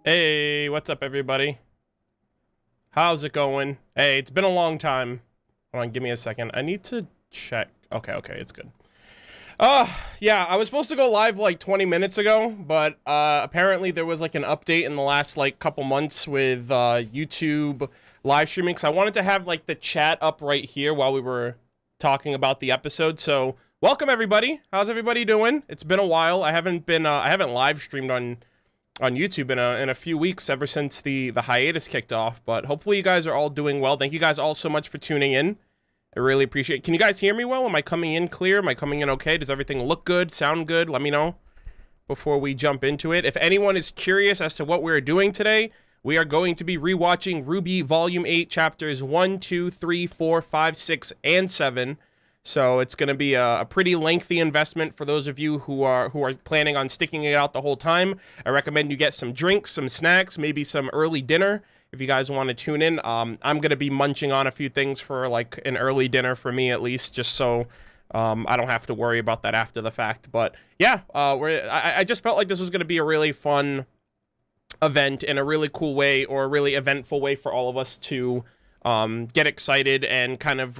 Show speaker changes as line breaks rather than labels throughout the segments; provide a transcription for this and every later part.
Hey, what's up, everybody? How's it going? Hey, it's been a long time. Hold on, give me a second. I need to check. Okay, it's good. Yeah, I was supposed to go live like 20 minutes ago, but apparently there was like an update in the last like couple months with YouTube live streaming, because I wanted to have like the chat up right here while we were talking about the episode. So welcome, everybody. How's everybody doing? It's been a while. I haven't live streamed on YouTube in a few weeks, ever since the hiatus kicked off, but hopefully you guys are all doing well. Thank you guys all so much for tuning in. I really appreciate it. Can you guys hear me well? Am I coming in clear? Am I coming in okay? Does everything look good, sound good? Let me know before we jump into it. If anyone is curious as to what we're doing today, we are going to be rewatching RWBY Volume 8, Chapters 1, 2, 3, 4, 5, 6, and 7. So it's going to be a pretty lengthy investment for those of you who are planning on sticking it out the whole time. I recommend you get some drinks, some snacks, maybe some early dinner if you guys want to tune in. I'm going to be munching on a few things for like an early dinner for me at least, just so I don't have to worry about that after the fact. But yeah, I just felt like this was going to be a really fun event in a really cool way, or a really eventful way for all of us to get excited and kind of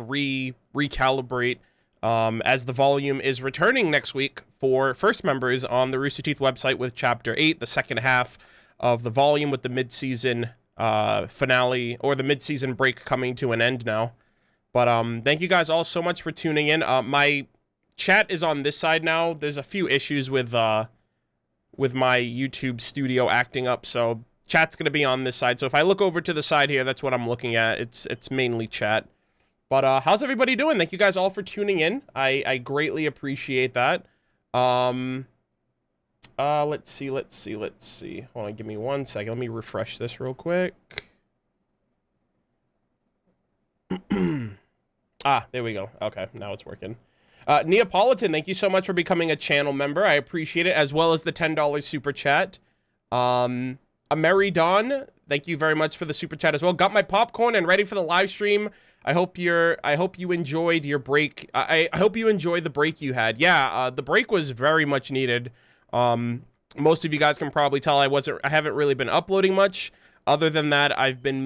recalibrate as the volume is returning next week for first members on the Rooster Teeth website with Chapter 8, the second half of the volume, with the mid-season finale, or the mid-season break, coming to an end now. But thank you guys all so much for tuning in. My chat is on this side now. There's a few issues with my YouTube studio acting up, so chat's going to be on this side. So if I look over to the side here, that's what I'm looking at. It's mainly chat. But how's everybody doing? Thank you guys all for tuning in. I greatly appreciate that. Let's see. Hold on, give me 1 second. Let me refresh this real quick. There we go. Okay, now it's working. Neapolitan, thank you so much for becoming a channel member. I appreciate it, as well as the $10 super chat. A Merry Dawn, thank you very much for the super chat as well. Got my popcorn and ready for the live stream. I hope you enjoyed your break. I hope you enjoyed the break you had. Yeah, the break was very much needed. Most of you guys can probably tell I haven't really been uploading much. Other than that, I've been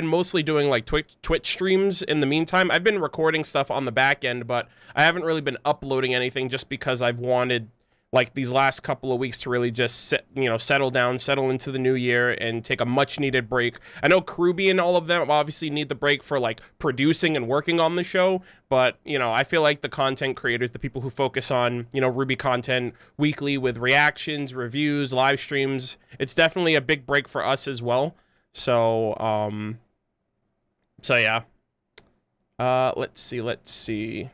mostly doing like Twitch streams in the meantime. I've been recording stuff on the back end, but I haven't really been uploading anything, just because I've wanted like these last couple of weeks to really just settle down, settle into the new year, and take a much needed break. I know KaraDestare and all of them obviously need the break for like producing and working on the show, but I feel like the content creators, the people who focus on RWBY content weekly with reactions, reviews, live streams, it's definitely a big break for us as well. So yeah. Let's see.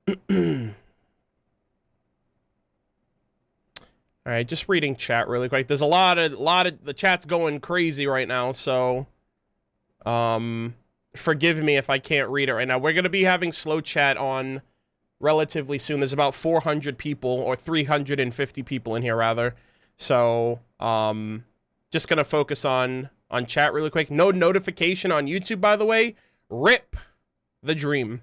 All right, just reading chat really quick. There's a lot of the chat's going crazy right now, so forgive me if I can't read it right now. We're gonna be having slow chat on relatively soon. There's about 400 people, or 350 people in here rather. So just gonna focus on chat really quick. No notification on YouTube, by the way. RIP the dream.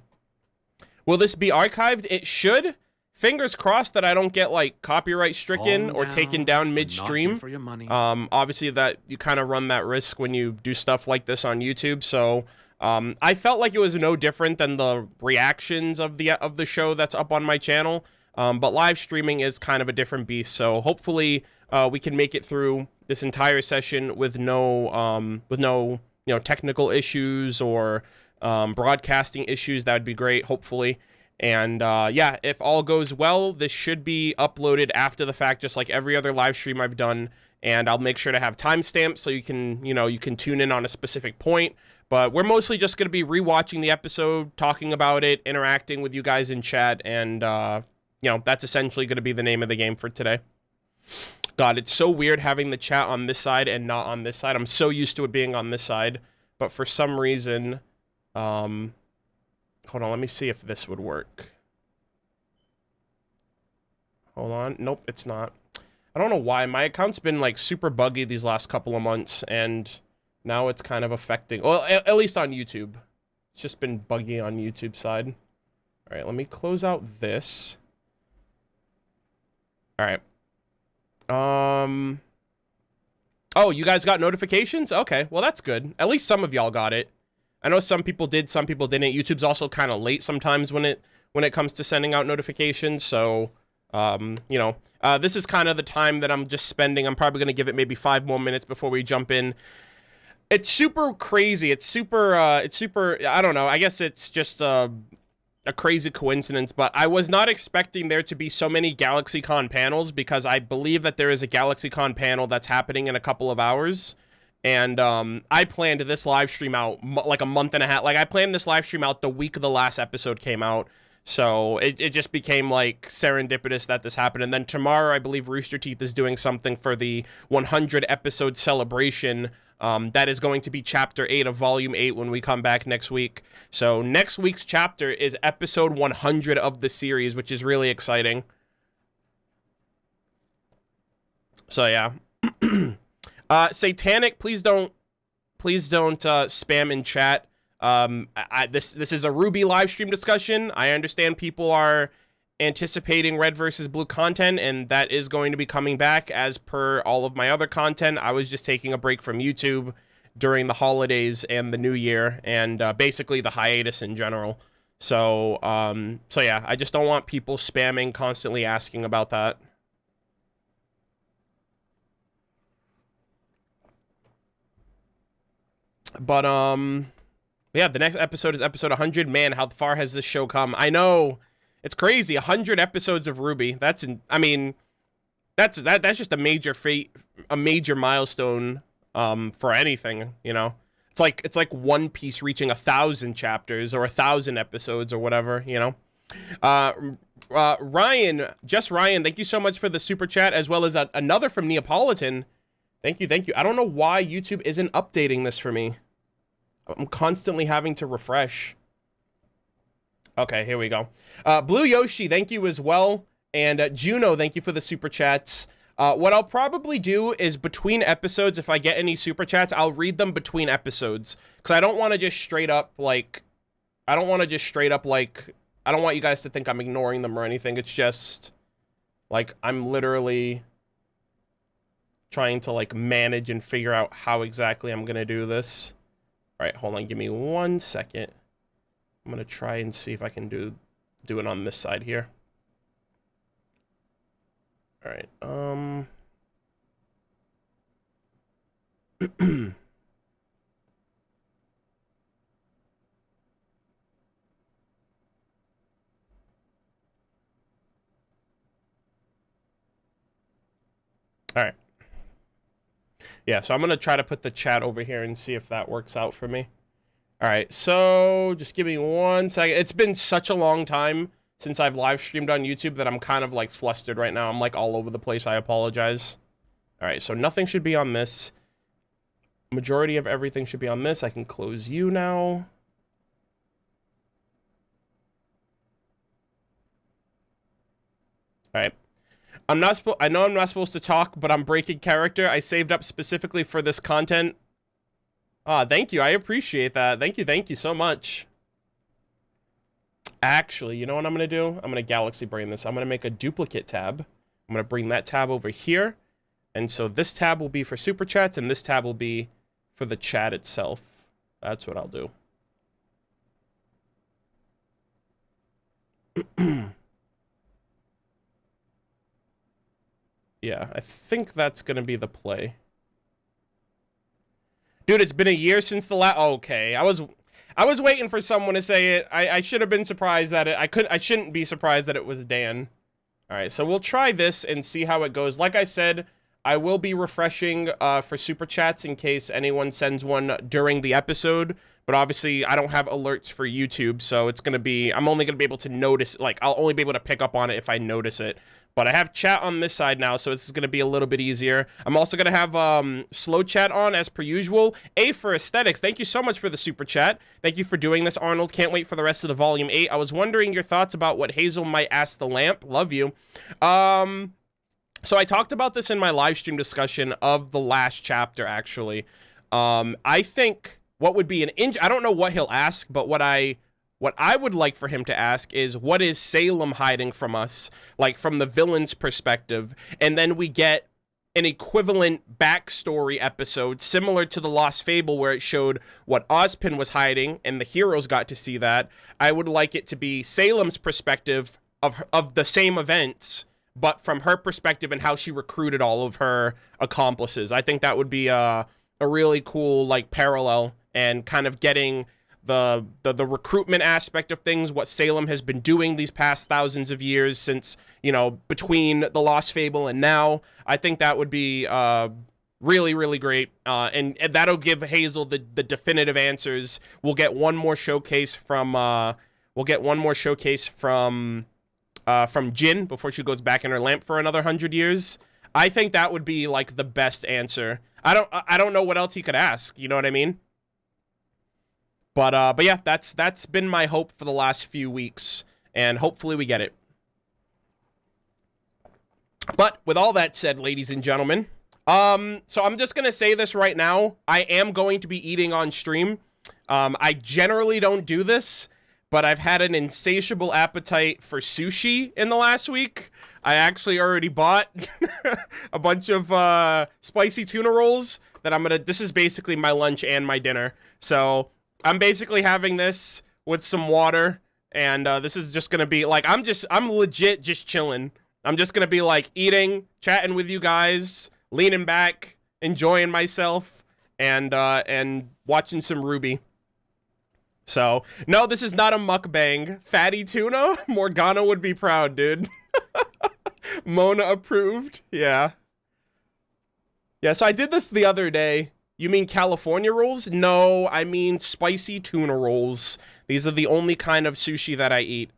Will this be archived? It should. Fingers crossed that I don't get like copyright stricken or taken down midstream.
For your money.
Obviously that you kind of run that risk when you do stuff like this on YouTube. So I felt like it was no different than the reactions of the show that's up on my channel. But live streaming is kind of a different beast. So hopefully we can make it through this entire session with no technical issues or broadcasting issues. That would be great, hopefully. And yeah, if all goes well, this should be uploaded after the fact, just like every other live stream I've done. And I'll make sure to have timestamps so you can tune in on a specific point. But we're mostly just going to be rewatching the episode, talking about it, interacting with you guys in chat, and that's essentially going to be the name of the game for today. God, it's so weird having the chat on this side and not on this side. I'm so used to it being on this side, but for some reason, hold on, let me see if this would work. Hold on. Nope, it's not. I don't know why. My account's been like super buggy these last couple of months, and now it's kind of affecting, well, at least on YouTube. It's just been buggy on YouTube side. All right, let me close out this. All right. Oh, you guys got notifications? Okay, well, that's good. At least some of y'all got it. I know some people did, some people didn't. YouTube's also kind of late sometimes when it comes to sending out notifications, so, you know, this is kind of the time that I'm just spending. I'm probably going to give it maybe 5 more minutes before we jump in. It's super crazy. It's super, I don't know. I guess it's just a crazy coincidence, but I was not expecting there to be so many GalaxyCon panels because I believe that there is a GalaxyCon panel that's happening in a couple of hours. And I planned this live stream out like a month and a half. Like, I planned this live stream out the week the last episode came out. So it just became like serendipitous that this happened. And then tomorrow, I believe Rooster Teeth is doing something for the 100 episode celebration. That is going to be chapter 8 of volume 8 when we come back next week. So next week's chapter is episode 100 of the series, which is really exciting. So yeah. Satanic, please don't spam in chat. This is a RWBY live stream discussion. I understand people are anticipating red versus blue content, and that is going to be coming back as per all of my other content. I was just taking a break from YouTube during the holidays and the new year, and basically the hiatus in general. So yeah, I just don't want people spamming, constantly asking about that. But yeah, the next episode is episode 100. Man, how far has this show come? I know. It's crazy. 100 episodes of RWBY. That's just a major a major milestone for anything, you know. It's like One Piece reaching 1,000 chapters or 1,000 episodes or whatever, you know. Ryan, thank you so much for the super chat, as well as another from Neapolitan. Thank you. I don't know why YouTube isn't updating this for me. I'm constantly having to refresh. Okay, here we go. Blue Yoshi, thank you as well. And Juno, thank you for the super chats. What I'll probably do is between episodes, if I get any super chats, I'll read them between episodes. Because I don't want to just straight up, like... I don't want you guys to think I'm ignoring them or anything. It's just... like, I'm literally trying to, like, manage and figure out how exactly I'm going to do this. Alright, hold on. Give me 1 second. I'm going to try and see if I can do it on this side here. Alright, Alright. Yeah, so I'm going to try to put the chat over here and see if that works out for me. Alright, so just give me 1 second. It's been such a long time since I've live streamed on YouTube that I'm kind of like flustered right now. I'm like all over the place. I apologize. Alright, so nothing should be on this. Majority of everything should be on this. I can close you now. Alright. I know I'm not supposed to talk, but I'm breaking character. I saved up specifically for this content. Ah, thank you. I appreciate that. Thank you so much. Actually, you know what I'm going to do? I'm going to Galaxy Brain this. I'm going to make a duplicate tab. I'm going to bring that tab over here. And so this tab will be for Super Chats, and this tab will be for the chat itself. That's what I'll do. Yeah, I think that's going to be the play. Dude, it's been a year since the last... Okay, I was waiting for someone to say it. I should have been surprised that I shouldn't be surprised that it was Dan. Alright, so we'll try this and see how it goes. Like I said, I will be refreshing for Super Chats in case anyone sends one during the episode. But obviously, I don't have alerts for YouTube, so it's going to be... I'm only going to be able to notice... Like, I'll only be able to pick up on it if I notice it. But I have chat on this side now, so this is going to be a little bit easier. I'm also going to have slow chat on as per usual. A for Aesthetics, thank you so much for the super chat. Thank you for doing this, Arnold. Can't wait for the rest of the Volume 8. I was wondering your thoughts about what Hazel might ask the lamp. Love you. So I talked about this in my live stream discussion of the last chapter, actually. I think what would be I don't know what he'll ask, but what I would like for him to ask is, what is Salem hiding from us? Like, from the villain's perspective. And then we get an equivalent backstory episode similar to the Lost Fable where it showed what Ozpin was hiding and the heroes got to see that. I would like it to be Salem's perspective of the same events, but from her perspective and how she recruited all of her accomplices. I think that would be a really cool like parallel, and kind of getting the recruitment aspect of things, what Salem has been doing these past thousands of years since, you know, between the Lost Fable and now. I think that would be really, really great. And that'll give Hazel the definitive answers. We'll get one more showcase from Jin before she goes back in her lamp for another 100 years. I think that would be like the best answer. I don't know what else he could ask, you know what I mean? But yeah, that's been my hope for the last few weeks, and hopefully we get it. But with all that said, ladies and gentlemen, so I'm just gonna say this right now. I am going to be eating on stream. I generally don't do this, but I've had an insatiable appetite for sushi in the last week. I actually already bought a bunch of spicy tuna rolls that this is basically my lunch and my dinner. So I'm basically having this with some water, and this is just gonna be like, I'm legit just chilling. I'm just gonna be like eating, chatting with you guys, leaning back, enjoying myself, and watching some RWBY. So no, this is not a mukbang. Fatty tuna, Morgana would be proud, dude. Mona approved. Yeah. So I did this the other day. You mean California rolls? No, I mean spicy tuna rolls. These are the only kind of sushi that I eat.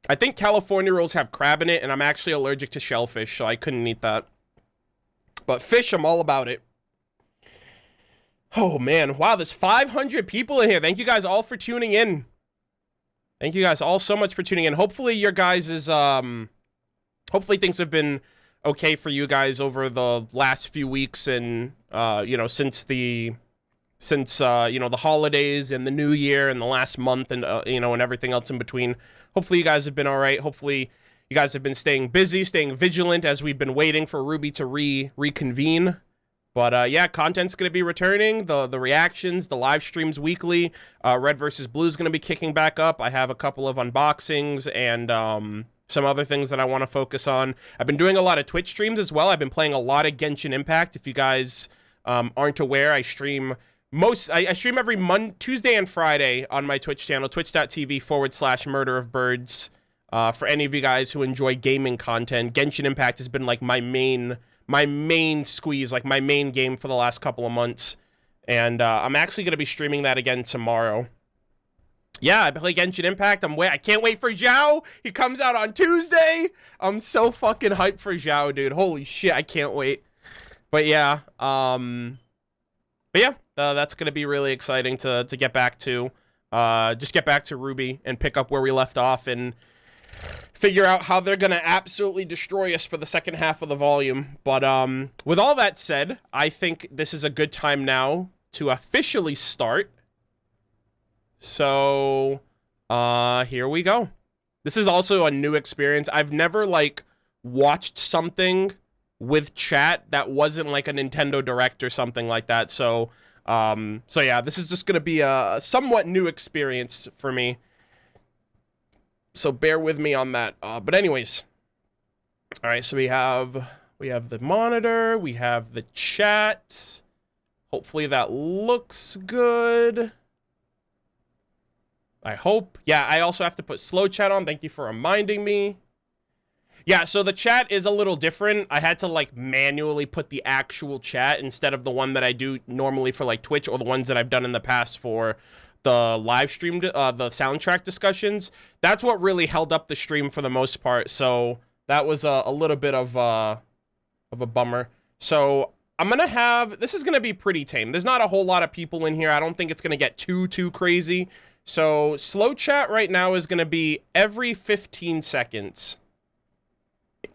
I think California rolls have crab in it, and I'm actually allergic to shellfish, so I couldn't eat that. But fish, I'm all about it. Oh, man. Wow, there's 500 people in here. Thank you guys all for tuning in. Thank you guys all so much for tuning in. Hopefully your guys' hopefully things have been okay for you guys over the last few weeks, and you know, since you know, the holidays and the new year and the last month, and you know, and everything else in between. Hopefully you guys have been all right. Hopefully you guys have been staying busy, staying vigilant as we've been waiting for RWBY to reconvene. But yeah, content's going to be returning. The reactions, the live streams weekly. Red versus Blue is going to be kicking back up. I have a couple of unboxings and some other things that I want to focus on. I've been doing a lot of Twitch streams as well. I've been playing a lot of Genshin Impact. If you guys aren't aware, I stream I stream every Tuesday and Friday on my Twitch channel, twitch.tv/MurderofBirds. For any of you guys who enjoy gaming content, Genshin Impact has been like my main squeeze, like my main game for the last couple of months. And I'm actually going to be streaming that again tomorrow. Yeah, I play Genshin Impact. I can't wait for Zhao. He comes out on Tuesday. I'm so fucking hyped for Zhao, dude. Holy shit, I can't wait. But yeah, that's going to be really exciting to get back to. Just get back to RWBY and pick up where we left off and figure out how they're going to absolutely destroy us for the second half of the volume. But with all that said, I think this is a good time now to officially start. So here we go. This is also a new experience. I've never like watched something with chat that wasn't like a Nintendo Direct or something like that. So yeah, this is just going to be a somewhat new experience for me. So bear with me on that. But anyways, all right, so we have the monitor, we have the chat. Hopefully that looks good. I hope. Yeah, I also have to put slow chat on. Thank you for reminding me. Yeah, so the chat is a little different. I had to like manually put the actual chat instead of the one that I do normally for like Twitch, or the ones that I've done in the past for the live stream, the soundtrack discussions. That's what really held up the stream for the most part. So that was a little bit of a bummer. So I'm gonna have, this is gonna be pretty tame. There's not a whole lot of people in here. I don't think it's gonna get too crazy. So slow chat right now is gonna be every 15 seconds.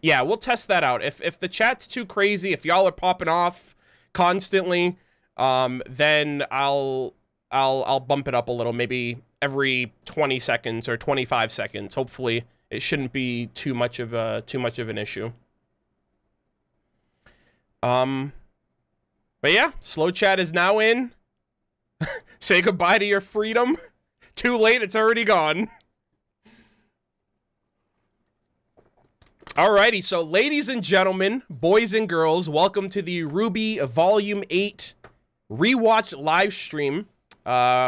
Yeah, we'll test that out. If the chat's too crazy, if y'all are popping off constantly, then I'll bump it up a little, maybe every 20 seconds or 25 seconds. Hopefully, it shouldn't be too much of an issue. But yeah, Slow Chat is now in. Say goodbye to your freedom. Too late, it's already gone. Alrighty, so ladies and gentlemen, boys and girls, welcome to the RWBY Volume 8 Rewatch Livestream.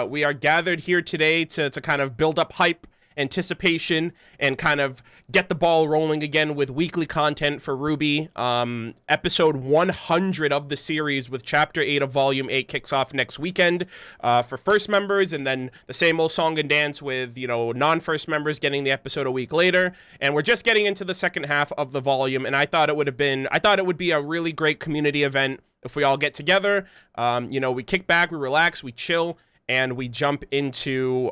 We are gathered here today to kind of build up hype, anticipation, and kind of get the ball rolling again with weekly content for RWBY. Episode 100 of the series with Chapter 8 of Volume 8 kicks off next weekend for first members, and then the same old song and dance with, you know, non-first members getting the episode a week later. And we're just getting into the second half of the volume, and I thought it would be a really great community event if we all get together. You know, we kick back, we relax, we chill, and we jump into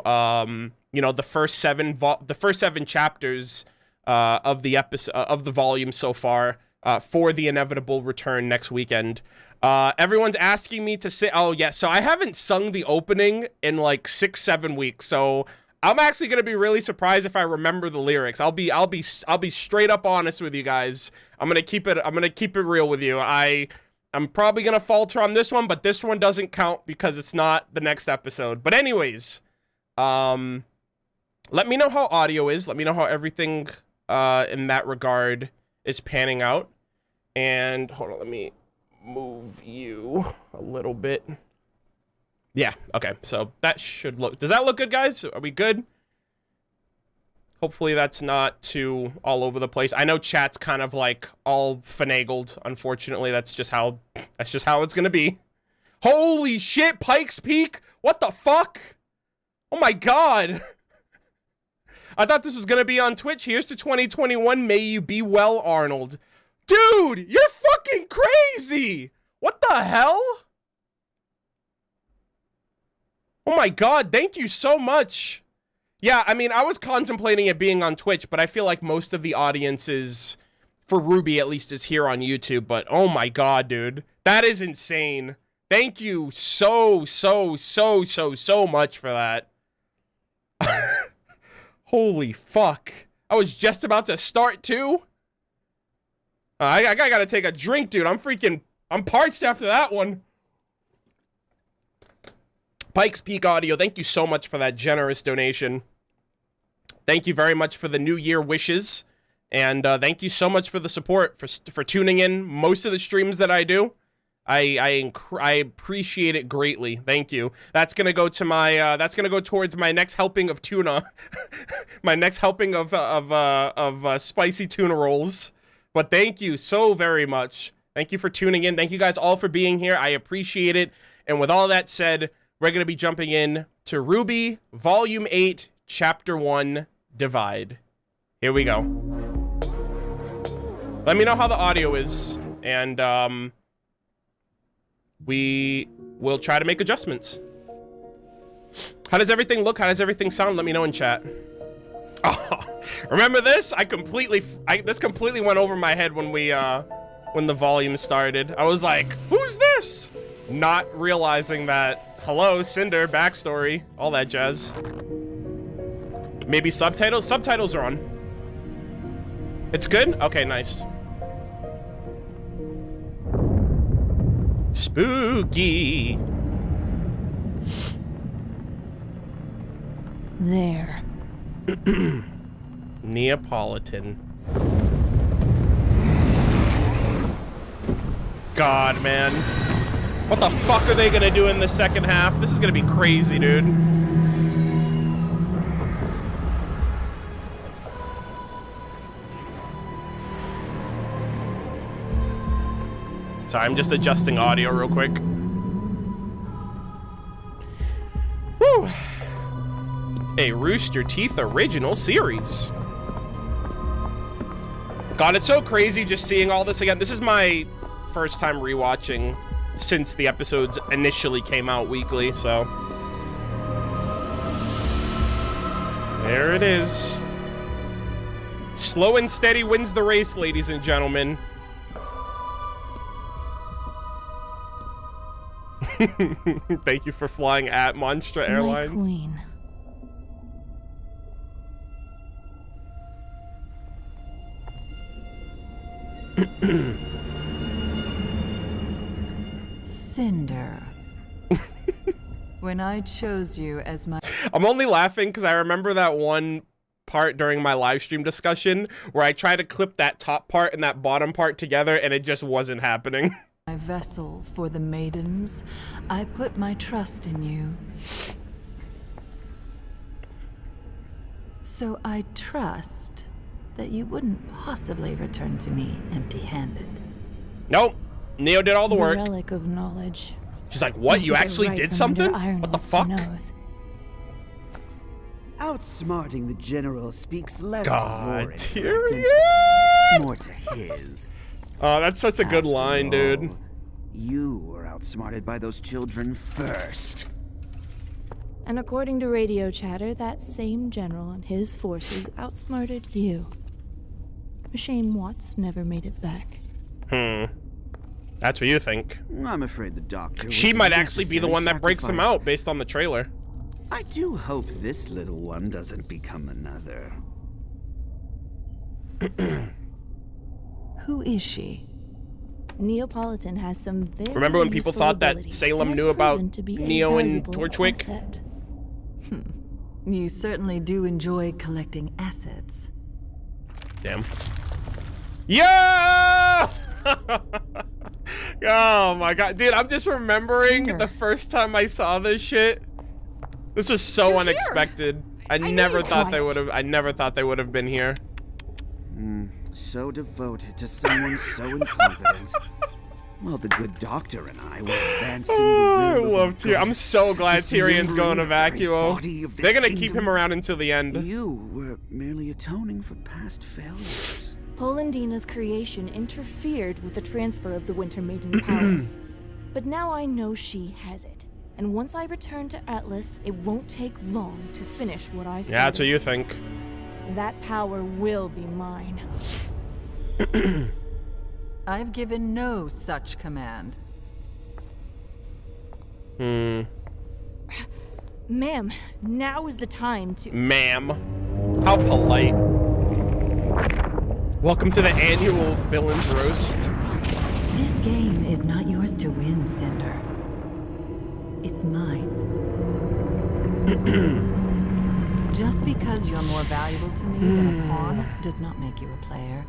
you know, the first seven chapters of the episode of the volume so far for the inevitable return next weekend. Everyone's asking me to say, oh yeah, so I haven't sung the opening in like 6-7 weeks, so I'm actually gonna be really surprised if I remember the lyrics. I'll be straight up honest with you guys. I'm gonna keep it real with you. I'm probably gonna falter on this one, but this one doesn't count because it's not the next episode. But anyways, let me know how audio is. Let me know how everything in that regard is panning out. And hold on, let me move you a little bit. Yeah, okay. So that should look, does that look good, guys? Are we good? Hopefully that's not too all over the place. I know chat's kind of like all finagled. Unfortunately, that's just how it's gonna be. Holy shit, Pikes Peak! What the fuck? Oh my god! I thought this was gonna be on Twitch. Here's to 2021. May you be well, Arnold. Dude, you're fucking crazy! What the hell? Oh my god, thank you so much. Yeah, I mean, I was contemplating it being on Twitch, but I feel like most of the audience is, for RWBY at least, is here on YouTube. But oh my god, dude. That is insane. Thank you so much for that. Holy fuck. I was just about to start too. I gotta take a drink, dude. I'm parched after that one. Pikes Peak Audio, thank you so much for that generous donation. Thank you very much for the New Year wishes. And thank you so much for the support, for tuning in most of the streams that I do. I appreciate it greatly. Thank you. That's gonna go to my that's gonna go towards my next helping of tuna, my next helping of spicy tuna rolls. But thank you so very much. Thank you for tuning in. Thank you guys all for being here. I appreciate it. And with all that said, we're gonna be jumping in to RWBY Volume 8, Chapter 1, Divide. Here we go. Let me know how the audio is, and we will try to make adjustments. How does everything look? How does everything sound? Let me know in chat. Oh, remember this? This completely went over my head when when the volume started. I was like, who's this? Not realizing that, hello, Cinder, backstory, all that jazz. Maybe subtitles? Subtitles are on. It's good? Okay, nice. Spooky.
There.
Neapolitan. God, man. What the fuck are they gonna do in the second half? This is gonna be crazy, dude. Sorry, I'm just adjusting audio real quick. Woo! A Rooster Teeth original series. God, it's so crazy just seeing all this again. This is my first time rewatching since the episodes initially came out weekly, so. There it is. Slow and steady wins the race, ladies and gentlemen. Thank you for flying at Monstra Airlines.
My queen. Cinder. When I chose you as my...
I'm only laughing because I remember that one part during my live stream discussion where I tried to clip that top part and that bottom part together and it just wasn't happening.
My vessel for the maidens, I put my trust in you. So I trust that you wouldn't possibly return to me empty-handed.
Nope. Neo did all the work.
Relic of knowledge.
She's like, what? You actually did something? What the fuck?
Outsmarting the general speaks less
God,
to your intellect and more to his.
Oh, that's such a good line, dude.
You were outsmarted by those children first.
And according to radio chatter, that same general and his forces outsmarted you. A shame Watts never made it back.
That's what you think.
I'm afraid the doctor...
She might actually be the one that breaks him out based on the trailer.
I do hope this little one doesn't become another.
Who is she?
Neapolitan has some very
Remember when people thought that
abilities
Salem
and
knew
has
about
proven to be a
Neo and
valuable
Torchwick?
asset.
You certainly do enjoy collecting assets.
Damn. Yeah! Oh my god. Dude, I'm just remembering
Cinder.
the first time I saw this shit. This was so
You're
unexpected. I never thought they would have been here.
So devoted to someone so incompetent. Well, the good doctor and I were advancing the
I
will
love
of
Tyrion. I'm so glad Tyrion's going to Vacuo.
Vacuo.
They're gonna keep him around until the end.
You were merely atoning for past failures.
Polandina's creation interfered with the transfer of the Winter Maiden power. But now I know she has it. And once I return to Atlas, it won't take long to finish what I started.
Yeah, that's what you think.
That power will be mine.
I've given no such command.
Ma'am, now is the time to...
Ma'am. How polite. Welcome to the annual Villains Roast.
This game is not yours to win, Cinder. It's mine. Just because you're more valuable to me than a pawn does not make you a player.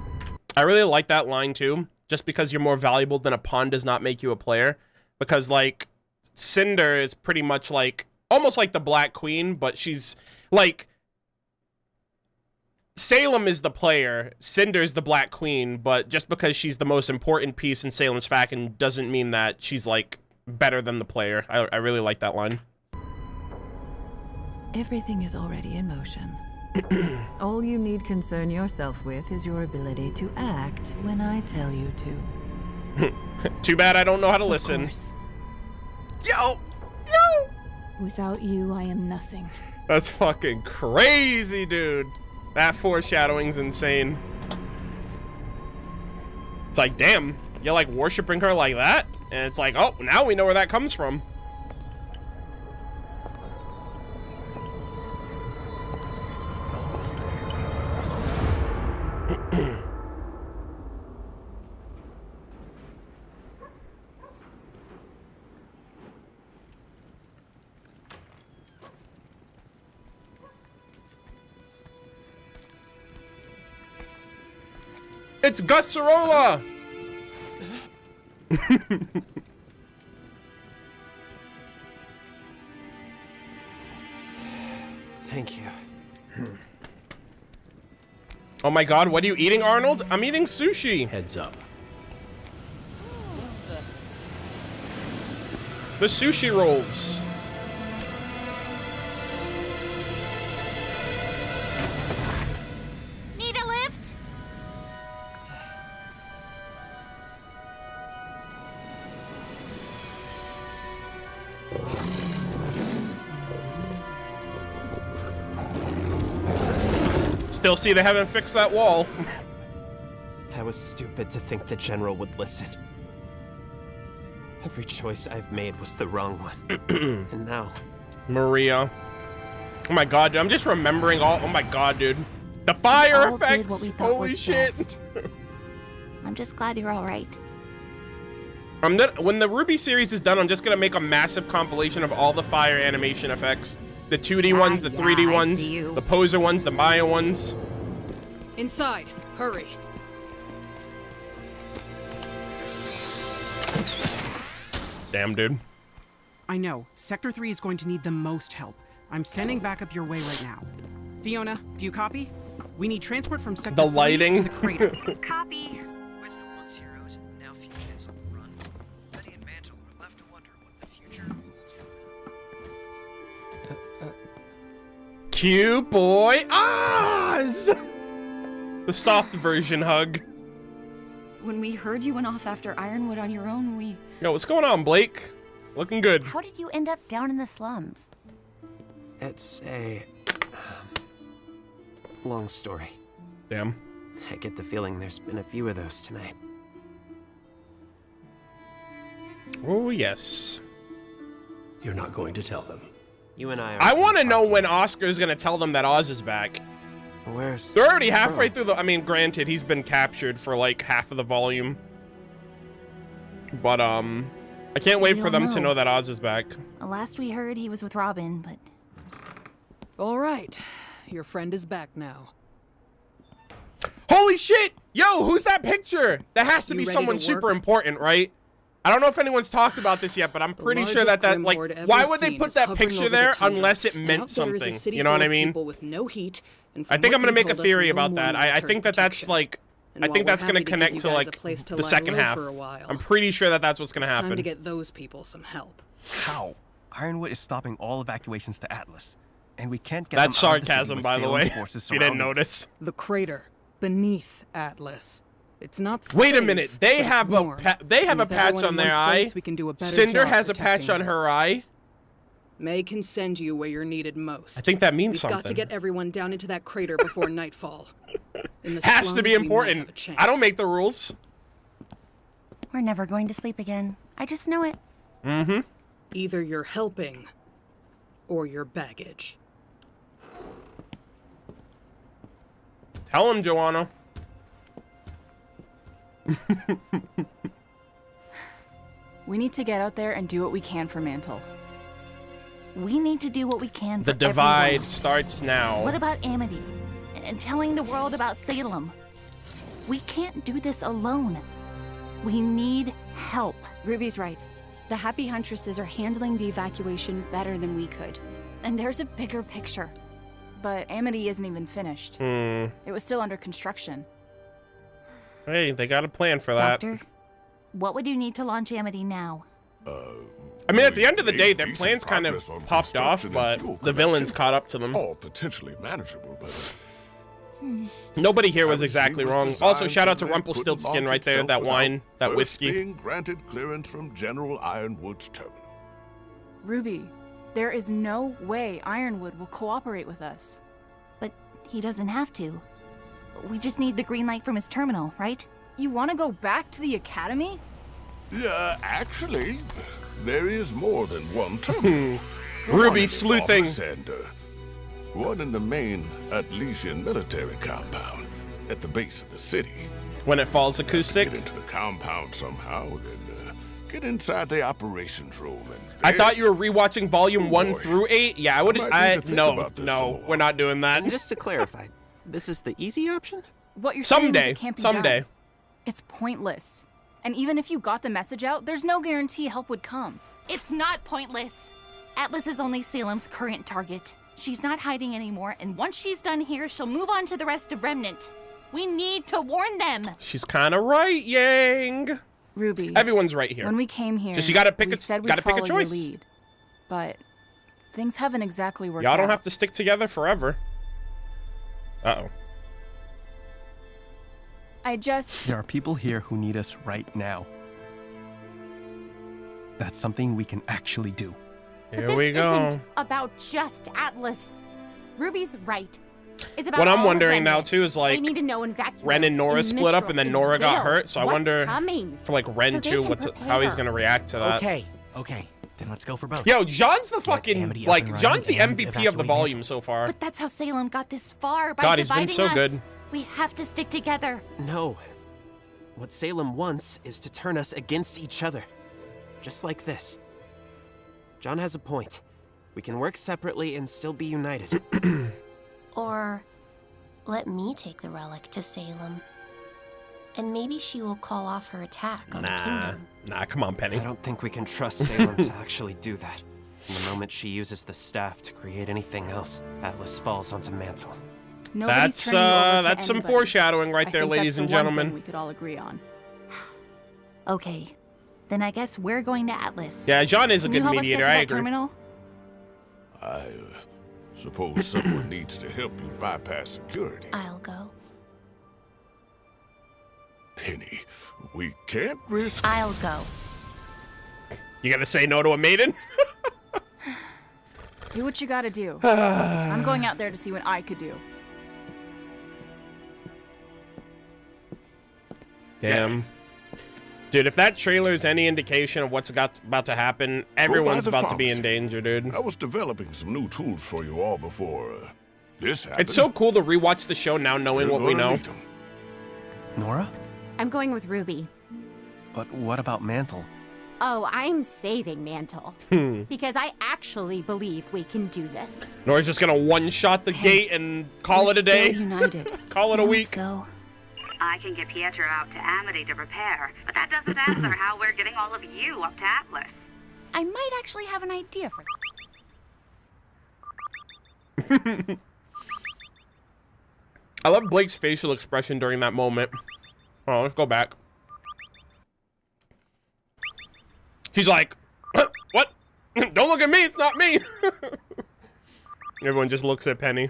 I really like that line too. Just because you're more valuable than a pawn does not make you a player. Because like, Cinder is pretty much like, almost like the Black Queen, but she's like, Salem is the player, Cinder's the Black Queen, but just because she's the most important piece in Salem's faction doesn't mean that she's like better than the player. I really like that line.
Everything is already in motion. All you need concern yourself with is your ability to act when I tell you to.
Too bad I don't know how to
Of
listen.
course.
Yo!
Without you, I am nothing.
That's fucking crazy, dude. That foreshadowing's insane. It's like, damn, you're like worshiping her like that? And it's like, oh, now we know where that comes from. It's Gus Sorolla!
Thank you.
Oh my god, what are you eating, Arnold? I'm eating sushi.
Heads up.
The sushi rolls.
Need a lift?
Still see they haven't fixed that wall.
I was stupid to think the general would listen. Every choice I've made was the wrong one. And now...
Maria. Oh my god, dude, I'm just remembering all... Oh my god, dude. The fire
All did
effects!
what we thought
Holy
was
shit!
best. I'm just glad you're all right.
When the RWBY series is done, I'm just gonna make a massive compilation of all the fire animation effects. The 2D ones, the 3D ones, the poser ones, the Maya ones.
Inside, hurry.
Damn, dude.
I know. Sector 3 is going to need the most help. I'm sending backup your way right now. Fiona, do you copy? We need transport from Sector 3
lighting.
to the crater.
Copy. With the once heroes, now fugitives on the run, Betty and Mantle were left to wonder what the future holds.
Cute boy Oz! The soft version hug.
When we heard you went off after Ironwood on your own, we...
Yo, what's going on, Blake? Looking good.
How did you end up down in the slums?
It's a long story.
Damn.
I get the feeling there's been a few of those tonight.
Oh, yes.
You're not going to tell them.
You and I.
I want to know when Oscar's gonna tell them that Oz is back.
Where's?
They're already halfway through the. I mean, granted, he's been captured for like half of the volume. But I can't wait for them to know that Oz is back.
Last we heard, he was with Robin, but.
All right, your friend is back now.
Holy shit! Yo, who's that picture? That has to be someone super important, right? I don't know if anyone's talked about this yet, but I'm pretty sure that like, why would they put that picture there unless it meant something? You know what I mean?
With no heat, and
I think I'm gonna make a theory about that. I think that's like, I think that's gonna connect to like the second half. I'm pretty sure that that's what's gonna happen.
Time to get those people some help.
How? Ironwood is stopping all evacuations to Atlas, and we can't get
that's
them out of the city
sarcasm,
with
by the
Salem's
way.
forces
If you didn't
surrounding us.
notice.
The crater beneath Atlas. It's not
Wait a
safe,
minute. They
but
have
it's
a
warm.
patch
everyone
on
in
their
one
eye.
place, we can do a better
Cinder
job
has a patch
protecting
on
them.
her eye.
May can send you where you're needed most.
I think that means
We've
something.
got to get everyone down into that crater before nightfall. In the
Has to
slums,
be
we might
important.
have a chance.
I don't make the rules.
We're never going to sleep again. I just know it.
Mm-hmm.
Either you're helping, or you're baggage.
Tell him, Joanna.
We need to get out there and do what we can for Mantle.
We need to do what we can for
The divide
everyone.
starts now.
What about Amity? And telling the world about Salem? We can't do this alone. We need help.
Ruby's right. The Happy Huntresses are handling the evacuation better than we could. And there's a bigger picture.
But Amity isn't even finished. It was still under construction.
Hey, they got a plan for that.
Doctor, what would you need to launch Amity now?
I mean, at the end of the day, their plans kind of popped off, but the villains caught up to them.
All potentially manageable, but
Nobody here was exactly wrong. Also, shout out to Rumpelstiltskin right there, that wine, that whiskey.
Being granted clearance from General Ironwood's terminal.
Ruby, there is no way Ironwood will cooperate with us.
But he doesn't have to. We just need the green light from his terminal, right?
You want to go back to the academy?
Yeah, actually, there is more than one terminal.
Ruby sleuthing.
One in the main Atletian military compound at the base of the city.
When it falls acoustic.
Get into the compound somehow, then get inside the operations room. And
I thought you were rewatching volume 1 through 8. Yeah, I would. No, we're not doing that.
Just to clarify, this is the easy option?
What you're saying is it can't be
someday.
done. It's pointless. And even if you got the message out, there's no guarantee help would come.
It's not pointless. Atlas is only Salem's current target. She's not hiding anymore, and once she's done here, she'll move on to the rest of Remnant. We need to warn them.
She's kind of right, Yang.
Ruby.
Everyone's right here.
When we came here,
just you gotta pick
we said we'd follow your
choice.
lead. But things haven't exactly worked
Y'all
out.
don't have to stick together forever. Uh-oh.
There are people here who need us right now. That's something we can actually do.
Here
But
we
this
go.
isn't about just Atlas. Ruby's right. It's about
What I'm
all of
wondering now
Remnant.
too is like
They need to know in vacuum,
Ren and Nora
in
split up, and then
Mistral,
Nora
in
got
Veil.
hurt. So I
What's
wonder
coming?
for like Ren
So they
too,
can
how he's
prepare.
gonna react to that.
Okay, then let's go for both.
Yo, John's the fucking
Amity up
like
and running
John's the
and
MVP of the
evacuate
volume so far.
But that's how Salem got this far, by
God, he's been
dividing
so
us.
good.
We have to stick together.
No. What Salem wants is to turn us against each other. Just like this. John has a point. We can work separately and still be united.
Or let me take the relic to Salem. And maybe she will call off her attack on the kingdom.
Nah, come on, Penny.
I don't think we can trust Salem to actually do that. And the moment she uses the staff to create anything else, Atlas falls onto Mantle.
Nobody's
That's
turning you over to
that's some
anybody.
foreshadowing right
I
there,
think
ladies
that's
and
the one
gentlemen.
thing we could all agree on.
Okay, then I guess we're going to Atlas.
Yeah, John is a
Can
good
you help
mediator.
Us get to
I
that
agree.
Terminal?
I suppose someone needs to help you bypass security.
I'll go.
Penny, we can't risk...
I'll go.
You gonna say no to a maiden?
Do what you gotta do. I'm going out there to see what I could do.
Damn. Dude, if that trailer's any indication of what's about to happen, everyone's
the
about to be in
pharmacy.
danger, dude.
I was developing some new tools for you all before this happened.
It's so cool to rewatch the show now knowing what we know.
Nora?
I'm going with Ruby.
But what about Mantle?
Oh, I'm saving Mantle.
Hmm.
Because I actually believe we can do this.
Nora's just gonna one-shot the gate and call it a day.
United.
Call it a week.
So.
I can get Pietro out to Amity to prepare, but that doesn't answer how we're getting all of you up to Atlas.
I might actually have an idea for
I love Blake's facial expression during that moment. Oh, let's go back. She's like, what? Don't look at me, it's not me. Everyone just looks at Penny.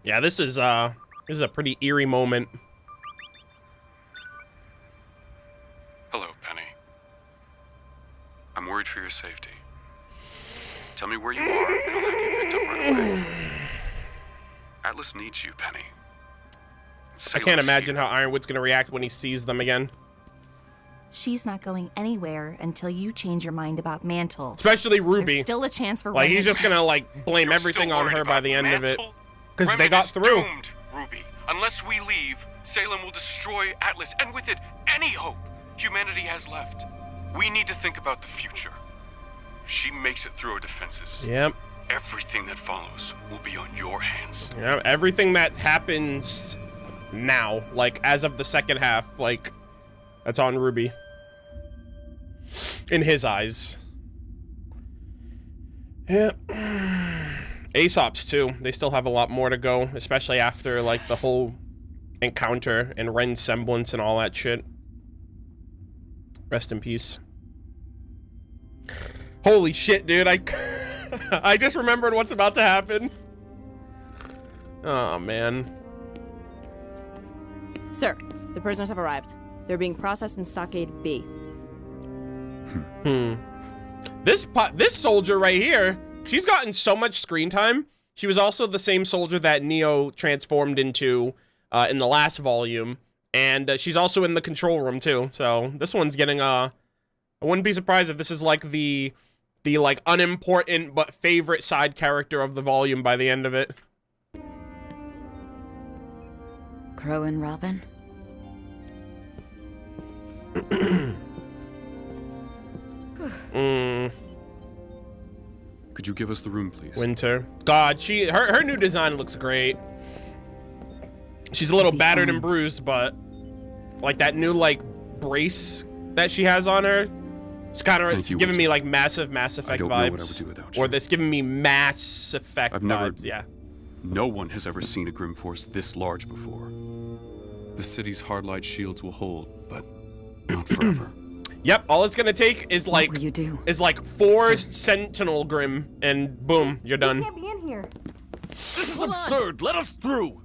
Yeah, this is a pretty eerie moment.
Hello, Penny. I'm worried for your safety. Tell me where you are, and I'll have you picked up right away. Atlas needs you, Penny.
I can't imagine how Ironwood's gonna react when he sees them again.
She's not going anywhere until you change your mind about Mantle.
Especially Ruby.
There's still a chance for
Like, he's
Remnant.
just gonna, like, blame everything on her by the end of it. Because they
Remnant
got
is
through.
Doomed, Ruby. Unless we leave, Salem will destroy Atlas, and with it, any hope humanity has left. We need to think about the future. If she makes it through our defenses,
Yep.
everything that follows will be on your hands.
Yeah, everything that happens now, like, as of the second half, like, that's on Ruby. In his eyes. Yeah. Aesop's too. They still have a lot more to go, especially after, like, the whole encounter and Ren's semblance and all that shit. Rest in peace. Holy shit, dude. I just remembered what's about to happen. Oh, man.
Sir, the prisoners have arrived. They're being processed in Stockade B.
This soldier right here, she's gotten so much screen time. She was also the same soldier that Neo transformed into in the last volume. And she's also in the control room too. So this one's getting I wouldn't be surprised if this is like the like unimportant but favorite side character of the volume by the end of it.
Crow and Robin.
Could you give us the room, please?
Winter. God, her new design looks great. She's a little battered and bruised, but like that new like brace that she has on her, it's kind of giving me like Mass Effect vibes.
I don't know what I would do without you.
Or this giving me Mass Effect vibes. Yeah.
No one has ever seen a Grim Force this large before. The city's hard-light shields will hold, but not forever.
Yep, all it's gonna take is like
What will you do?
is like 4 Sentinel Grim, and boom, you're done.
Can't be in here.
This is absurd. Let us through.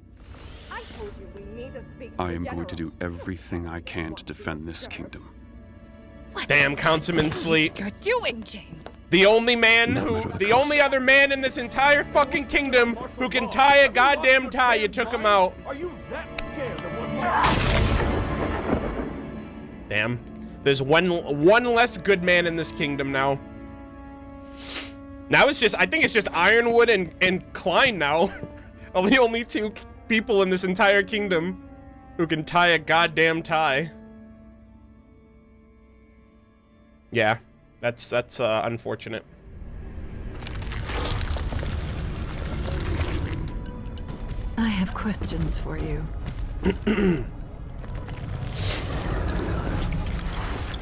I told you we need to speak
I am going to do everything I can to defend this kingdom.
Damn, Councilman Sleet.
You're doing, James.
The only man the only other man in this entire fucking kingdom who can tie a goddamn tie, you took him out.
Are you that scared of what
Damn. There's one less good man in this kingdom now. Now I think it's just Ironwood and Klein now. Are the only 2 people in this entire kingdom. who can tie a goddamn tie. Yeah, that's unfortunate.
I have questions for you.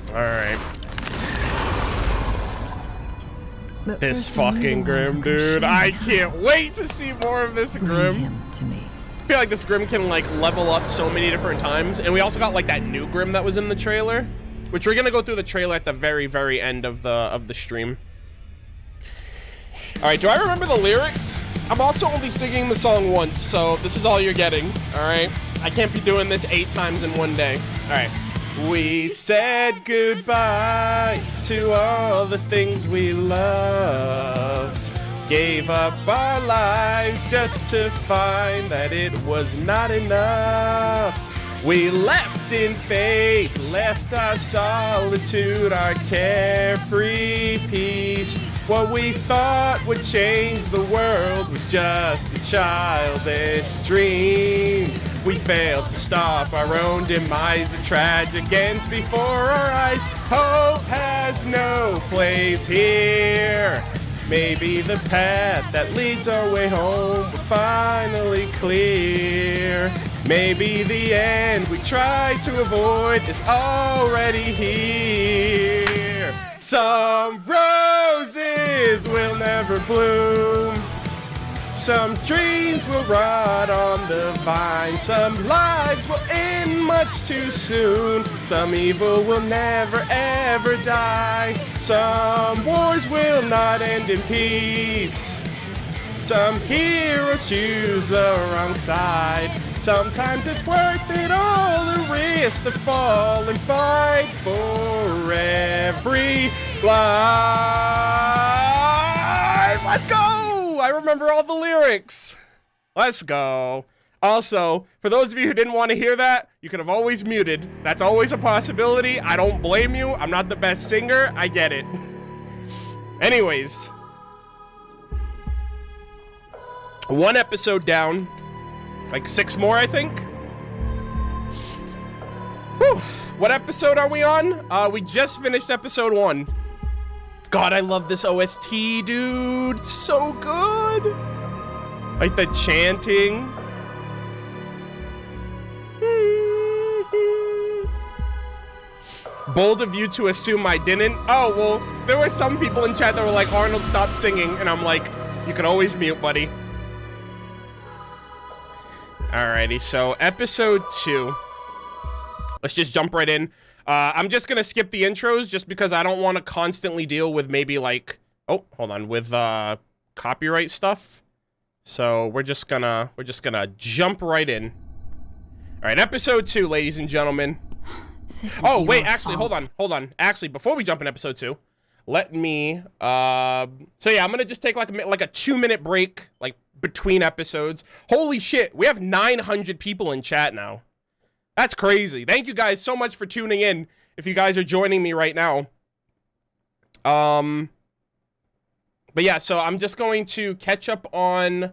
Alright.
But
This
first, I need
fucking
the one
Grim,
who can
dude.
show
I
me
can't wait to see more of this
Bring
Grim.
him to me.
I feel like this Grim can like level up so many different times. And we also got like that new Grim that was in the trailer, which we're gonna go through the trailer at the very end of the stream. Alright, do I remember the lyrics? I'm also only singing the song once, so this is all you're getting. Alright? I can't be doing this 8 times in one day. Alright. We said goodbye to all the things we loved. Gave up our lives just to find that it was not enough. We leapt in faith, left our solitude, our carefree peace. What we thought would change the world was just a childish dream. We failed to stop our own demise, the tragic ends before our eyes. Hope has no place here. Maybe the path that leads our way home will finally clear. Maybe the end we tried to avoid is already here. Some roses will never bloom. Some dreams will rot on the vine. Some lives will end much too soon. Some evil will never ever die. Some wars will not end in peace. Some heroes choose the wrong side. Sometimes it's worth it all to risk the fall and fight for every life. Let's go! I remember all the lyrics. Let's go. Also, for those of you who didn't want to hear that, you could have always muted. That's always a possibility. I don't blame you. I'm not the best singer. I get it. Anyways. 1 episode down. Like 6 more, I think. Whew. What episode are we on? We just finished episode 1. God, I love this OST, dude. It's so good. Like the chanting. Bold of you to assume I didn't. Oh, well, there were some people in chat that were like, Arnold, stop singing. And I'm like, you can always mute, buddy. Alrighty, so episode 2. Let's just jump right in. I'm just gonna skip the intros just because I don't want to constantly deal with maybe like, oh, hold on, with copyright stuff. So we're just gonna jump right in. All right, episode 2, ladies and gentlemen. Oh wait, actually, hold on. Actually, before we jump in episode 2, let me. So yeah, I'm gonna just take like a 2-minute break, like between episodes. Holy shit, we have 900 people in chat now. That's crazy. Thank you guys so much for tuning in. If you guys are joining me right now. But yeah, so I'm just going to catch up on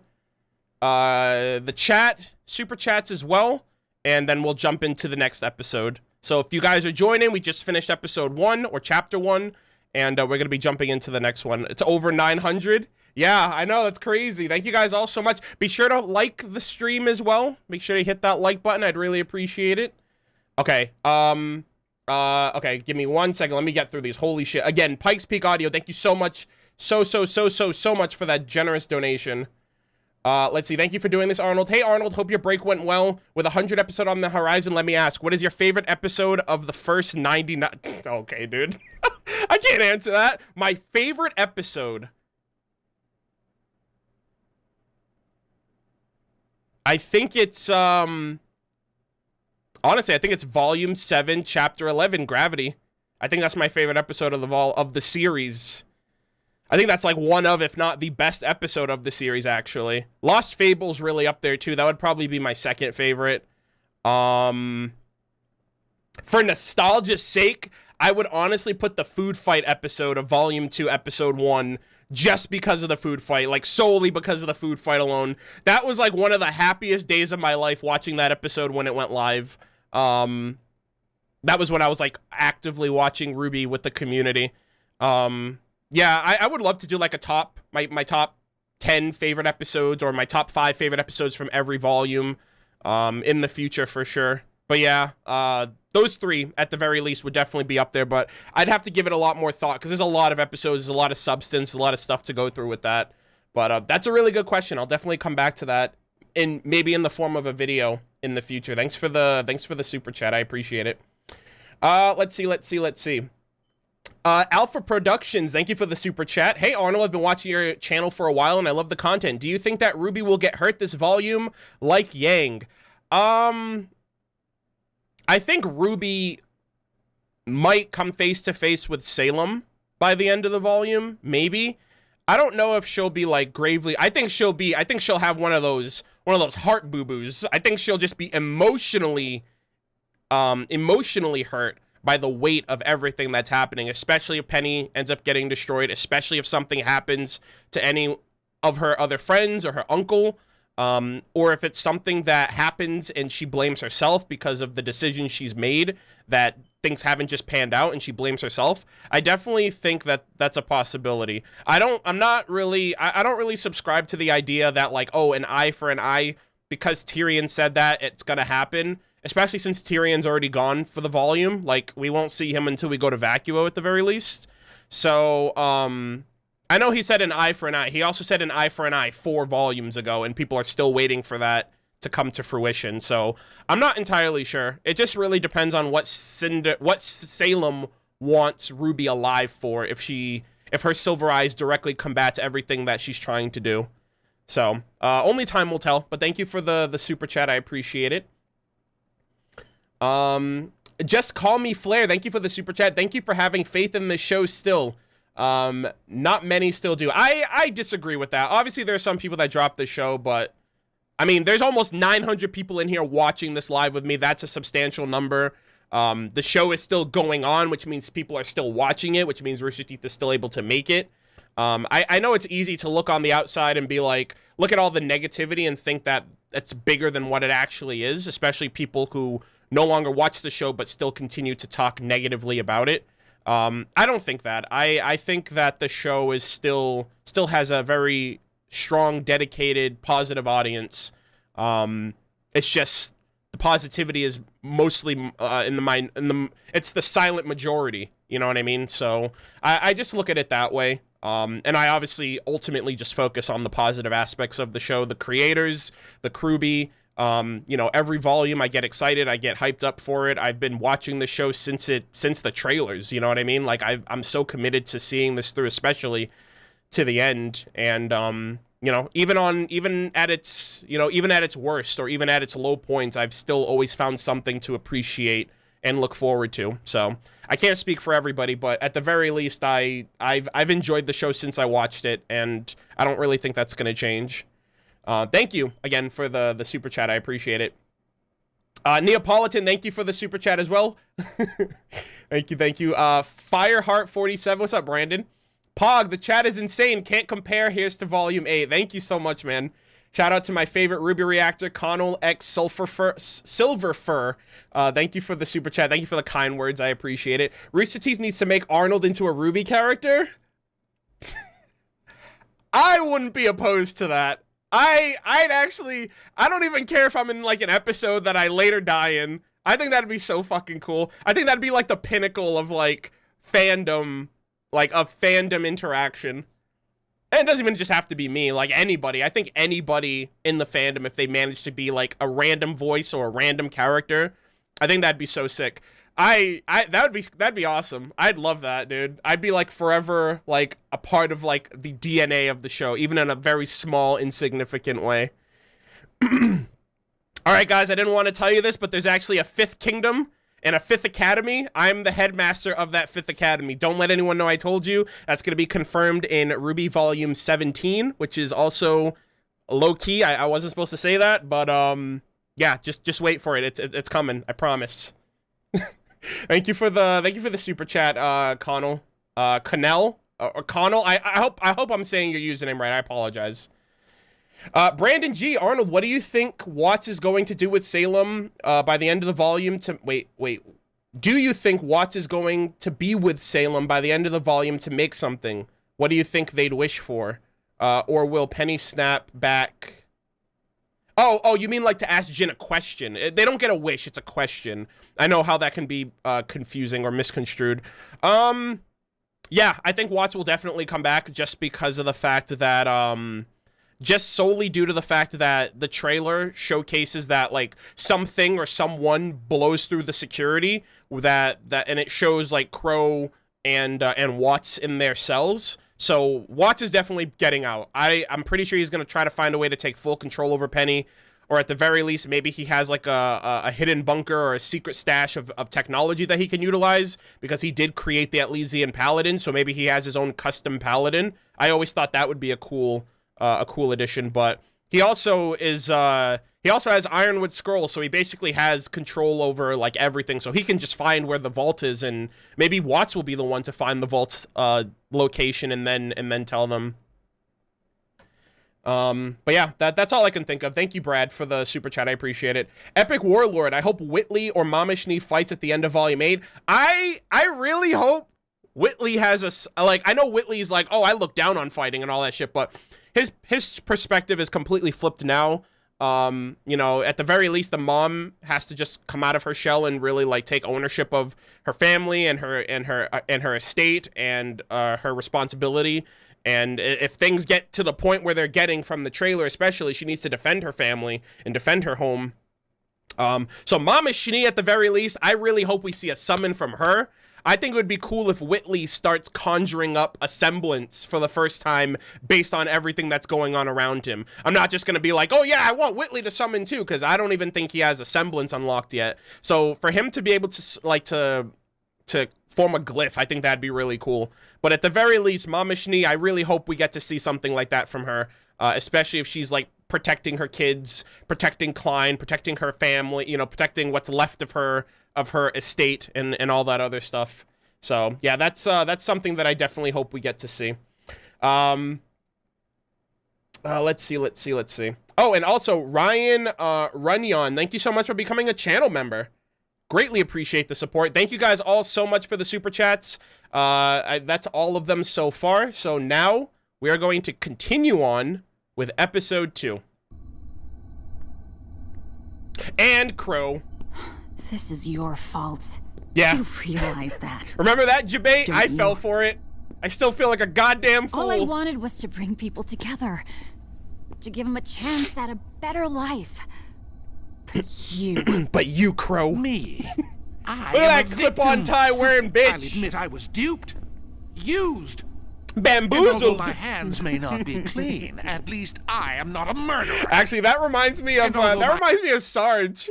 the chat, super chats as well, and then we'll jump into the next episode. So if you guys are joining, we just finished episode 1 or chapter 1, and we're going to be jumping into the next one. It's over 900. Yeah, I know, that's crazy. Thank you guys all so much. Be sure to like the stream as well. Make sure to hit that like button. I'd really appreciate it. Okay, okay, give me 1 second. Let me get through these. Holy shit. Again, Pikes Peak Audio, thank you so much. So much for that generous donation. Let's see. Thank you for doing this, Arnold. Hey, Arnold, hope your break went well. With 100 episode on the horizon, let me ask, what is your favorite episode of the first 99? Okay, dude. I can't answer that. My favorite episode. I think it's, honestly, I think it's Volume 7, Chapter 11, Gravity. I think that's my favorite episode of the series. I think that's like one of, if not the best episode of the series, actually. Lost Fable's really up there, too. That would probably be my second favorite. For nostalgia's sake, I would honestly put the food fight episode of Volume 2, Episode 1 just because of the food fight, like solely because of the food fight alone. That was like one of the happiest days of my life watching that episode when it went live. That was when I was like actively watching RWBY with the community. Yeah, I would love to do like a my top 10 favorite episodes or my top 5 favorite episodes from every volume in the future for sure. But yeah, those 3 at the very least would definitely be up there, but I'd have to give it a lot more thought because there's a lot of episodes, there's a lot of substance, a lot of stuff to go through with that. But that's a really good question. I'll definitely come back to that maybe in the form of a video in the future. Thanks for the super chat. I appreciate it. Let's see. Alpha Productions, thank you for the super chat. Hey Arnold, I've been watching your channel for a while and I love the content. Do you think that RWBY will get hurt this volume like Yang? I think RWBY might come face to face with Salem by the end of the volume, maybe. I don't know if she'll be like gravely. I think she'll have one of those heart boo-boos. I think she'll just be emotionally hurt by the weight of everything that's happening, especially if Penny ends up getting destroyed, especially if something happens to any of her other friends or her uncle. Or if it's something that happens and she blames herself because of the decision she's made, that things haven't just panned out and she blames herself. I definitely think that that's a possibility. I don't really subscribe to the idea that like, oh, an eye for an eye, because Tyrion said that it's gonna happen, especially since Tyrion's already gone for the volume. Like, we won't see him until we go to Vacuo at the very least. So, I know he said an eye for an eye. He also said an eye for an eye 4 volumes ago, and people are still waiting for that to come to fruition. So I'm not entirely sure. It just really depends on what Salem wants RWBY alive for, if her silver eyes directly combat everything that she's trying to do. So only time will tell. But thank you for the super chat. I appreciate it. Just call me Flair. Thank you for the super chat. Thank you for having faith in this show still. Not many still do. I disagree with that. Obviously there are some people that drop the show, but I mean, there's almost 900 people in here watching this live with me. That's a substantial number. The show is still going on, which means people are still watching it, which means Rooster Teeth is still able to make it. I know it's easy to look on the outside and be like, look at all the negativity and think that it's bigger than what it actually is, especially people who no longer watch the show but still continue to talk negatively about it. I don't think that. I think that the show is still has a very strong, dedicated, positive audience. It's just the positivity is mostly in the mind. It's the silent majority. You know what I mean? So I just look at it that way. And I obviously ultimately just focus on the positive aspects of the show, the creators, the crewbie. You know, every volume I get excited, I get hyped up for it. I've been watching the show since the trailers, you know what I mean? Like I'm so committed to seeing this through, especially to the end. And you know, even at its worst or even at its low points, I've still always found something to appreciate and look forward to. So I can't speak for everybody, but at the very least I've enjoyed the show since I watched it, and I don't really think that's gonna change. Thank you again for the super chat. I appreciate it. Neapolitan, thank you for the super chat as well. Thank you. Fireheart47, what's up, Brandon? Pog, the chat is insane. Can't compare. Here's to volume 8. Thank you so much, man. Shout out to my favorite RWBY reactor, Connell X Silverfur. Thank you for the super chat. Thank you for the kind words. I appreciate it. Rooster Teeth needs to make Arnold into a RWBY character. I wouldn't be opposed to that. I don't even care if I'm in like an episode that I later die in. I think that'd be so fucking cool. I think that'd be like the pinnacle of like fandom, like of fandom interaction. And it doesn't even just have to be me, like anybody. I think anybody in the fandom, if they manage to be like a random voice or a random character, I think that'd be so sick. That'd be awesome. I'd love that, dude. I'd be like forever like a part of like the DNA of the show, even in a very small, insignificant way. All right, guys, I didn't want to tell you this, but there's actually a 5th kingdom and a 5th academy. I'm the headmaster of that 5th academy. Don't let anyone know I told you. That's going to be confirmed in RWBY Volume 17, which is also low-key. I wasn't supposed to say that, but yeah, just wait for it. It's coming. I promise. Thank you for the super chat, Connell. Connell. I hope I'm saying your username right. I apologize. Brandon G. Arnold, what do you think Watts is going to do with Salem by the end of the volume? Wait. Do you think Watts is going to be with Salem by the end of the volume to make something? What do you think they'd wish for? Or will Penny snap back? Oh, you mean like to ask Jin a question? They don't get a wish, it's a question. I know how that can be confusing or misconstrued. Yeah, I think Watts will definitely come back just because of the fact that, just solely due to the fact that the trailer showcases that like something or someone blows through the security and it shows like Crow and Watts in their cells. So Watts is definitely getting out. I'm pretty sure he's going to try to find a way to take full control over Penny, or at the very least, maybe he has like a hidden bunker or a secret stash of technology that he can utilize, because he did create the Atlesian Paladin, so maybe he has his own custom Paladin. I always thought that would be a cool addition, but he also is he also has Ironwood Scroll, so he basically has control over like everything, so he can just find where the vault is, and maybe Watts will be the one to find the vault's location and then tell them. But yeah, that's all I can think of. Thank you, Brad, for the super chat. I appreciate it. Epic Warlord, I hope Whitley or Mama Schnee fights at the end of Volume 8. I really hope Whitley has I know Whitley's like, oh, I look down on fighting and all that shit, but his perspective is completely flipped now. You know, at the very least, the mom has to just come out of her shell and really like take ownership of her family and her estate and her responsibility. And if things get to the point where they're getting from the trailer, especially, she needs to defend her family and defend her home. So Mama Schnee, at the very least, I really hope we see a summon from her. I think it would be cool if Whitley starts conjuring up a semblance for the first time based on everything that's going on around him. I'm not just going to be like, oh yeah, I want Whitley to summon too, because I don't even think he has a semblance unlocked yet. So for him to be able to to form a glyph, I think that'd be really cool. But at the very least, Mama Schnee, I really hope we get to see something like that from her, especially if she's like protecting her kids, protecting Klein, protecting her family, you know, protecting what's left of her estate and all that other stuff. So yeah, that's something that I definitely hope we get to see. Let's see. Oh, and also Ryan Runyon, thank you so much for becoming a channel member. Greatly appreciate the support. Thank you guys all so much for the super chats. That's all of them so far. So now we are going to continue on with episode 2. And Crow.
This is your fault.
Yeah.
You realize that.
Remember that debate?
Don't
I
you?
fell for it. I still feel like a goddamn fool.
All I wanted was to bring people together. To give them a chance at a better life.
But you, Crow.
Me?
Look at that clip-on tie wearing bitch.
I'll admit I was duped. Used.
Bamboozled.
And although my hands may not be clean, at least I am not a murderer.
Actually, that reminds me of Sarge.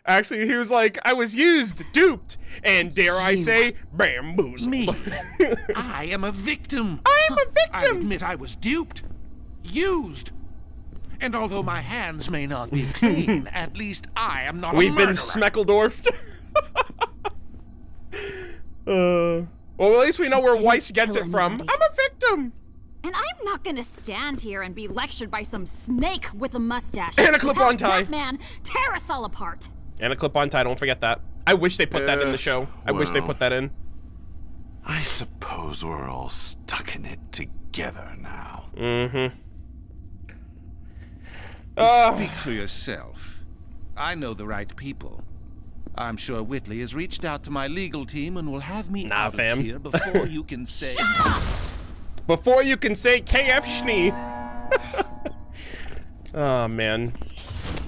Actually, he was like, I was used, duped, and dare I say, bamboozled.
Me. I am a victim.
I am a victim.
I admit I was duped. Used. And although my hands may not be clean, at least I am not a murderer.
We've been Smeckledorfed. Well, at least we know where Weiss gets it from. I'm a victim.
And I'm not gonna stand here and be lectured by some snake with a mustache.
And a clip-on tie.
That man tear us all apart.
And a clip-on tie, don't forget that. I wish they put that in the show. I wish they put that in.
I suppose we're all stuck in it together now.
Mm-hmm.
Speak for yourself. I know the right people. I'm sure Whitley has reached out to my legal team and will have me out of here before you can say...
Before you can say KF Schnee. Oh, man.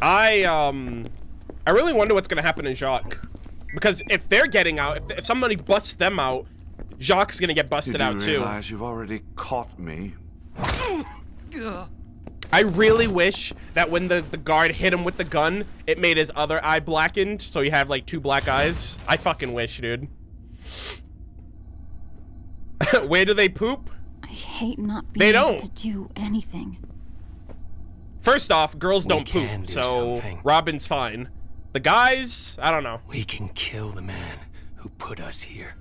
I really wonder what's gonna happen to Jacques. Because if they're getting out, if somebody busts them out, Jacques is gonna get busted out too.
You realize you've already caught me?
I really wish that when the guard hit him with the gun, it made his other eye blackened, so he had like 2 black eyes. I fucking wish, dude. Where do they poop?
I hate not being able to do anything.
First off, girls don't poop, so Robin's fine. The guys, I don't know.
We can kill the man who put us here.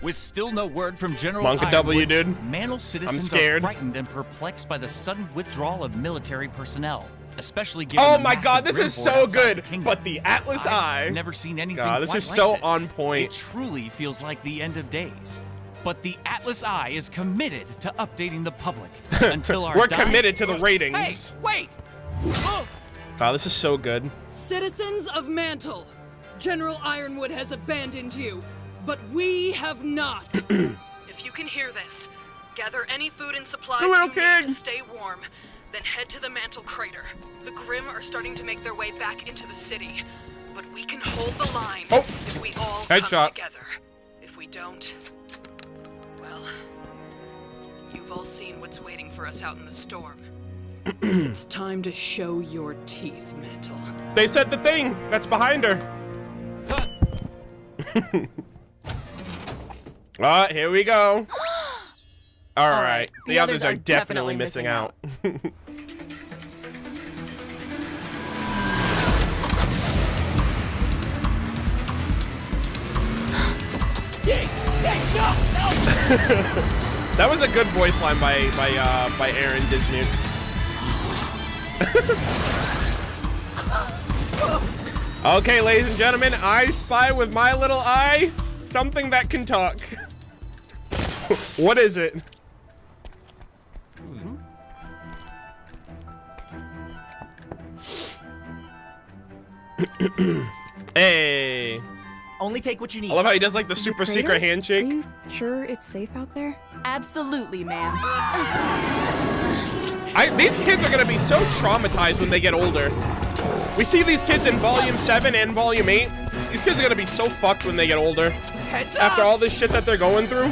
With still no word from General
Monka W,
Ironwood,
dude.
Mantle citizens
I'm scared.
are frightened and perplexed by the sudden withdrawal of military personnel, especially given
Oh
the
my
massive
god, this
grim
is
board
so
outside
good.
the kingdom.
But the Atlas Eye.
I've never seen anything
God, this
quite
is
like
so
this.
on point.
It truly feels like the end of days. But the Atlas Eye is committed to updating the public until our
We're
dying-
committed to the ratings.
Hey, wait!
Wow, this is so good.
Citizens of Mantle, General Ironwood has abandoned you, but we have not. If you can hear this, gather any food and supplies
The little
you need
kid.
to stay warm, then head to the Mantle crater. The Grimm are starting to make their way back into the city, but we can hold the line if we all come
Headshot.
together. If we don't, well, you've all seen what's waiting for us out in the storm. It's time to show your teeth, Mantle.
They said the thing that's behind her. Here we go. All right. The others are definitely missing out. That was a good voice line by Aaron Dismuke. Okay, ladies and gentlemen, I spy with my little eye something that can talk. What is it? Hey.
Only take what you need.
I love how he does like the super secret handshake.
Are you sure it's safe out there? Absolutely, ma'am.
These kids are gonna be so traumatized when they get older. We see these kids in Volume 7 and Volume 8. These kids are gonna be so fucked when they get older. After all this shit that they're going through.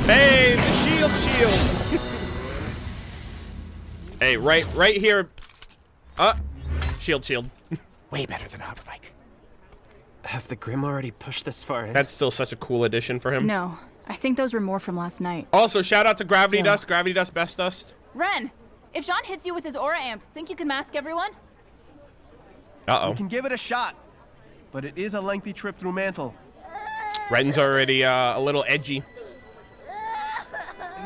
Hey, the shield. Hey, right here. Shield.
Way better than a hover bike. Have the Grimm already pushed this far in?
That's still such a cool addition for him.
No, I think those were more from last night.
Also, shout out to Gravity
Still.
Dust. Gravity Dust, best dust.
Ren, if Jean hits you with his aura amp, think you can mask everyone?
We can give it a shot, but it is a lengthy trip through Mantle.
Ren's already a little edgy.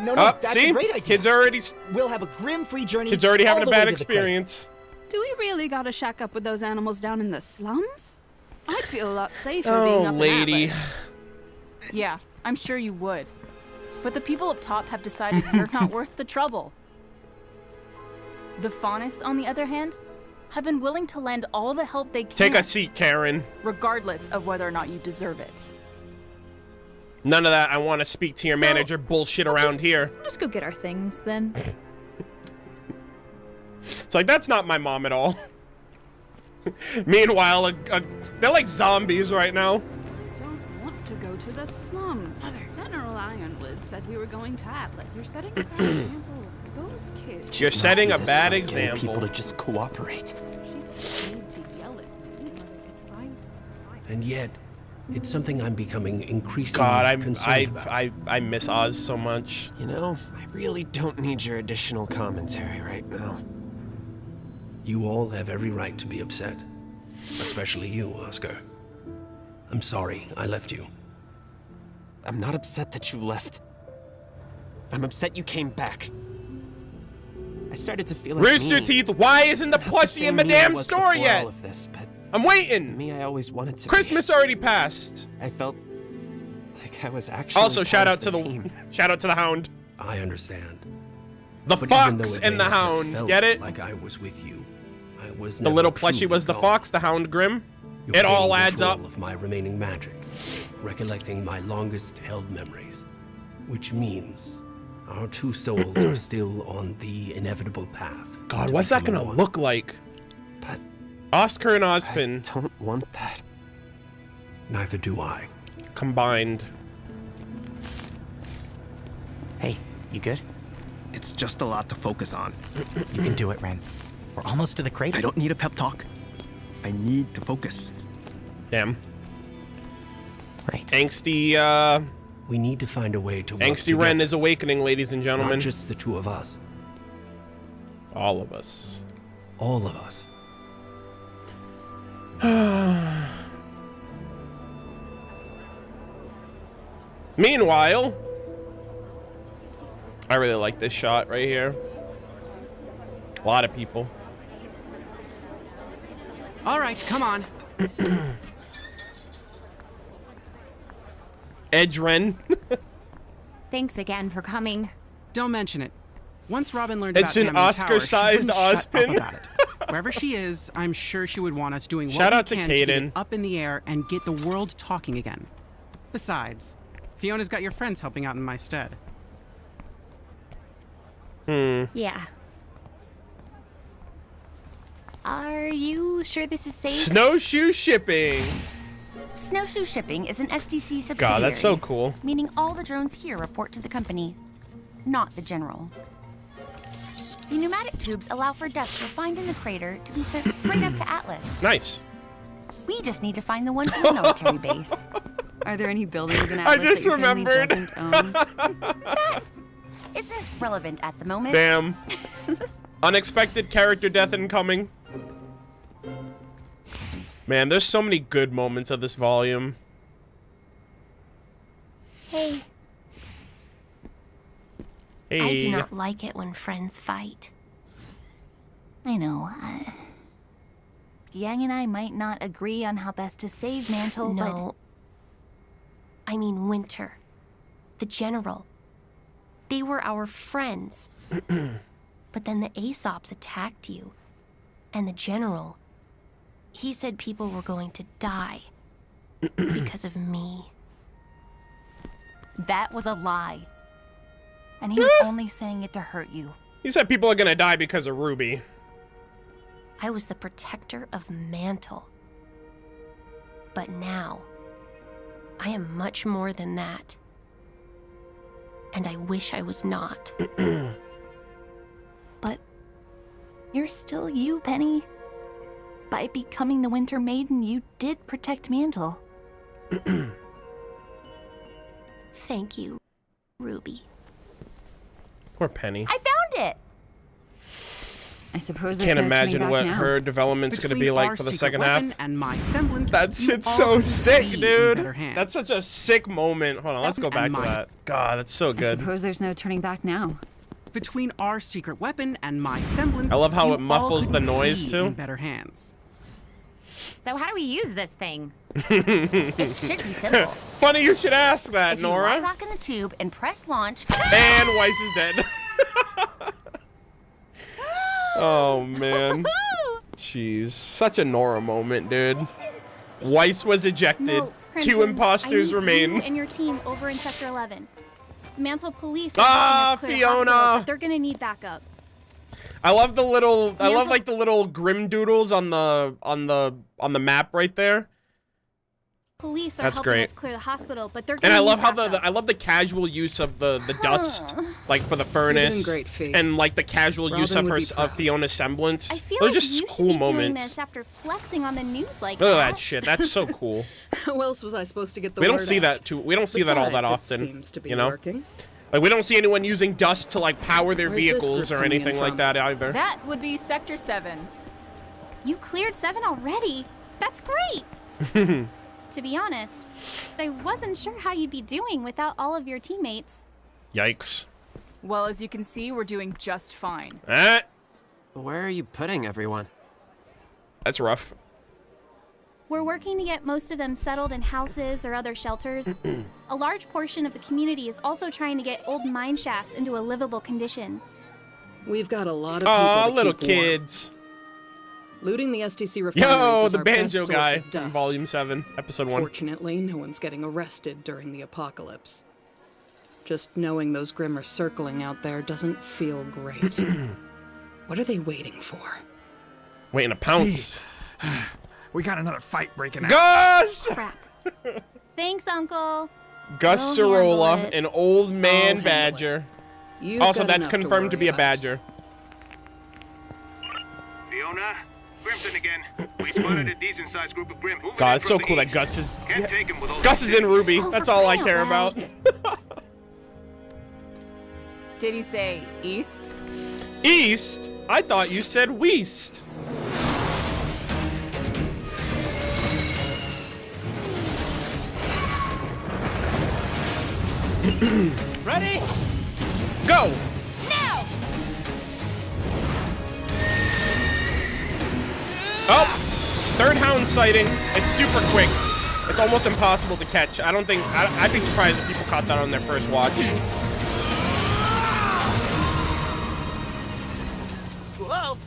No, that's
see?
a great idea.
Kids already.
We'll have a Grimm-free journey.
Kids already having
all
a
the way
bad
to the crater.
experience.
Do we really gotta shack up with those animals down in the slums? I'd feel a lot safer
Oh,
being up
lady.
in Atlas.
Yeah, I'm sure you would. But the people up top have decided you're not worth the trouble. The Faunus, on the other hand, have been willing to lend all the help they can.
Take a seat, Karen.
Regardless of whether or not you deserve it.
None of that. I want to speak to your manager bullshit around here.
Just go get our things, then.
It's like, that's not my mom at all. Meanwhile, they're like zombies right now.
Don't want to go to the slums. General Ironwood said we were going to Atlas. You're setting a bad example. Those kids.
You're setting a
This
bad
is about getting
example.
people to just cooperate.
She didn't need to yell at me. It's fine. It's fine.
And yet, it's something I'm becoming increasingly
God,
concerned about.
I miss Oz so much.
You know, I really don't need your additional commentary right now.
You all have every right to be upset. Especially you, Oscar. I'm sorry I left you.
I'm not upset that you left. I'm upset you came back. I started to feel like
Rooster
me.
Teeth, why isn't the
Not
plushie
same
in the
me I
damn
was
store
before
yet?
all of this, but
I'm waiting.
me, I always wanted to.
Christmas already passed.
I felt like I was actually.
Also,
part
shout
of
out to the
team.
shout out to the Hound.
I understand.
The
But even though
fox
it
and
may
the
not have
hound.
felt
Get it?
Like I was with you. I was
The
never
little plushie
truly
was the
gone.
fox, the Hound Grimm.
You're
It all
gaining
adds up.
control of my remaining magic, recollecting my longest held memories, which means our two souls are still on the inevitable path.
God,
to
what's that
become
gonna
one.
look like?
But
Oscar and Ozpin
I don't want that.
Neither do I.
combined.
Hey, you good?
It's just a lot to focus on.
You can do it, Ren. We're almost to the crater.
I don't need a pep talk. I need to focus.
Damn.
Right.
Angsty,
We need to find a way to work
Angsty Ren
together.
is awakening, ladies and gentlemen.
Not just the two of us.
All of us.
All of us.
Meanwhile, I really like this shot right here. A lot of people.
All right, come on.
Edren.
Thanks again for coming.
Don't mention it. Once Robin learned
It's
about
an
Hammond Tower,
Oscar-sized
she wouldn't shut up
Ozpin.
about it. Wherever she is, I'm sure she would want us doing
Shout
what
out
we
to
can to get
Caden.
it up in the air and get the world talking again. Besides, Fiona's got your friends helping out in my stead.
Yeah. Are you sure this is safe?
Snowshoe shipping.
Snowshoe Shipping is an SDC subsidiary.
God, that's so cool.
Meaning all the drones here report to the company, not the general. The pneumatic tubes allow for dust refined in the crater to be sent straight up to Atlas.
Nice.
We just need to find the one for the military base.
Are there any buildings in
I
Atlas
just
that your family
remembered.
doesn't own?
That isn't relevant at the moment.
Damn. Unexpected character death incoming. Man, there's so many good moments of this volume.
Hey.
Hey.
I do not like it when friends fight. I know. Yang and I might not agree on how best to save Mantle, but...
No. I mean Winter. The General. They were our friends. But then the Aesops attacked you. And the General... He said people were going to die. Because of me.
That was a lie. And he was only saying it to hurt you.
He said people are gonna die because of RWBY.
I was the protector of Mantle. But now, I am much more than that. And I wish I was not.
But you're still you, Penny. By becoming the Winter Maiden, you did protect Mantle.
Thank you, RWBY.
Poor Penny.
I found it!
I suppose there's
Can't
no turning
imagine
back
what
now.
her development's gonna be
Between
like
our
for the
secret
second half.
weapon and my semblance,
That
you
shit's
all
so
can
sick,
be in
dude.
better hands.
That's such a sick moment. Hold on, let's go back to that. God, that's so
I
good.
suppose there's no turning back now.
Between our secret weapon and my semblance,
I love how
you
it muffles
all
the
could
noise,
be
too.
in better hands.
So how do we use this thing? It should be simple.
Funny you should ask that,
If you lie
Nora.
lock in the tube and press launch...
And Weiss is dead. Oh, man. Jeez. Such a Nora moment, dude. Weiss was ejected.
No, Crimson,
Two imposters
I need
remain.
you and your team over in Sector 11. Mantle Police
Ah,
are clear
Fiona!
hospital, but they're gonna need backup.
I love the little I love
Mantle-
like the little grim doodles on the map right there.
Police are
That's
helping
great.
us clear the hospital, but they're
And
gonna
I
need
love how
backup.
I love the casual use of the dust, like for the furnace,
great, Fee.
and like the casual use
Robin
of
would
her
be proud.
Fiona's semblance.
I feel
Those are
like
just
you should
cool
be doing
moments.
this after flexing on the news like
Look at
that.
that shit. That's so cool.
How else was I supposed to get the
We don't
word
see
out?
that too. We don't see that all that
Besides,
often.
It seems to be
you know,
working.
like we don't see anyone using dust to like power their
Where's this
vehicles
group
or
coming in
anything like
from?
that either.
That would be Sector 7.
You cleared 7 already. That's great. To be honest, I wasn't sure how you'd be doing without all of your teammates.
Yikes.
Well, as you can see, we're doing just fine.
Where are you putting everyone?
That's rough.
We're working to get most of them settled in houses or other shelters. A large portion of the community is also trying to get old mine shafts into a livable condition.
We've got a lot of people
Aw,
to
little
keep warm.
kids.
Looting the SDC refineries
Yo,
is
the
our best
banjo
source
guy
of
from
dust.
Volume 7, Episode 1.
Fortunately, no one's getting arrested during the apocalypse. Just knowing those Grimm are circling out there doesn't feel great. What are they waiting for?
Waiting to pounce.
We got another fight breaking out.
Gus!
Crap. Thanks, Uncle.
Gus
We'll handle
Cirola,
it.
an old man
handle
badger.
You've
Also,
got
that's
enough to
confirmed to
worry
be a
about.
badger.
Fiona, Grimson again. We spotted a decent-sized group of Grimm. moving
God,
in
it's so
from the
cool that
east.
Gus is
Can't take 'em with all
Gus
these
is in
cities.
RWBY. That's all I care about.
Did he say east?
East? I thought you said west.
Ready?
Go!
Now!
Oh! Third hound sighting. It's super quick. It's almost impossible to catch. I don't think... I'd be surprised if people caught that on their first watch.
Whoa!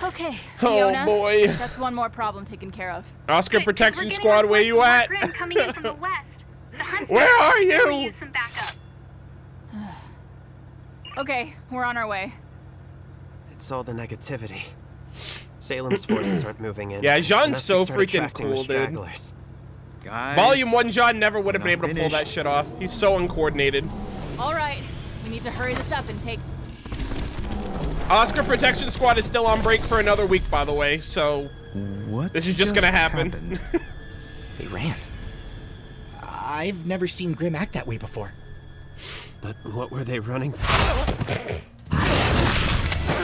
Okay,
Oh,
Fiona.
boy.
That's one more problem taken care of.
Oscar Protection Squad, where you at?
Coming in from the west. The huntsman
Where are
could
you?
use some backup.
Okay, we're on our way.
It's all the negativity. Salem's forces aren't moving in.
Yeah, Jean's
must
so
have started
freaking
attracting the
cool, dude.
stragglers.
Guys,
Volume 1 John never would have
we're
been able
not
to pull that
finished.
shit off. He's so uncoordinated.
All right, we need to hurry this up and take...
Oscar Protection Squad is still on break for another week, by the way, so...
What
This is just gonna happen.
They ran. I've never seen Grim act that way before.
But what were they running from?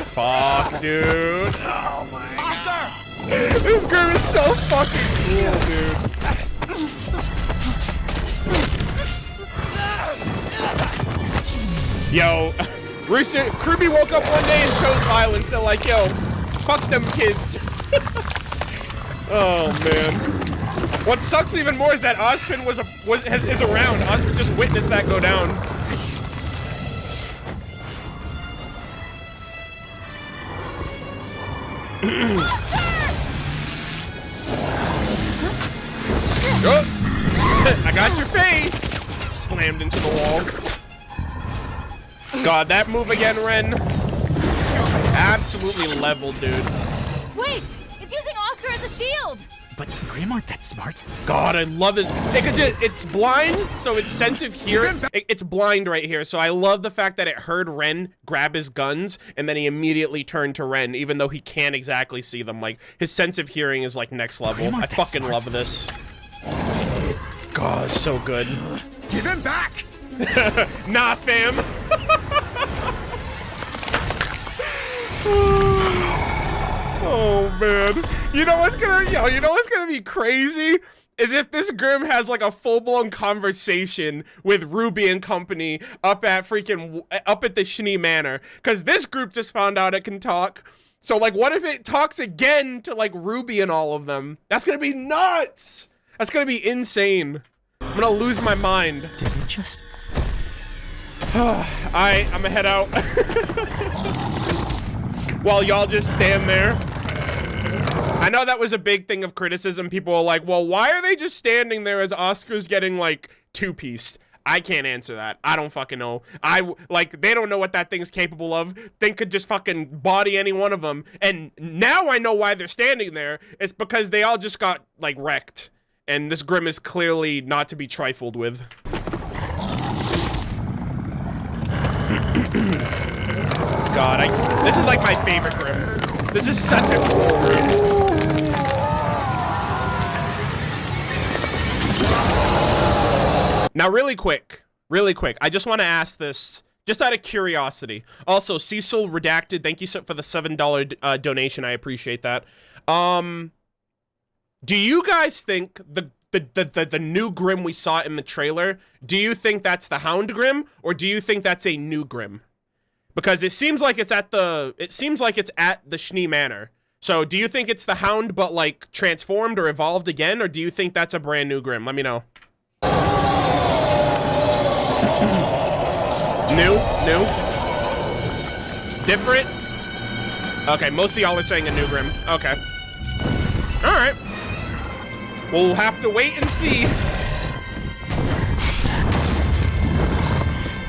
Fuck, dude.
Oh my Oscar!
This Grim is so fucking cool, dude. Yo, Rooster, Kirby woke up one day and chose violence and like, yo, fuck them kids. Oh man. What sucks even more is that Ozpin is around. Ozpin just witnessed that go down. Oh, I got your face! Slammed into the wall. God, that move again, Ren. Absolutely leveled, dude.
Wait! It's using Oscar as a shield!
But Grim aren't that smart.
God, I love this. It's blind, so its sense of hearing. It's blind right here, so I love the fact that it heard Ren grab his guns, and then he immediately turned to Ren, even though he can't exactly see them. Like, his sense of hearing is like next level. I fucking love this. God, it's so good.
Give him back!
Nah, fam. Oh man. You know what's gonna be crazy? Is if this Grim has like a full-blown conversation with RWBY and company up at the Schnee Manor. Cause this group just found out it can talk. So like what if it talks again to like RWBY and all of them? That's gonna be nuts! That's gonna be insane. I'm gonna lose my mind.
Did it just...
Alright, I'm gonna head out. While y'all just stand there. I know that was a big thing of criticism. People are like, well, why are they just standing there as Oscar's getting, like, two-pieced? I can't answer that. I don't fucking know. They don't know what that thing's capable of. They could just fucking body any one of them. And now I know why they're standing there. It's because they all just got, like, wrecked. And this Grim is clearly not to be trifled with. God, this is like my favorite Grim. This is such a cool Grim. Now, really quick, I just want to ask this, just out of curiosity. Also, Cecil Redacted, thank you for the $7 donation. I appreciate that. Do you guys think the new Grim we saw in the trailer, do you think that's the Hound Grim, or do you think that's a new Grim? Because it seems like it's at the Schnee Manor. So do you think it's the Hound but like transformed or evolved again, or do you think that's a brand new Grim? Let me know. New? Different? Okay, most of y'all are saying a new Grim. Okay. Alright. We'll have to wait and see.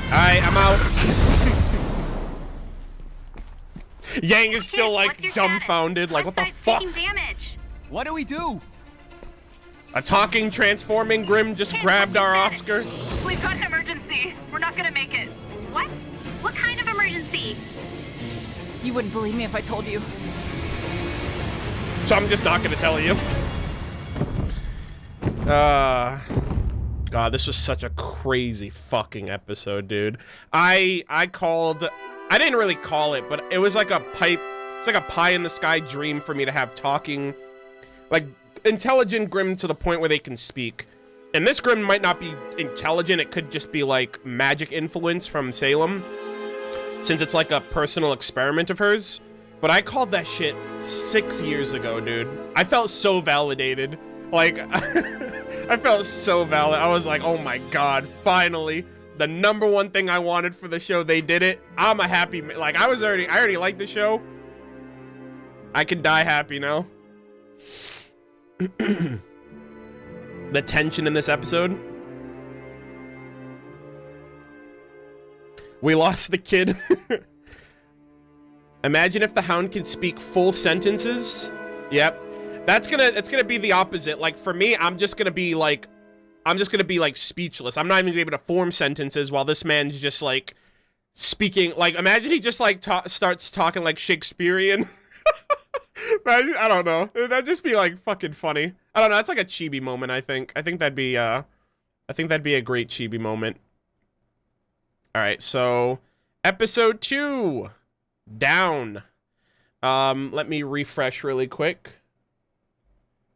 Alright, I'm out. Yang is still like dumbfounded, like what the fuck?
What do we do?
A talking, transforming Grim just grabbed our Oscar.
We've got an emergency. We're not gonna make it. What? What kind of emergency?
You wouldn't believe me if I told you.
So I'm just not gonna tell you. God, this was such a crazy fucking episode, dude. I didn't really call it, but it was like a pipe. It's like a pie in the sky dream for me to have talking, like intelligent Grimm to the point where they can speak. And this Grimm might not be intelligent. It could just be like magic influence from Salem, since it's like a personal experiment of hers. But I called that shit 6 years ago, dude. I felt so validated. Like, I felt so valid. I was like, oh my god, finally. The #1 thing I wanted for the show, they did it. I'm a happy, like, I already liked the show. I can die happy now. The tension in this episode. We lost the kid. Imagine if the Hound can speak full sentences. Yep. It's gonna be the opposite. Like, for me, I'm just gonna be like speechless. I'm not even gonna be able to form sentences while this man's just like speaking. Like, imagine he just like starts talking like Shakespearean. I don't know. That'd just be like fucking funny. I don't know. That's like a chibi moment. I think that'd be a great chibi moment. All right, so episode 2, down. Let me refresh really quick.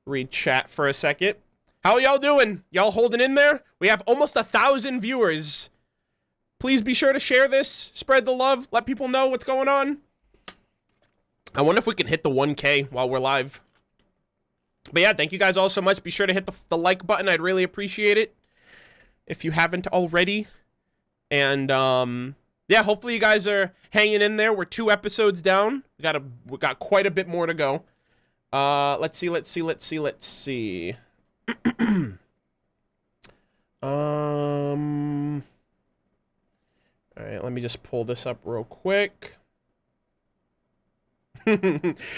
Read chat for a second. How y'all doing? Y'all holding in there? We have almost 1,000 viewers. Please be sure to share this, spread the love, let people know what's going on. I wonder if we can hit the 1K while we're live. But yeah, thank you guys all so much. Be sure to hit the like button. I'd really appreciate it if you haven't already. And yeah, hopefully you guys are hanging in there. We're 2 episodes down. We got quite a bit more to go. Let's see. All right, let me just pull this up real quick. Hi,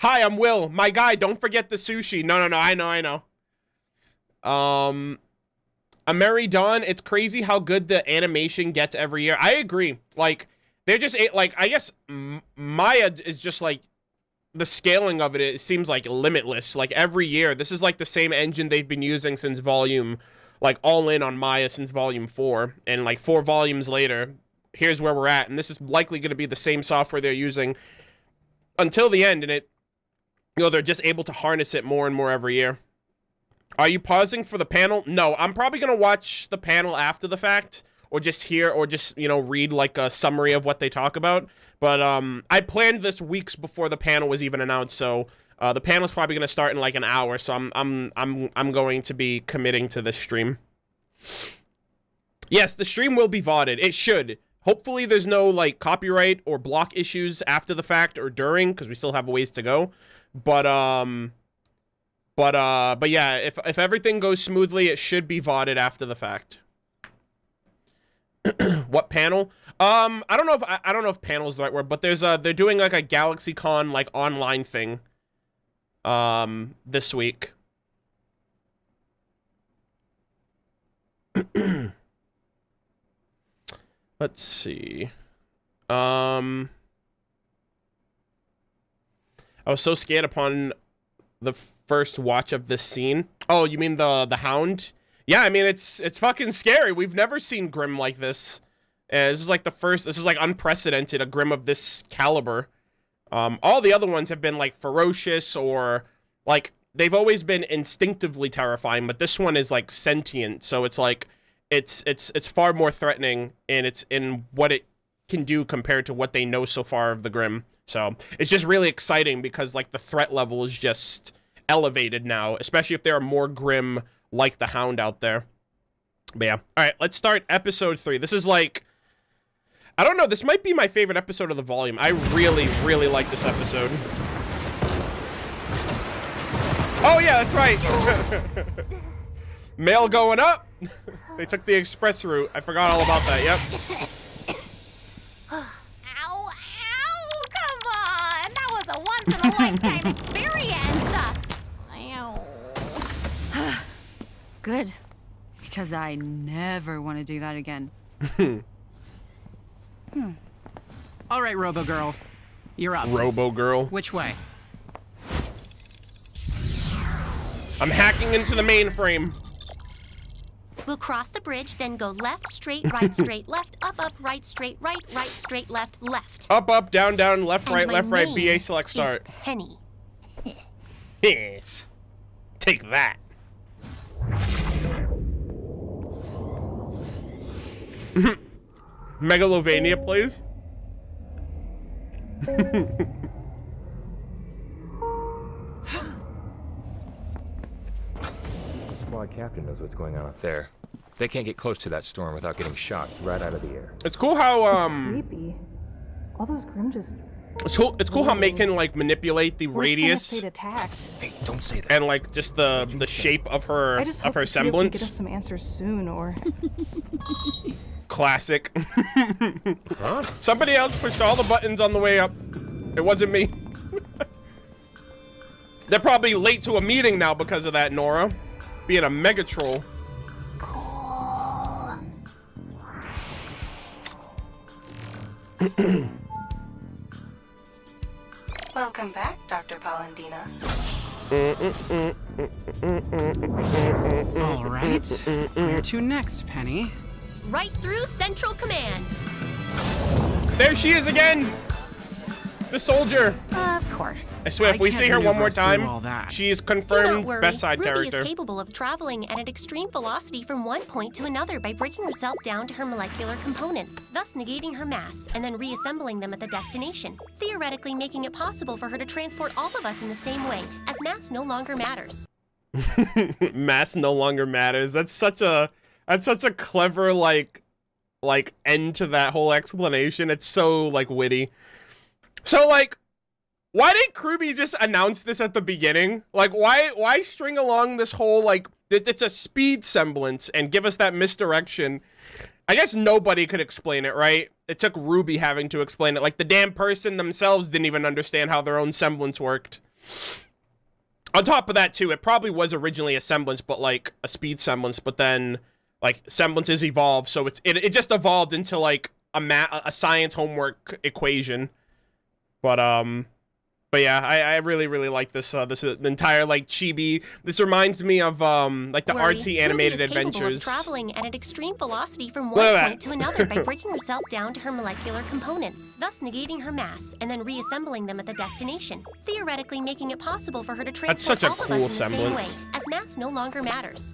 I'm Will. My guy, don't forget the sushi. No, I know. A Merry Dawn, it's crazy how good the animation gets every year. I agree. Like, they're just, like, I guess Maya is just, like, the scaling of it seems, like, limitless. Like, every year, this is, like, the same engine they've been using since volume, like, all in on Maya since volume 4. And, like, 4 volumes later, here's where we're at. And this is likely going to be the same software they're using until the end, and they're just able to harness it more and more every year. Are you pausing for the panel? No, I'm probably gonna watch the panel after the fact, or just hear, or just, read like a summary of what they talk about. But I planned this weeks before the panel was even announced, so the panel's probably gonna start in like an hour. So I'm going to be committing to this stream. Yes, the stream will be VODed. It should. Hopefully there's no, like, copyright or block issues after the fact or during, because we still have a ways to go. But yeah, if everything goes smoothly, it should be VODed after the fact. What panel? I don't know if panel is the right word, but there's they're doing like a GalaxyCon like online thing this week. Let's see. I was so scared upon the first watch of this scene. Oh, you mean the Hound? Yeah, I mean it's fucking scary. We've never seen Grimm like this. This is like the first. This is like unprecedented. A Grimm of this caliber. All the other ones have been like ferocious, or like they've always been instinctively terrifying, but this one is like sentient. So it's like it's far more threatening, and it's in what it can do compared to what they know so far of the Grimm. So it's just really exciting because like the threat level is just elevated now, especially if there are more Grimm like the Hound out there. But yeah, all right, let's start episode 3. This is like, I don't know, this might be my favorite episode of the volume. I really, really like this episode. Oh yeah, that's right. Mail going up. They took the express route. I forgot all about that. Yep.
Ow, come on! That was a once-in-a-lifetime experience! Ow.
Good. Because I never want to do that again.
All right, Robo-Girl. You're up.
Robo-Girl.
Which way?
I'm hacking into the mainframe.
We'll cross the bridge, then go left, straight, left, up, right, straight, right, straight, left.
Up, down, left,
And
right,
my
left, right,
name
BA select start.
is Penny.
Yes. Take that. Megalovania, please.
Squad captain knows what's going on up there. They can't get close to that storm without getting shot right out of the air.
It's cool how
Creepy. All those Grim just.
It's cool how May can like manipulate the radius.
Attacked.
Hey, don't say that.
And like just the shape of her
I just hope the CO can
semblance.
get us some answers soon, or.
Classic. Huh? Somebody else pushed all the buttons on the way up. It wasn't me. They're probably late to a meeting now because of that, Nora. Being a mega troll.
Cool.
Welcome back, Dr. Polendina.
All right. Where to next, Penny?
Right through Central Command.
There she is again. The soldier.
Of course.
I swear, if we see her one more time, she's
Do not
confirmed
worry.
best side
RWBY
character.
is capable of traveling at an extreme velocity from one point to another by breaking herself down to her molecular components, thus negating her mass, and then reassembling them at the destination, theoretically making it possible for her to transport all of us in the same way, as mass no longer matters.
Mass no longer matters. That's such a clever like end to that whole explanation. It's so like witty. So like, why didn't RWBY just announce this at the beginning? Like, why string along this whole like it's a speed semblance and give us that misdirection? I guess nobody could explain it, right? It took RWBY having to explain it. Like the damn person themselves didn't even understand how their own semblance worked. On top of that too, it probably was originally a semblance, but like a speed semblance, but then like semblances evolved, so it just evolved into like a science homework equation. But yeah, I really like this this entire like chibi. This reminds me of like the artsy animated adventures.
Of traveling at an extreme velocity from one point to another by breaking herself down to her molecular components, thus negating her mass, and then reassembling them at the destination, theoretically making it possible for her to transport
That's such a
all of
cool
us in the
semblance.
same way, as mass no longer matters.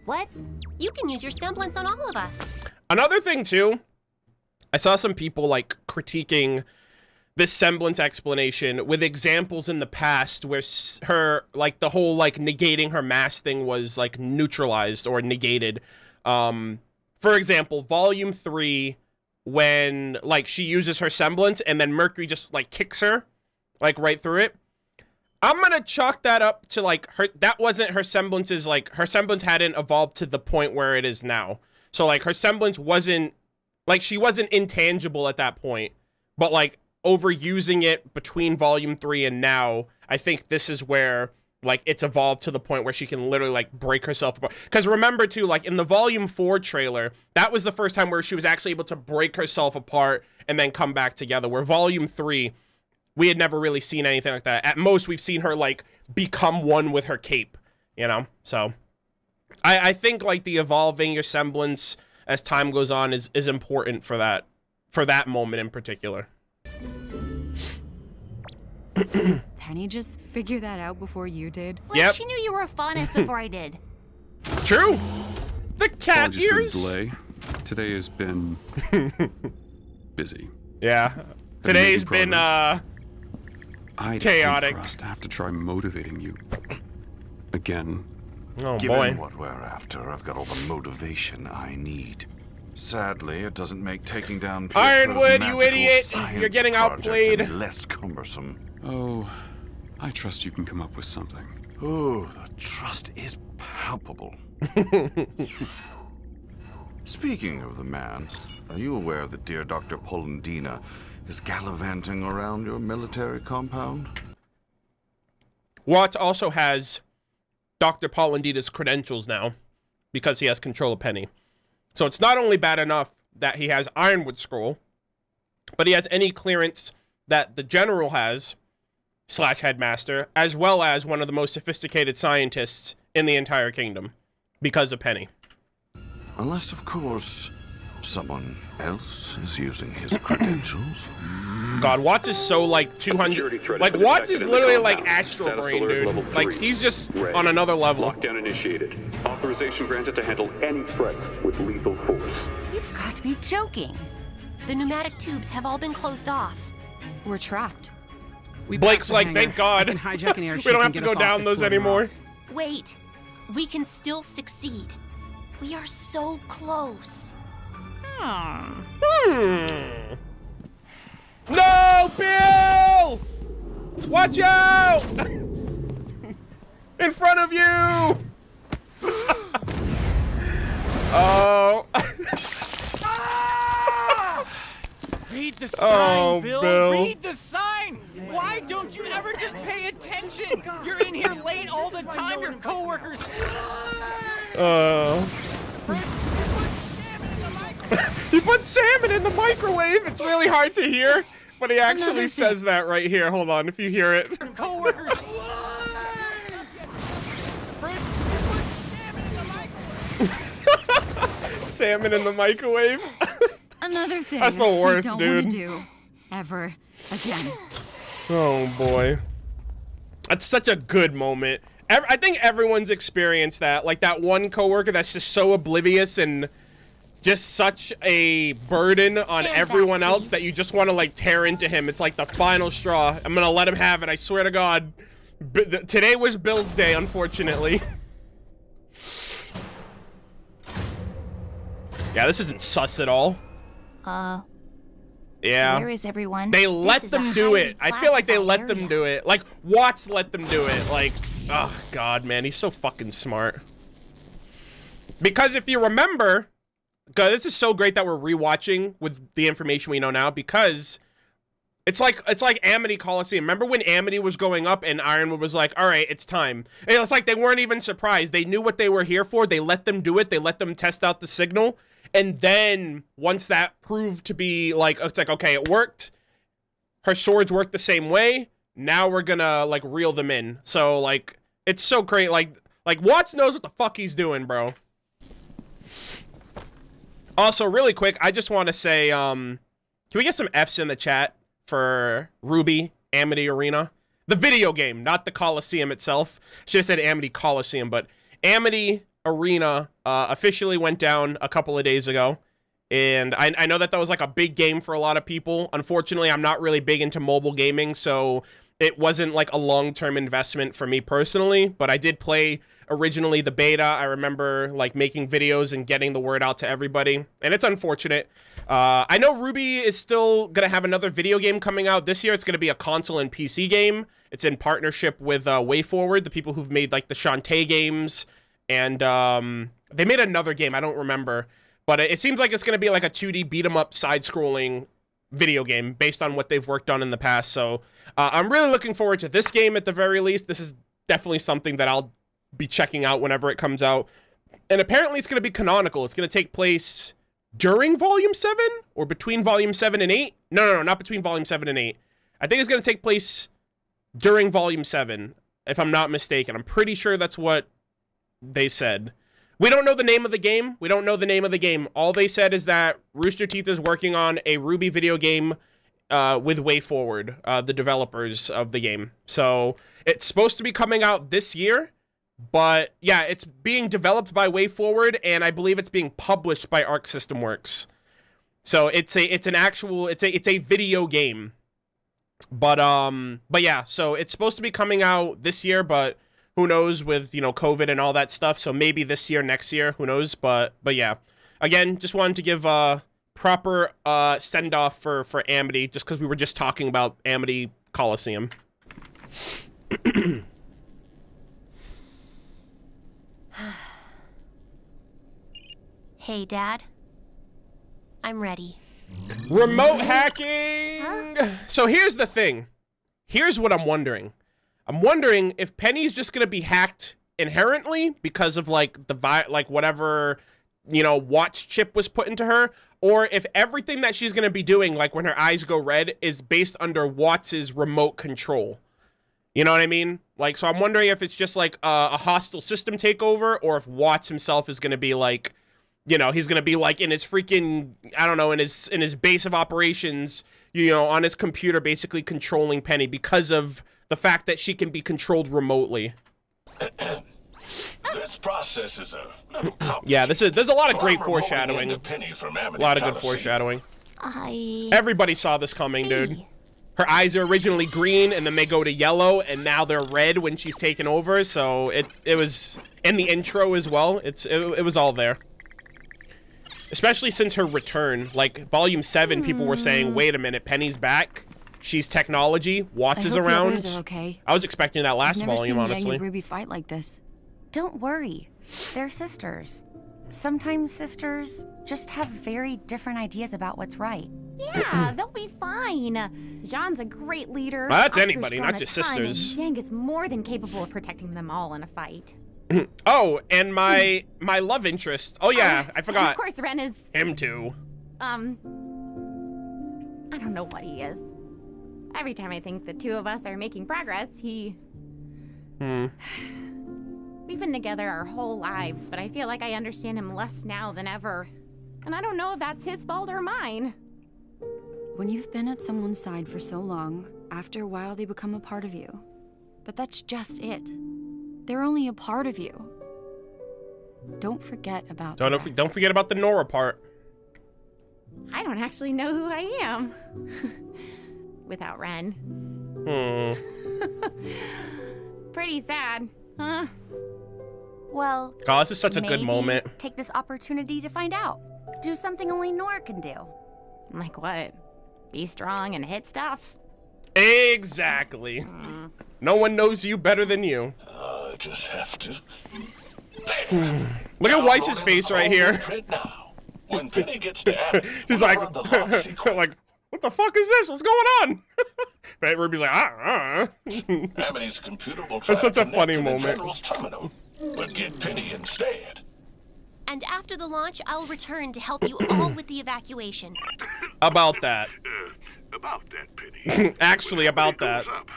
What? You can use your semblance on all of us.
Another thing too, I saw some people like critiquing this semblance explanation with examples in the past where her like the whole like negating her mass thing was like neutralized or negated. For example, volume 3, when like she uses her semblance and then Mercury just like kicks her like right through it. I'm gonna chalk that up to like that wasn't her semblance's like her semblance hadn't evolved to the point where it is now. So like her semblance wasn't like she wasn't intangible at that point, but like overusing it between volume 3 and now, I think this is where like it's evolved to the point where she can literally like break herself apart. Because remember too, like in the volume 4 trailer, that was the first time where she was actually able to break herself apart and then come back together. Where volume 3, we had never really seen anything like that. At most, we've seen her like become one with her cape, you know? So I think like the evolving your semblance as time goes on is important for that moment in particular.
Penny just figured that out before you did?
Well,
Yep.
she knew you were a faunus before I did.
True. The cat
Apologies
ears.
for the delay. Today has been busy.
Yeah. Today's been
I'd
chaotic.
hate for us to have to try motivating you again.
Oh
Given
boy.
what we're after, I've got all the motivation I need. Sadly, it doesn't make taking down Pietro's
Ironwood, you
magical
idiot!
science
You're getting
project
outplayed.
any less cumbersome.
Oh, I trust you can come up with something.
Oh, the trust is palpable. Speaking of the man, are you aware that dear Dr. Polendina is gallivanting around your military compound?
Watt also has Dr. Polendina's credentials now because he has control of Penny. So it's not only bad enough that he has Ironwood Scroll, but he has any clearance that the General has, / Headmaster, as well as one of the most sophisticated scientists in the entire kingdom because of Penny.
Unless, of course, someone else is using his credentials.
God, Watts is so like 200. Like Watts is literally like Astral Brain, dude. Like he's just on another level.
Lockdown initiated. Authorization granted to handle any threats with lethal force.
You've got to be joking. The pneumatic tubes have all been closed off. We're trapped.
Blake's like, thank God. We don't have to go down those anymore.
Wait, we can still succeed. We are so close.
No, Bill! Watch out! In front of you! Oh.
Read the sign,
Bill.
Read the sign! Why don't you ever just pay attention? You're in here late all the time, your coworkers.
He put salmon in the microwave. It's really hard to hear, but he actually says that right here. Hold on, if you hear it.
Coworkers.
Salmon in the microwave.
Another thing.
That's the worst,
we don't
dude.
Want to do ever again.
Oh boy, that's such a good moment. I think everyone's experienced that. Like that one coworker that's just so oblivious and just such a burden on everyone else that you just want to like tear into him. It's like the final straw. I'm gonna let him have it. I swear to God. Today was Bill's day, unfortunately. Yeah, this isn't sus at all. Yeah.
Where is everyone?
They let them do it. I feel like they let them do it. Like Watts let them do it. Like, oh God, man, he's so fucking smart. Because if you remember, God, this is so great that we're rewatching with the information we know now, because it's like Amity Coliseum. Remember when Amity was going up and Ironwood was like, all right, it's time. And it's like they weren't even surprised. They knew what they were here for. They let them do it. They let them test out the signal. And then once that proved to be like, it's like, okay, it worked. Her swords work the same way. Now we're gonna like reel them in. So like, it's so great. Like Watts knows what the fuck he's doing, bro. Also, really quick, I just want to say, can we get some Fs in the chat for RWBY Amity Arena? The video game, not the Coliseum itself. Should have said Amity Coliseum, but Amity Arena officially went down a couple of days ago. And I know that was like a big game for a lot of people. Unfortunately, I'm not really big into mobile gaming, so it wasn't like a long-term investment for me personally, but I did play originally the beta. I remember like making videos and getting the word out to everybody, and it's unfortunate. I know RWBY is still gonna have another video game coming out this year. It's gonna be a console and PC game. It's in partnership with WayForward, the people who've made like the Shantae games, and they made another game, I don't remember, but it seems like it's gonna be like a 2D beat 'em up side-scrolling video game based on what they've worked on in the past. So I'm really looking forward to this game at the very least. This is definitely something that I'll be checking out whenever it comes out. And apparently it's going to be canonical. It's going to take place during Volume 7 or between Volume 7 and 8. No, not between Volume 7 and 8. I think it's going to take place during Volume 7, if I'm not mistaken. I'm pretty sure that's what they said. We don't know the name of the game. All they said is that Rooster Teeth is working on a RWBY video game with WayForward, the developers of the game. So it's supposed to be coming out this year, but yeah, it's being developed by WayForward, and I believe it's being published by Arc System Works. So it's a video game. But yeah, so it's supposed to be coming out this year, but who knows with, COVID and all that stuff. So maybe this year, next year, who knows? But yeah, again, just wanted to give a proper send off for Amity, just because we were just talking about Amity Coliseum.
Hey, Dad. I'm ready.
Remote hacking! Huh? So here's the thing. Here's what I'm wondering. I'm wondering if Penny's just gonna be hacked inherently because of like whatever, watch chip was put into her, or if everything that she's gonna be doing, like when her eyes go red, is based under Watts's remote control. You know what I mean? Like, so I'm wondering if it's just like a hostile system takeover, or if Watts himself is gonna be like you know, he's gonna be like in his freaking, I don't know, in his base of operations, you know, on his computer, basically controlling Penny because of the fact that she can be controlled remotely.
This process is a little complicated.
Yeah, there's a lot of great
Try remoting
foreshadowing.
into Penny from Amity
A lot of good
Palace.
foreshadowing.
I
Everybody saw this coming, dude. Her eyes are originally green, and then they go to yellow, and now they're red when she's taken over. So it was in the intro as well. It was all there. Especially since her return, like Volume 7, people were saying, "Wait a minute, Penny's back. She's technology. Watts is around."
The others are okay.
I was expecting that last
I've never
volume,
seen
honestly.
Yang and RWBY fight like this.
Don't worry. They're sisters. Sometimes sisters just have very different ideas about what's right.
Yeah, they'll be fine. Jean's a great leader.
That's
Oscar's
anybody,
grown
not
a
just
ton,
sisters.
And Yang is more than capable of protecting them all in a fight.
Oh, and my love interest. Oh yeah, I forgot.
Of course, Ren is.
Him too.
I don't know what he is. Every time I think the two of us are making progress, he. We've been together our whole lives, but I feel like I understand him less now than ever. And I don't know if that's his fault or mine.
When you've been at someone's side for so long, after a while they become a part of you. But that's just it. They're only a part of you. Don't forget about
Don't forget about the Nora part.
I don't actually know who I am. Without Ren. Pretty sad, huh?
Well,
God, this is such a good
maybe
moment.
Take this opportunity to find out. Do something only Nora can do.
Like what? Be strong and hit stuff?
Exactly. No one knows you better than you.
I just have to.
Look at Weiss's face right here.
When Penny gets to Amity,
She's like, like, what the fuck is this? What's going on? But Ruby's like,
Amity's computer will try
That's such
to
a
connect
funny
to the
moment.
General's terminal, but get Penny instead.
And after the launch, I'll return to help you all with the evacuation.
About that.
About that, Penny.
Actually, about that.
Goes up,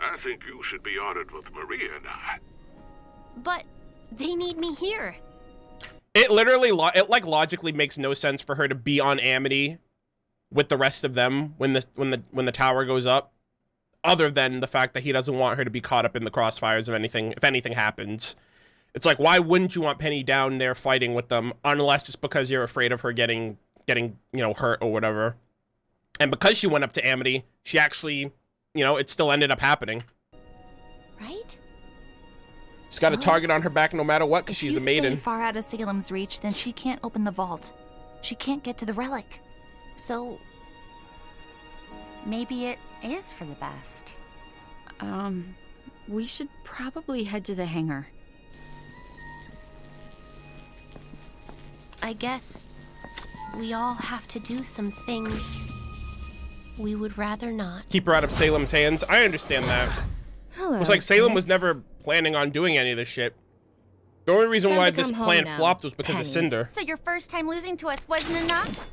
I think you should be honored with Maria and I.
But they need me here.
It literally, like logically makes no sense for her to be on Amity with the rest of them when the tower goes up, other than the fact that he doesn't want her to be caught up in the crossfires of anything if anything happens. It's like, why wouldn't you want Penny down there fighting with them unless it's because you're afraid of her getting you know, hurt or whatever. And because she went up to Amity, she actually, you know, it still ended up happening.
Right?
She's got a target on her back no matter what because she's a maiden.
If you stay far out of Salem's reach, then she can't open the vault. She can't get to the relic. So
maybe it is for the best.
We should probably head to the hangar.
I guess we all have to do some things we would rather not.
Keep her out of Salem's hands. I understand that.
Hello,
It was like Salem was
kids.
never planning on doing any of this shit. The only reason
Time
why
to
this
come home
plan
now,
flopped was because
Penny.
of Cinder.
So your first time losing to us wasn't enough?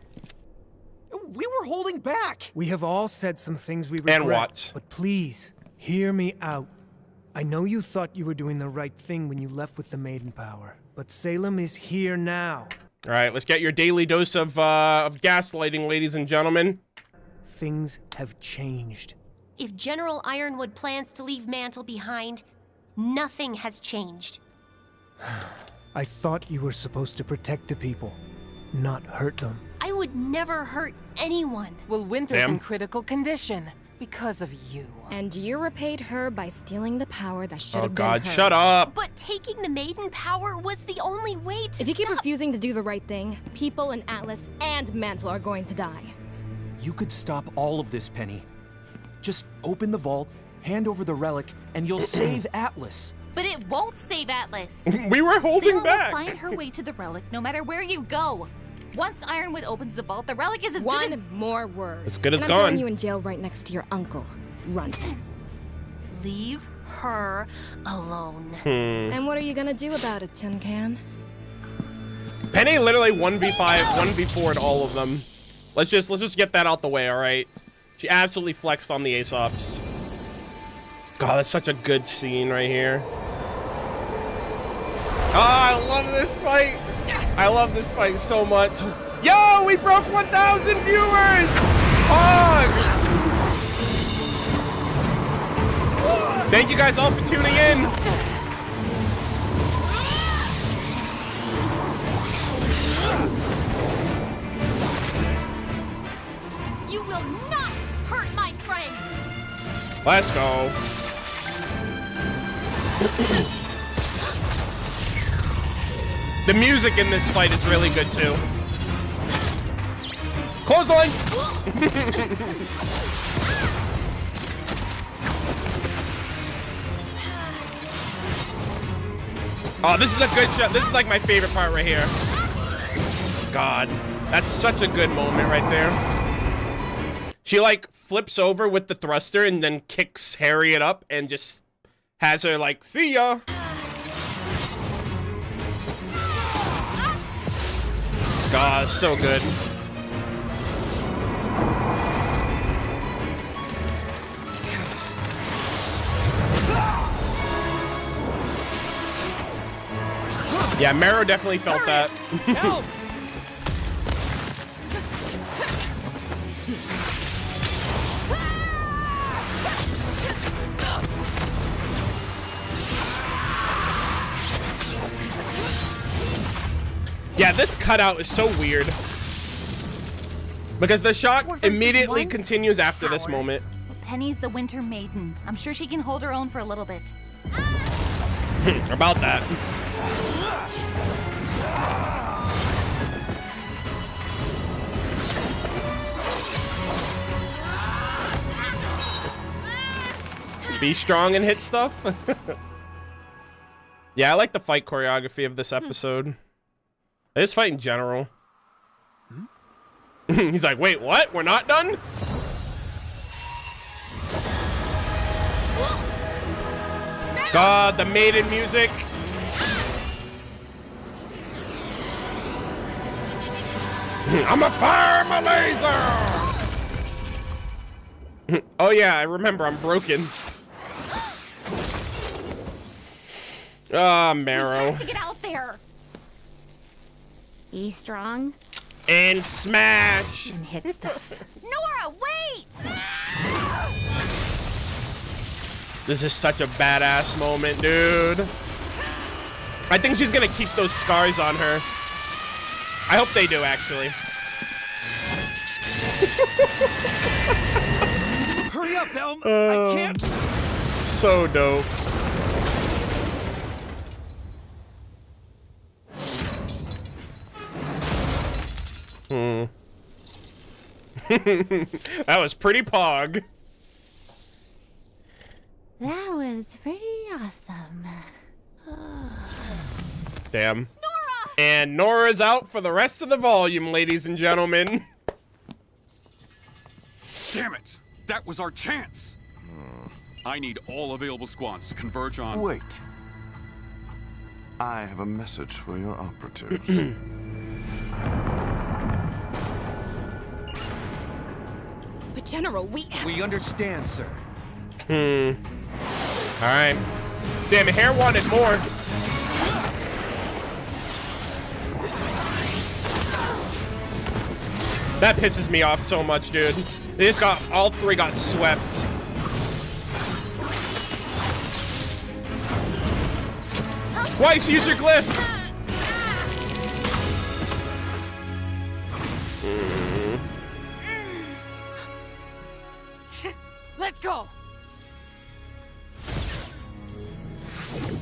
We were holding back.
We have all said some things we regret.
And Watts.
But please, hear me out. I know you thought you were doing the right thing when you left with the Maiden Power, but Salem is here now.
All right, let's get your daily dose of gaslighting, ladies and gentlemen.
Things have changed.
If General Ironwood plans to leave Mantle behind, nothing has changed.
I thought you were supposed to protect the people, not hurt them.
I would never hurt anyone.
Well, Winter's
Damn.
in critical condition because of you.
And you repaid her by stealing the power that should
Oh
have been
God,
hers.
shut up.
But taking the Maiden Power was the only way to
If you keep
stop-
refusing to do the right thing, people in Atlas and Mantle are going to die.
You could stop all of this, Penny. Just open the vault, hand over the relic, and you'll save Atlas.
But it won't save Atlas.
We were holding
Salem
back.
will find her way to the relic no matter where you go. Once Ironwood opens the vault, the relic is as
One
good as...
more word.
As good as
and I'm
gone.
throwing you in jail right next to your uncle, Runt.
Leave her alone.
And what are you gonna do about it, Tin Can?
Penny literally 1v5, 1v4'd all of them. Let's just get that out the way, all right? She absolutely flexed on the Aesops. God, that's such a good scene right here. I love this fight. I love this fight so much. Yo, we broke 1,000 viewers. Thank you guys all for tuning in.
You will not hurt my friends.
Let's go. The music in this fight is really good too. Clothesline! Oh, this is a good shot. This is like my favorite part right here. God, that's such a good moment right there. She like flips over with the thruster and then kicks Harriet up and just has her like, see ya. God, so good. Yeah, Marrow definitely felt that.
Help!
Yeah, this cutout is so weird. Because the shock immediately continues after this moment.
Penny's the Winter Maiden. I'm sure she can hold her own for a little bit.
About that. Be strong and hit stuff. Yeah, I like the fight choreography of this episode. This fight in general. He's like, wait, what? We're not done? God, the maiden music. I'ma fire my laser! Oh yeah, I remember, I'm broken. Ah, Marrow.
We have to get out there. Be strong.
And smash!
And hit stuff. Nora, wait!
This is such a badass moment, dude. I think she's gonna keep those scars on her. I hope they do, actually.
Hurry up, Elm! I can't!
So dope. That was pretty pog.
That was pretty awesome.
Damn. Nora! And Nora's out for the rest of the volume, ladies and gentlemen.
Damn it! That was our chance! I need all available squads to converge on...
Wait. I have a message for your operatives.
But General, we
understand, sir.
Alright. Damn, Hair wanted more. That pisses me off so much, dude. They just got, all three got swept. Twice, use your glyph!
Let's go.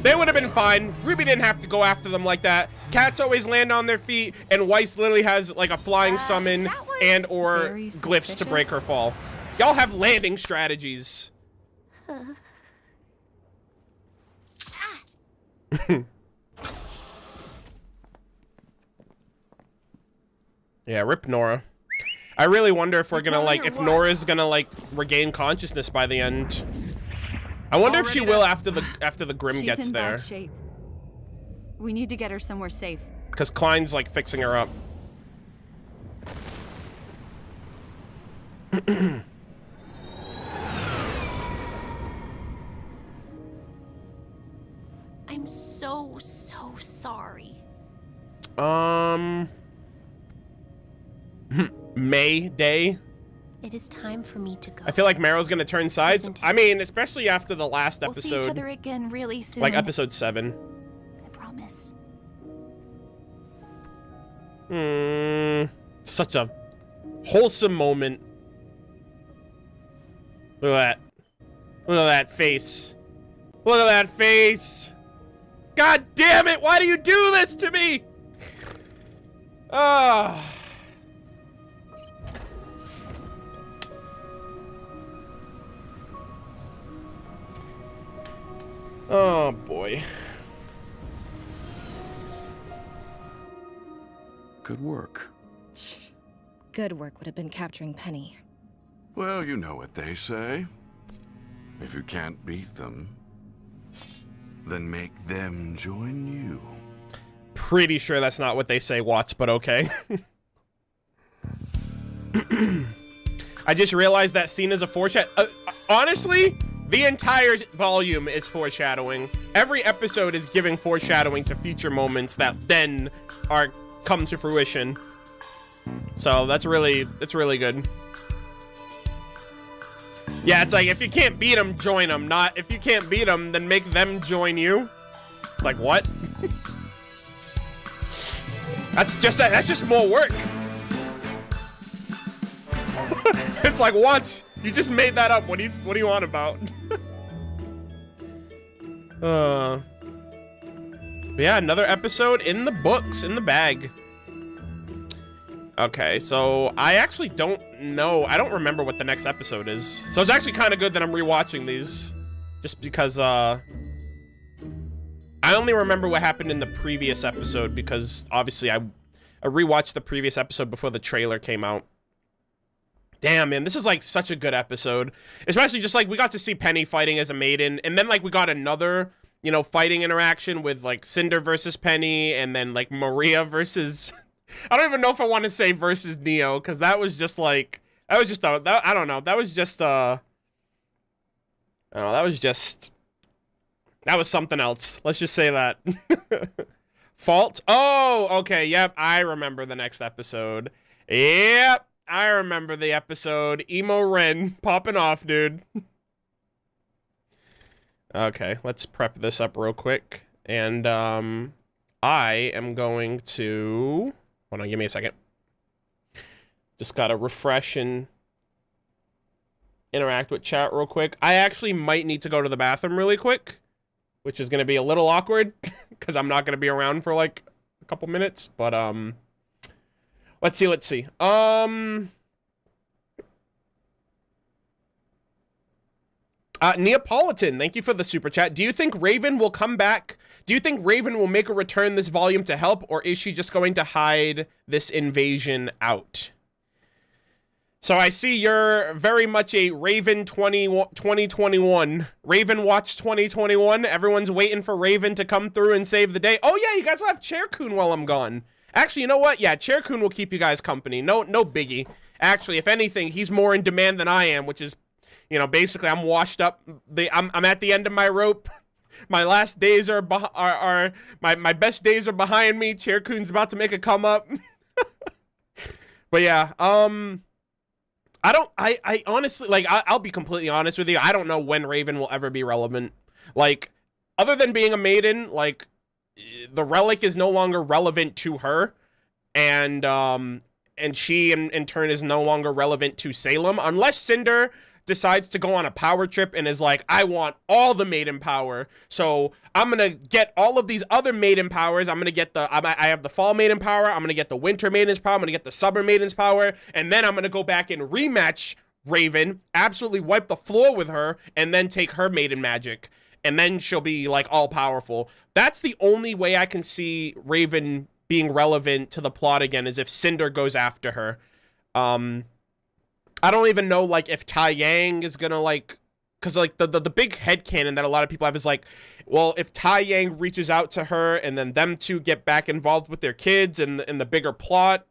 They would have been fine. Ruby didn't have to go after them like that. Cats always land on their feet, and Weiss literally has like a flying summon and or glyphs to break her fall. Y'all have landing strategies. Yeah, rip Nora. I really wonder if we're gonna like, if Nora's gonna like regain consciousness by the end. I wonder if she will after the Grim
She's
gets
in
there.
bad shape. We need to get her somewhere safe.
Because Klein's like fixing her up.
I'm so
sorry.
May Day.
It is time for me to go.
I feel like Meryl's gonna turn sides. I mean, especially after the last
We'll
episode.
see each other again really soon.
Like episode 7.
I promise.
Such a wholesome moment. Look at that. Look at that face. Look at that face. God damn it, why do you do this to me? Ah. Oh boy.
Good work.
Good work would have been capturing Penny.
Well, you know what they say. If you can't beat them, then make them join you.
Pretty sure that's not what they say, Watts, but okay. I just realized that scene is a foreshadow. Honestly, the entire volume is foreshadowing. Every episode is giving foreshadowing to future moments that then come to fruition. So that's really good. Yeah, it's like if you can't beat them, join them. Not if you can't beat them, then make them join you. Like what? That's just more work. It's like what? You just made that up. What do you want about? But yeah, another episode in the books, in the bag. Okay, so I actually don't know. I don't remember what the next episode is. So it's actually kind of good that I'm rewatching these. Just because, I only remember what happened in the previous episode because, obviously, I rewatched the previous episode before the trailer came out. Damn, man, this is, like, such a good episode. Especially just, like, we got to see Penny fighting as a maiden. And then, like, we got another, you know, fighting interaction with, like, Cinder versus Penny. And then, like, Maria versus... I don't even know if I want to say versus Neo, because that was just like, I don't know, that was just, that was something else. Let's just say that. Fault? Oh, okay, yep, I remember the next episode. Yep, I remember the episode. Emo Ren popping off, dude. Okay, let's prep this up real quick. And, I am going to... Hold on, give me a second. Just gotta refresh and interact with chat real quick. I actually might need to go to the bathroom really quick, which is gonna be a little awkward because I'm not gonna be around for like a couple minutes. But let's see. Neapolitan, thank you for the super chat. Do you think Raven will come back? Do you think Raven will make a return this volume to help, or is she just going to hide this invasion out? So I see you're very much a Raven 2021. Raven Watch 2021. Everyone's waiting for Raven to come through and save the day. Oh yeah, you guys will have Chair-Kun while I'm gone. Actually, you know what? Yeah, Chair-Kun will keep you guys company. No biggie. Actually, if anything, he's more in demand than I am, which is, you know, basically I'm washed up. I'm at the end of my rope. My last days are my best days are behind me. Chair-Kun's about to make a come up. But yeah, I honestly, like, I'll be completely honest with you. I don't know when Raven will ever be relevant. Like, other than being a maiden, like, the relic is no longer relevant to her. And she, in turn, is no longer relevant to Salem. Unless Cinder decides to go on a power trip and is like, I want all the maiden power, so I'm gonna get all of these other maiden powers. I'm gonna get I have the fall maiden power, I'm gonna get the winter maiden's power, I'm gonna get the summer maiden's power, and then I'm gonna go back and rematch Raven, absolutely wipe the floor with her, and then take her maiden magic, and then she'll be like all powerful. That's the only way I can see Raven being relevant to the plot again, is if Cinder goes after her. I don't even know, like, if Tai Yang is gonna, like, because, like, the big headcanon that a lot of people have is, like, well, if Tai Yang reaches out to her and then them two get back involved with their kids and the bigger plot,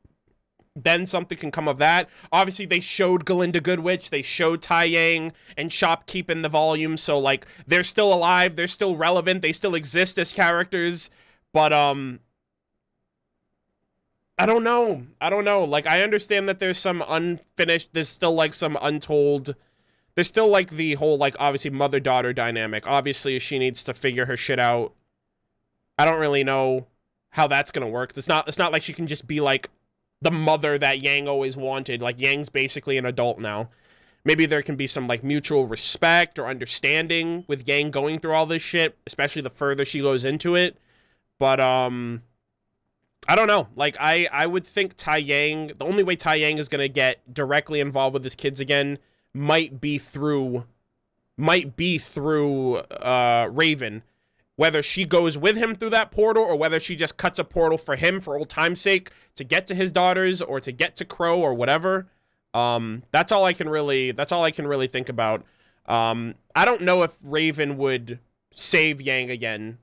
then something can come of that. Obviously, they showed Galinda Goodwitch, they showed Tai Yang and Shopkeep in the volume, so, like, they're still alive, they're still relevant, they still exist as characters, But I don't know. Like, I understand that there's some unfinished, there's still like some untold, there's still like the whole, like, obviously mother-daughter dynamic. Obviously she needs to figure her shit out. I don't really know how that's gonna work. It's not like she can just be like the mother that Yang always wanted. Like, Yang's basically an adult now. Maybe there can be some like mutual respect or understanding with Yang going through all this shit, especially the further she goes into it. But I don't know. Like, I would think Tai Yang, the only way Tai Yang is gonna get directly involved with his kids again might be through Raven. Whether she goes with him through that portal or whether she just cuts a portal for him for old time's sake to get to his daughters or to get to Crow or whatever. That's all I can really think about. I don't know if Raven would save Yang again.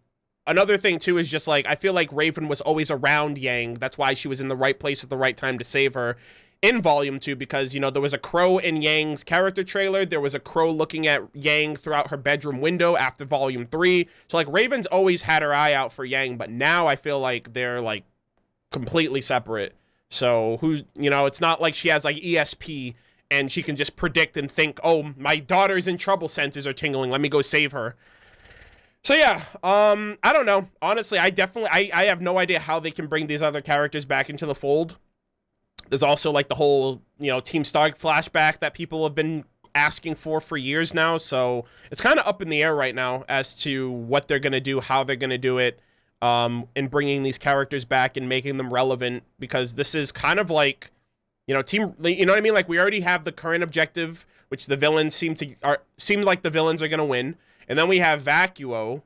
Another thing too is just like, I feel like Raven was always around Yang. That's why she was in the right place at the right time to save her in Volume 2, because, you know, there was a Crow in Yang's character trailer. There was a Crow looking at Yang throughout her bedroom window after Volume 3. So, like, Raven's always had her eye out for Yang, but now I feel like they're, like, completely separate. So, you know, it's not like she has, like, ESP and she can just predict and think, oh, my daughter's in trouble, senses are tingling, let me go save her. So, yeah, I don't know. Honestly, I have no idea how they can bring these other characters back into the fold. There's also, like, the whole, you know, Team Stark flashback that people have been asking for years now. So it's kind of up in the air right now as to what they're going to do, how they're going to do it, in bringing these characters back and making them relevant. Because this is kind of like, you know, you know what I mean? Like, we already have the current objective, which the villains seem like the villains are going to win. And then we have Vacuo,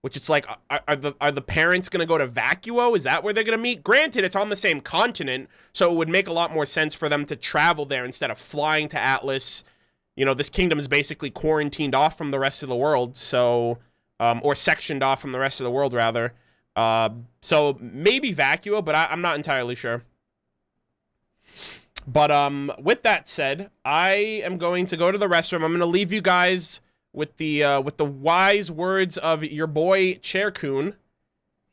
which it's like, are the parents going to go to Vacuo? Is that where they're going to meet? Granted, it's on the same continent, so it would make a lot more sense for them to travel there instead of flying to Atlas. You know, this kingdom is basically quarantined off from the rest of the world, so, or sectioned off from the rest of the world, rather. So maybe Vacuo, but I'm not entirely sure. But with that said, I am going to go to the restroom. I'm going to leave you guys with the wise words of your boy Chair-Kun.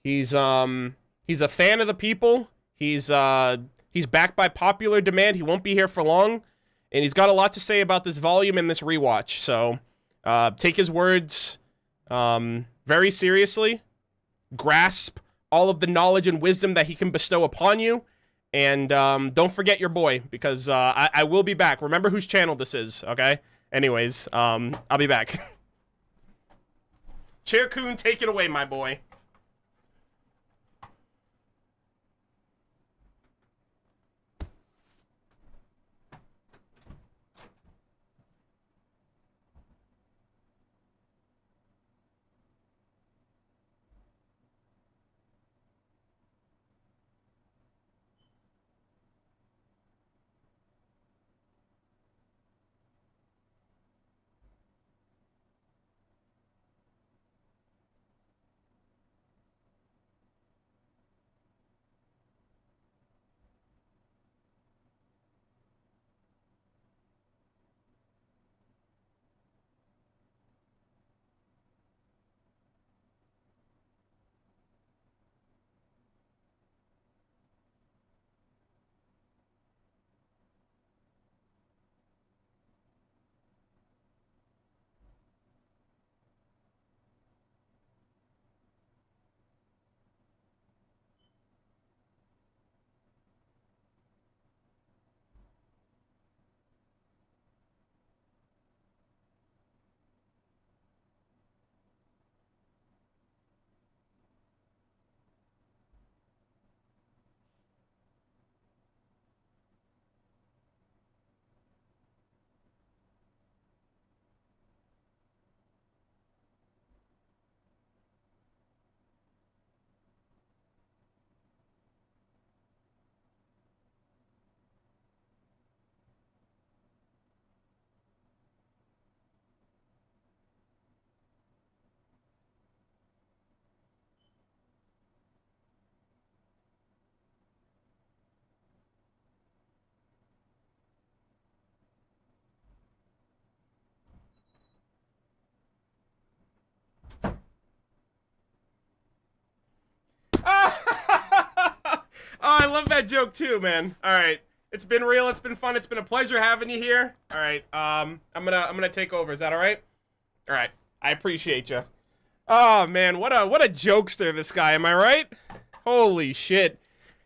He's a fan of the people. He's backed by popular demand. He won't be here for long, and he's got a lot to say about this volume and this rewatch. So take his words very seriously. Grasp all of the knowledge and wisdom that he can bestow upon you, and don't forget your boy, because I will be back. Remember whose channel this is, okay? Anyways, I'll be back. Chair-Kun, take it away, my boy. love that joke too, man. All right. It's been real. It's been fun. It's been a pleasure having you here. All right. I'm gonna take over. Is that all right? All right. I appreciate you. Oh man, what a jokester this guy. Am I right? Holy shit.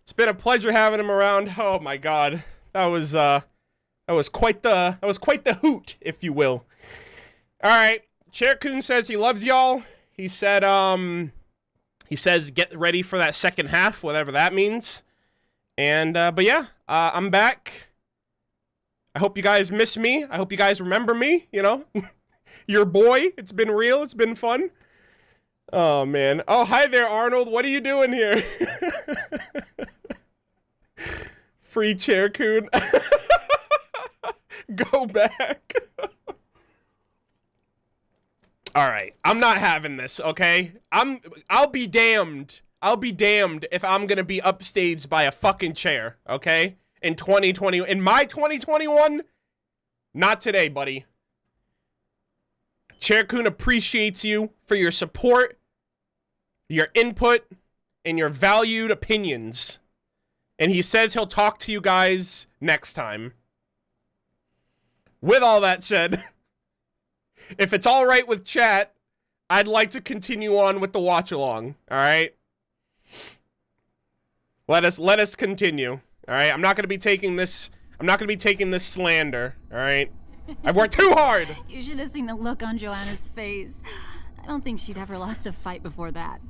It's been a pleasure having him around. Oh my god. That was quite the hoot, if you will. All right. Chair-Kun says he loves y'all. He said get ready for that second half, whatever that means. And but yeah, I'm back. I hope you guys miss me. I hope you guys remember me, you know. Your boy. It's been real. It's been fun. Oh man. Oh, hi there, Arnold. What are you doing here? Free Chair-Kun. Go back. All right, I'm not having this, okay? I'll be damned. I'll be damned if I'm gonna be upstaged by a fucking chair, okay? In 2020, in my 2021, not today, buddy. Chair-Kun appreciates you for your support, your input, and your valued opinions. And he says he'll talk to you guys next time. With all that said, if it's all right with chat, I'd like to continue on with the watch along. All right. Let us continue. All right. I'm not going to be taking this slander. All right. I've worked too hard.
You should have seen the look on Joanna's face. I don't think she'd ever lost a fight before that.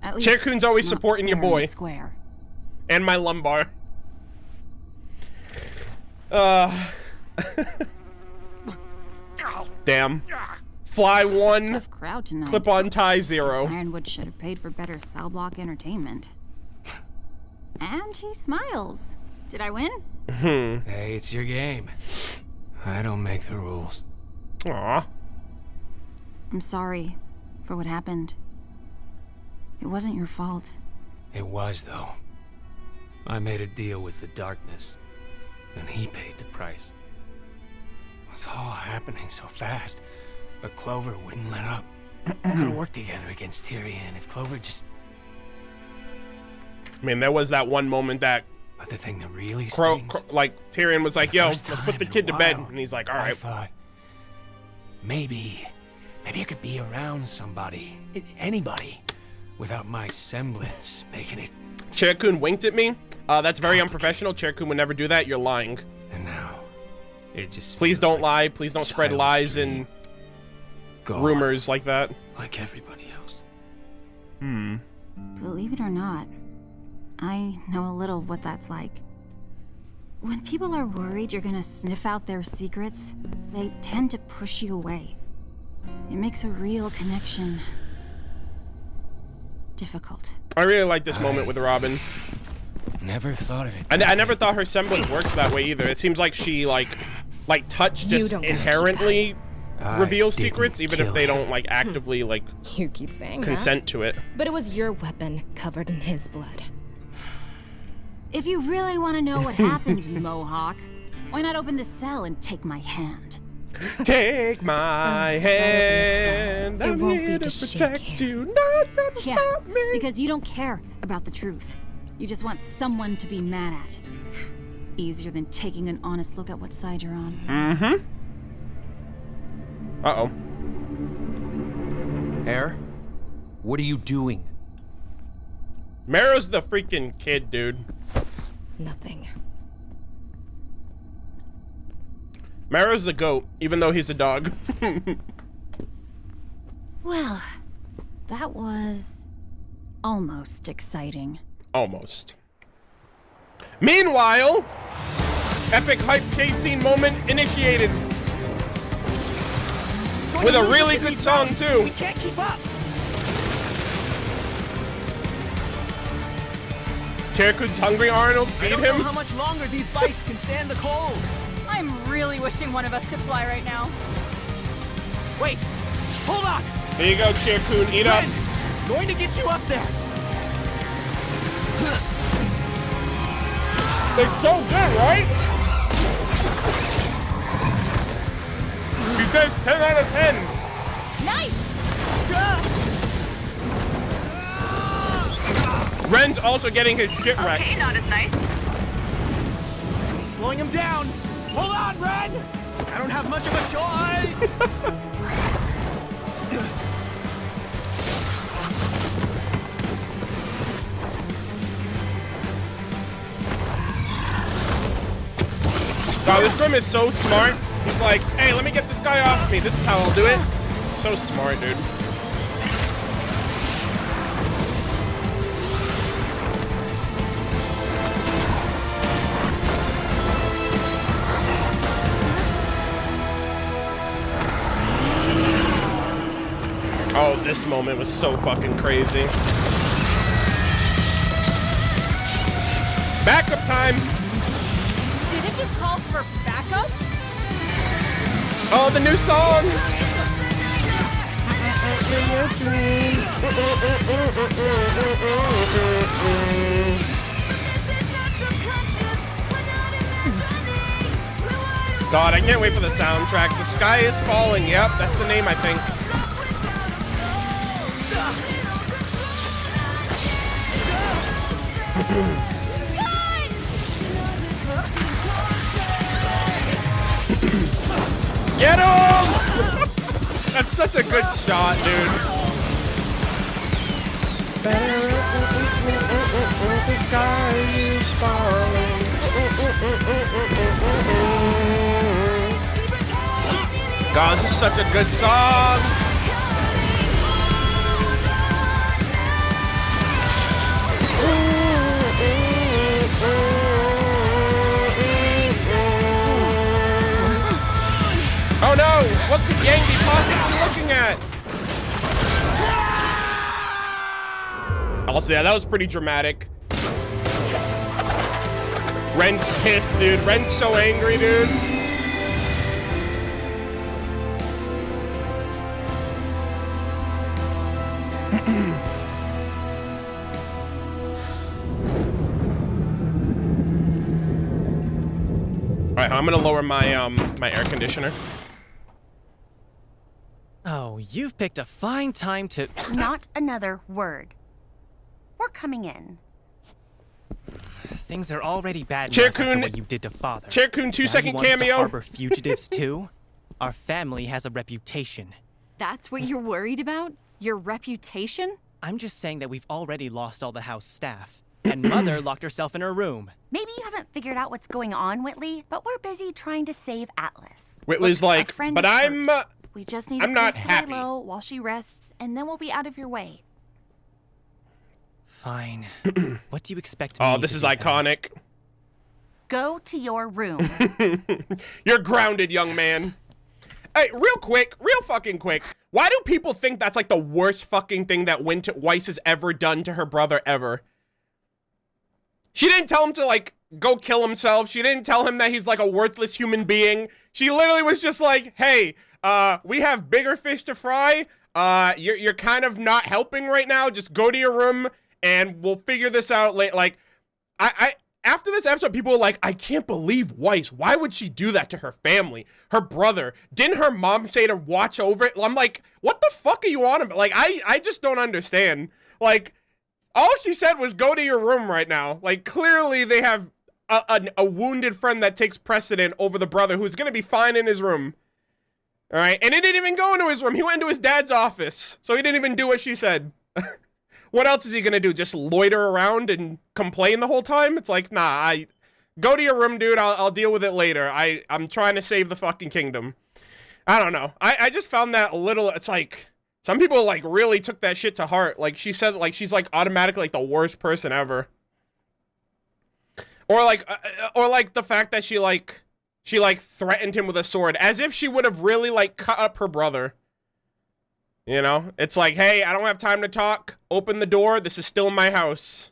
At least
Chair-Kun's always supporting your boy.
Square.
And my lumbar. Damn. Fly 1.
Tough crowd tonight.
Clip on tie 0.
Guess Ironwood should have paid for better cell block entertainment. And he smiles. Did I win?
Hey, it's your game. I don't make the rules.
Aw.
I'm sorry for what happened. It wasn't your fault.
It was, though. I made a deal with the darkness, and he paid the price. It was all happening so fast, but Clover wouldn't let up. We could have worked together against Tyrion if Clover just...
I mean, there was that one moment that...
But the thing that really stings...
like, Tyrion was like, yo, let's put the kid to bed. And he's like, all right.
I thought, maybe I could be around somebody, anybody, without my semblance making it...
Chair-Kun winked at me. That's very unprofessional. Chair-Kun would never do that. You're lying.
And now, it just...
Please don't lie. Please don't spread lies and rumors like that.
Like everybody else.
Believe it or not, I know a little of what that's like. When people are worried you're gonna sniff out their secrets, they tend to push you away. It makes a real connection difficult.
I really like this moment with Robin.
Never thought of it.
I never thought her semblance works that way either. It seems like she like touch just inherently reveals secrets, even if they don't like actively like
You keep saying
consent to it.
But it was your weapon covered in his blood.
If you really want to know what happened, Mohawk, why not open the cell and take my hand?
Take my hand. I'm here to protect you. Not gonna stop me.
Because you don't care about the truth. You just want someone to be mad at. Easier than taking an honest look at what side you're on.
Uh-oh.
Air? What are you doing?
Marrow's the freaking kid, dude.
Nothing.
Marrow's the goat, even though he's a dog.
Well, that was almost exciting.
Almost. Meanwhile, epic hype chase scene moment initiated. With a really good song, too.
We can't keep up.
Chair-Kun's hungry, Arnold. Feed him.
I don't know how much longer these bikes can stand the cold.
I'm really wishing one of us could fly right now.
Wait, hold on.
Here you go, Chair-Kun. Eat up.
Going to get you up there.
They're so good, right? He says 10 out of 10.
Nice!
Ren's also getting his shit wrecked.
Okay, not as nice.
He's slowing him down. Hold on, Ren! I don't have much of a choice!
Wow, this Grim is so smart. He's like, hey, let me get this guy off me. This is how I'll do it. So smart, dude. Oh, this moment was so fucking crazy. Backup time!
Did it just call for backup?
Oh, the new song! God, I can't wait for the soundtrack. The Sky is Falling. Yep, that's the name, I think. Get him! That's such a good shot, dude. The sky is falling. God, this is such a good song. Oh no! What could Yang be possibly looking at? Also, yeah, that was pretty dramatic. Ren's pissed, dude. Ren's so angry, dude. Alright, I'm gonna lower my my air conditioner.
Oh, you've picked a fine time to...
Not another word. We're coming in.
Things are already bad
Chair-Kun,
enough after what you did to Father.
Chair-Kun, 2-second cameo.
To harbor fugitives too? Our family has a reputation.
That's what you're worried about? Your reputation?
I'm just saying that we've already lost all the house staff. And Mother locked herself in her room.
Maybe you haven't figured out what's going on, Whitley, but we're busy trying to save Atlas.
Whitley's like, but I'm...
We just need
I'm
a
not
place to
happy.
lay low while she rests, and then we'll be out of your way.
Fine. What do you expect
Oh,
me
this
to
is
do then?
iconic.
Go to your room.
You're grounded, young man. Hey, real quick, real fucking quick. Why do people think that's like the worst fucking thing that Weiss has ever done to her brother ever? She didn't tell him to like go kill himself. She didn't tell him that he's like a worthless human being. She literally was just like, hey, we have bigger fish to fry. You're kind of not helping right now. Just go to your room and we'll figure this out later. Like, after this episode, people were like, I can't believe Weiss. Why would she do that to her family? Her brother. Didn't her mom say to watch over it? I'm like, what the fuck are you on about? Like, I just don't understand. Like, all she said was go to your room right now. Like, clearly they have a wounded friend that takes precedent over the brother who's going to be fine in his room. All right? And he didn't even go into his room. He went into his dad's office. So he didn't even do what she said. What else is he going to do? Just loiter around and complain the whole time? It's like, nah, go to your room, dude. I'll deal with it later. I'm trying to save the fucking kingdom. I don't know. I just found that a little, it's like, some people like really took that shit to heart. Like she said, like she's like automatically like the worst person ever. Or like the fact that she threatened him with a sword as if she would have really like cut up her brother. You know, it's like, hey, I don't have time to talk. Open the door. This is still my house.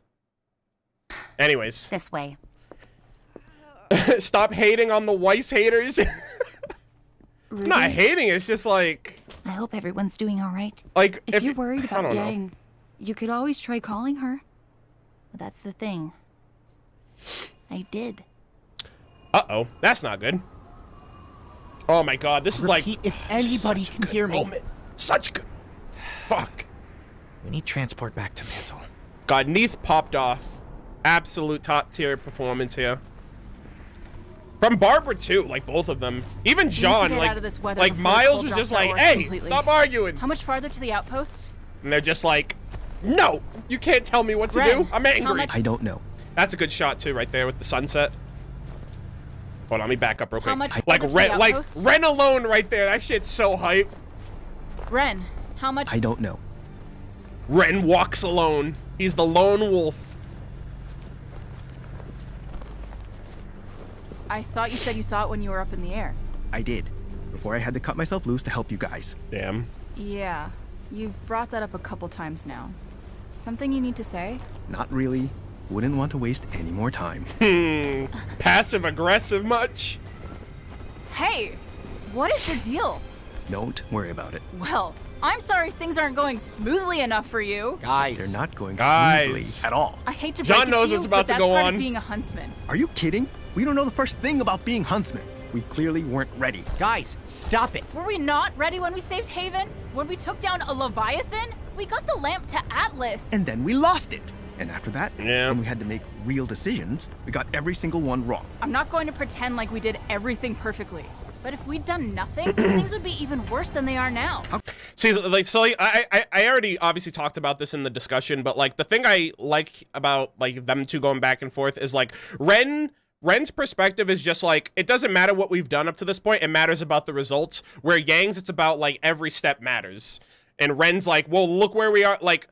Anyways.
This way.
Stop hating on the Weiss haters.
Really?
Not hating, it's just like...
I hope everyone's doing all right.
Like,
if you're worried
I
about
don't know.
Yang, you could always try calling her.
Well, that's the thing. I did.
Uh-oh, that's not good. Oh my god, this is like...
If anybody can hear me.
Such good... Fuck.
We need transport back to Mantle.
God, Neith popped off. Absolute top tier performance here. From Barbara too, like both of them. Even John, like Miles was just like, hey, stop arguing.
How much farther to the outpost?
And they're just like, no, you can't tell me what to do. I'm angry.
I don't know.
That's a good shot too, right there with the sunset. Hold on, let me back up real quick.
How much
like Ren alone right there. That shit's so hype.
Ren, how much?
I don't know.
Ren walks alone. He's the lone wolf.
I thought you said you saw it when you were up in the air.
I did. Before I had to cut myself loose to help you guys.
Damn.
Yeah, you've brought that up a couple times now. Something you need to say?
Not really. Wouldn't want to waste any more time.
Passive aggressive much?
Hey, what is the deal?
Don't worry about it.
Well, I'm sorry things aren't going smoothly enough for you.
Guys. They're not going smoothly at all.
I hate to break
John
it
knows
to you,
what's about
but
to
that's
go
part
on.
of being a huntsman.
Are you kidding? We don't know the first thing about being huntsmen. We clearly weren't ready.
Guys, stop it.
Were we not ready when we saved Haven? When we took down a Leviathan? We got the lamp to Atlas.
And then we lost it. And after that, when we had to make real decisions, we got every single one wrong.
I'm not going to pretend like we did everything perfectly. But if we'd done nothing, things would be even worse than they are now.
See, like, I already obviously talked about this in the discussion, but like the thing I like about like them two going back and forth is like Ren's perspective is just like, it doesn't matter what we've done up to this point, it matters about the results. Where Yang's, it's about like every step matters. And Ren's like, well, look where we are. Like,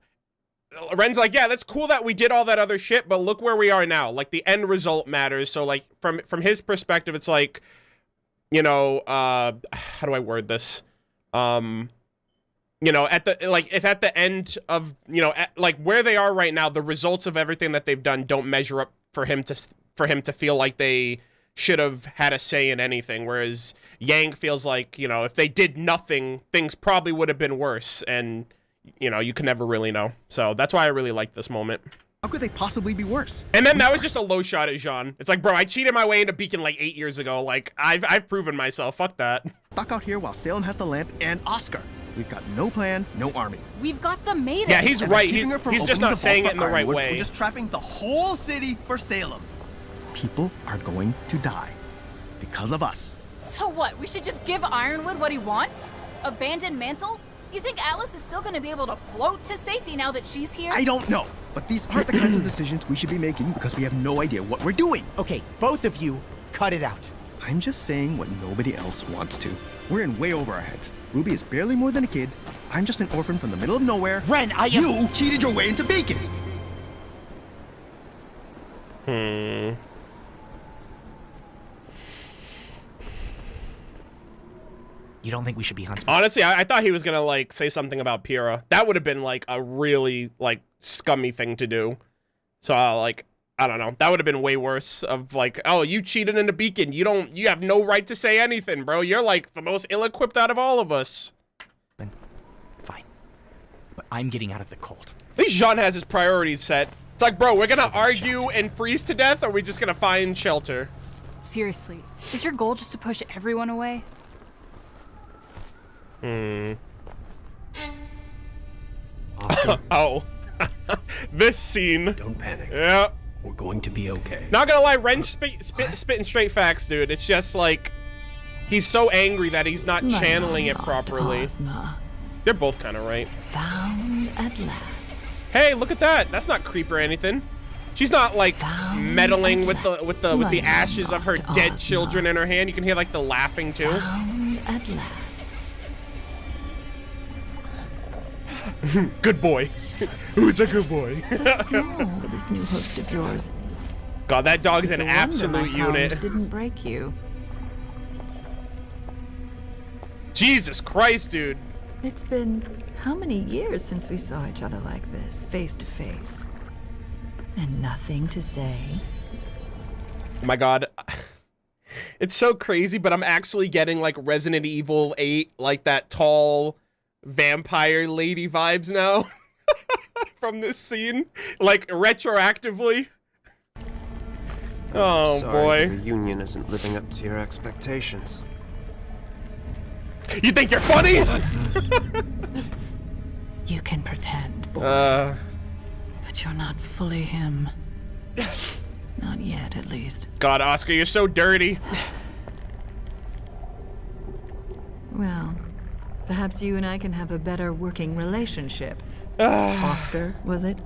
Ren's like, yeah, that's cool that we did all that other shit, but look where we are now. Like, the end result matters. So like from his perspective, it's like, you know, how do I word this? You know, at the, like, if at the end of, you know, like where they are right now, the results of everything that they've done don't measure up for him to feel like they should have had a say in anything. Whereas Yang feels like, you know, if they did nothing, things probably would have been worse. And, you know, you can never really know. So that's why I really like this moment.
How could they possibly be worse?
And then that was just a low shot at Jean. It's like, bro, I cheated my way into Beacon like 8 years ago. Like, I've proven myself. Fuck that.
Stuck out here while Salem has the lamp and Oscar. We've got no plan, no army.
We've got the maiden.
Yeah, he's right. He's just not saying it in the right way.
We're just trapping the whole city for Salem. People are going to die because of us.
So what? We should just give Ironwood what he wants? Abandon Mantle? You think Atlas is still going to be able to float to safety now that she's here?
I don't know, but these aren't the kinds of decisions we should be making because we have no idea what we're doing.
Okay, both of you, cut it out.
I'm just saying what nobody else wants to. We're in way over our heads. Ruby is barely more than a kid. I'm just an orphan from the middle of nowhere.
Ren,
You cheated your way into Beacon!
You don't think we should be huntsmen?
Honestly, I thought he was gonna like say something about Pyrrha. That would have been like a really like scummy thing to do. So like, I don't know. That would have been way worse. Of like, oh, you cheated in the Beacon. You have no right to say anything, bro. You're like the most ill-equipped out of all of us.
Fine, but I'm getting out of the cult.
At least Jean has his priorities set. It's like, bro, we're gonna argue and freeze to death, or are we just gonna find shelter?
Seriously, is your goal just to push everyone away?
Oh. This scene.
Don't panic.
Yeah.
We're going to be okay.
Not gonna lie, Ren's spitting straight facts, dude. It's just like, he's so angry that he's not channeling it properly.
Ozma.
They're both kind of right.
Found at last.
Hey, look at that. That's not creep or anything. She's not like meddling with the ashes of her dead children in her hand. You can hear like the laughing too.
Found at last.
Good boy. Who's a good boy?
So small, this new host of yours.
God, that dog's
It's
an
a wonder
absolute
my hound
unit.
Didn't break you.
Jesus Christ, dude.
It's been how many years since we saw each other like this, face to face? And nothing to say?
Oh my God. It's so crazy, but I'm actually getting like Resident Evil 8, like that tall vampire lady vibes now from this scene, like retroactively. Oh
Sorry,
boy.
the reunion isn't living up to your expectations.
You think you're funny?
You can pretend, boy.
But
But you're not fully him. Not yet, at least.
God, Oscar, you're so dirty.
Well, perhaps you and I can have a better working relationship. Oscar, was it?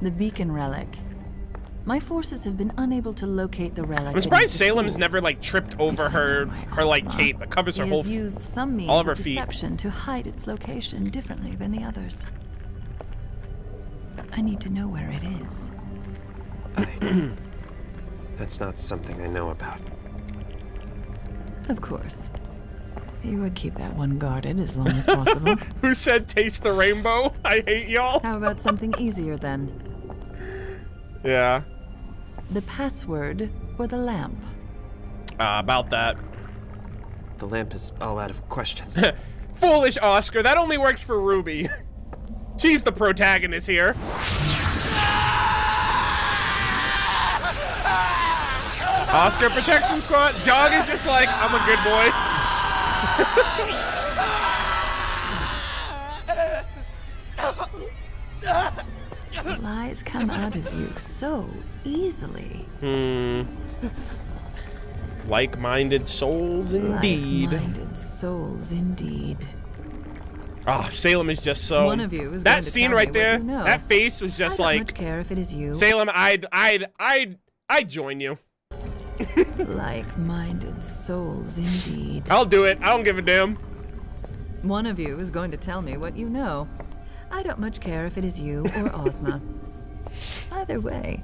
The beacon relic. My forces have been unable to locate the relic.
I'm surprised Salem's never like tripped over her like cape that covers her
He
whole
has used some means
all of her
of
feet.
deception to hide its location differently than the others. I need to know where it is.
That's not something I know about.
Of course. You would keep that one guarded as long as possible.
Who said taste the rainbow? I hate y'all.
How about something easier then?
Yeah.
The password for the lamp.
About that.
The lamp is all out of questions.
Foolish Oscar, that only works for Ruby. She's the protagonist here. Oscar protection squad. Jog is just like, I'm a good boy.
The lies come out of you so easily.
Like-minded souls indeed.
Like-minded souls indeed.
Ah, Salem is just so.
One of you is
that
going to
scene
tell
right
me what
there.
you know.
That face was just
I don't
like.
much care if it is you.
Salem, I'd join you.
Like-minded souls indeed.
I'll do it. I don't give a damn.
One of you is going to tell me what you know. I don't much care if it is you or Ozma. Either way,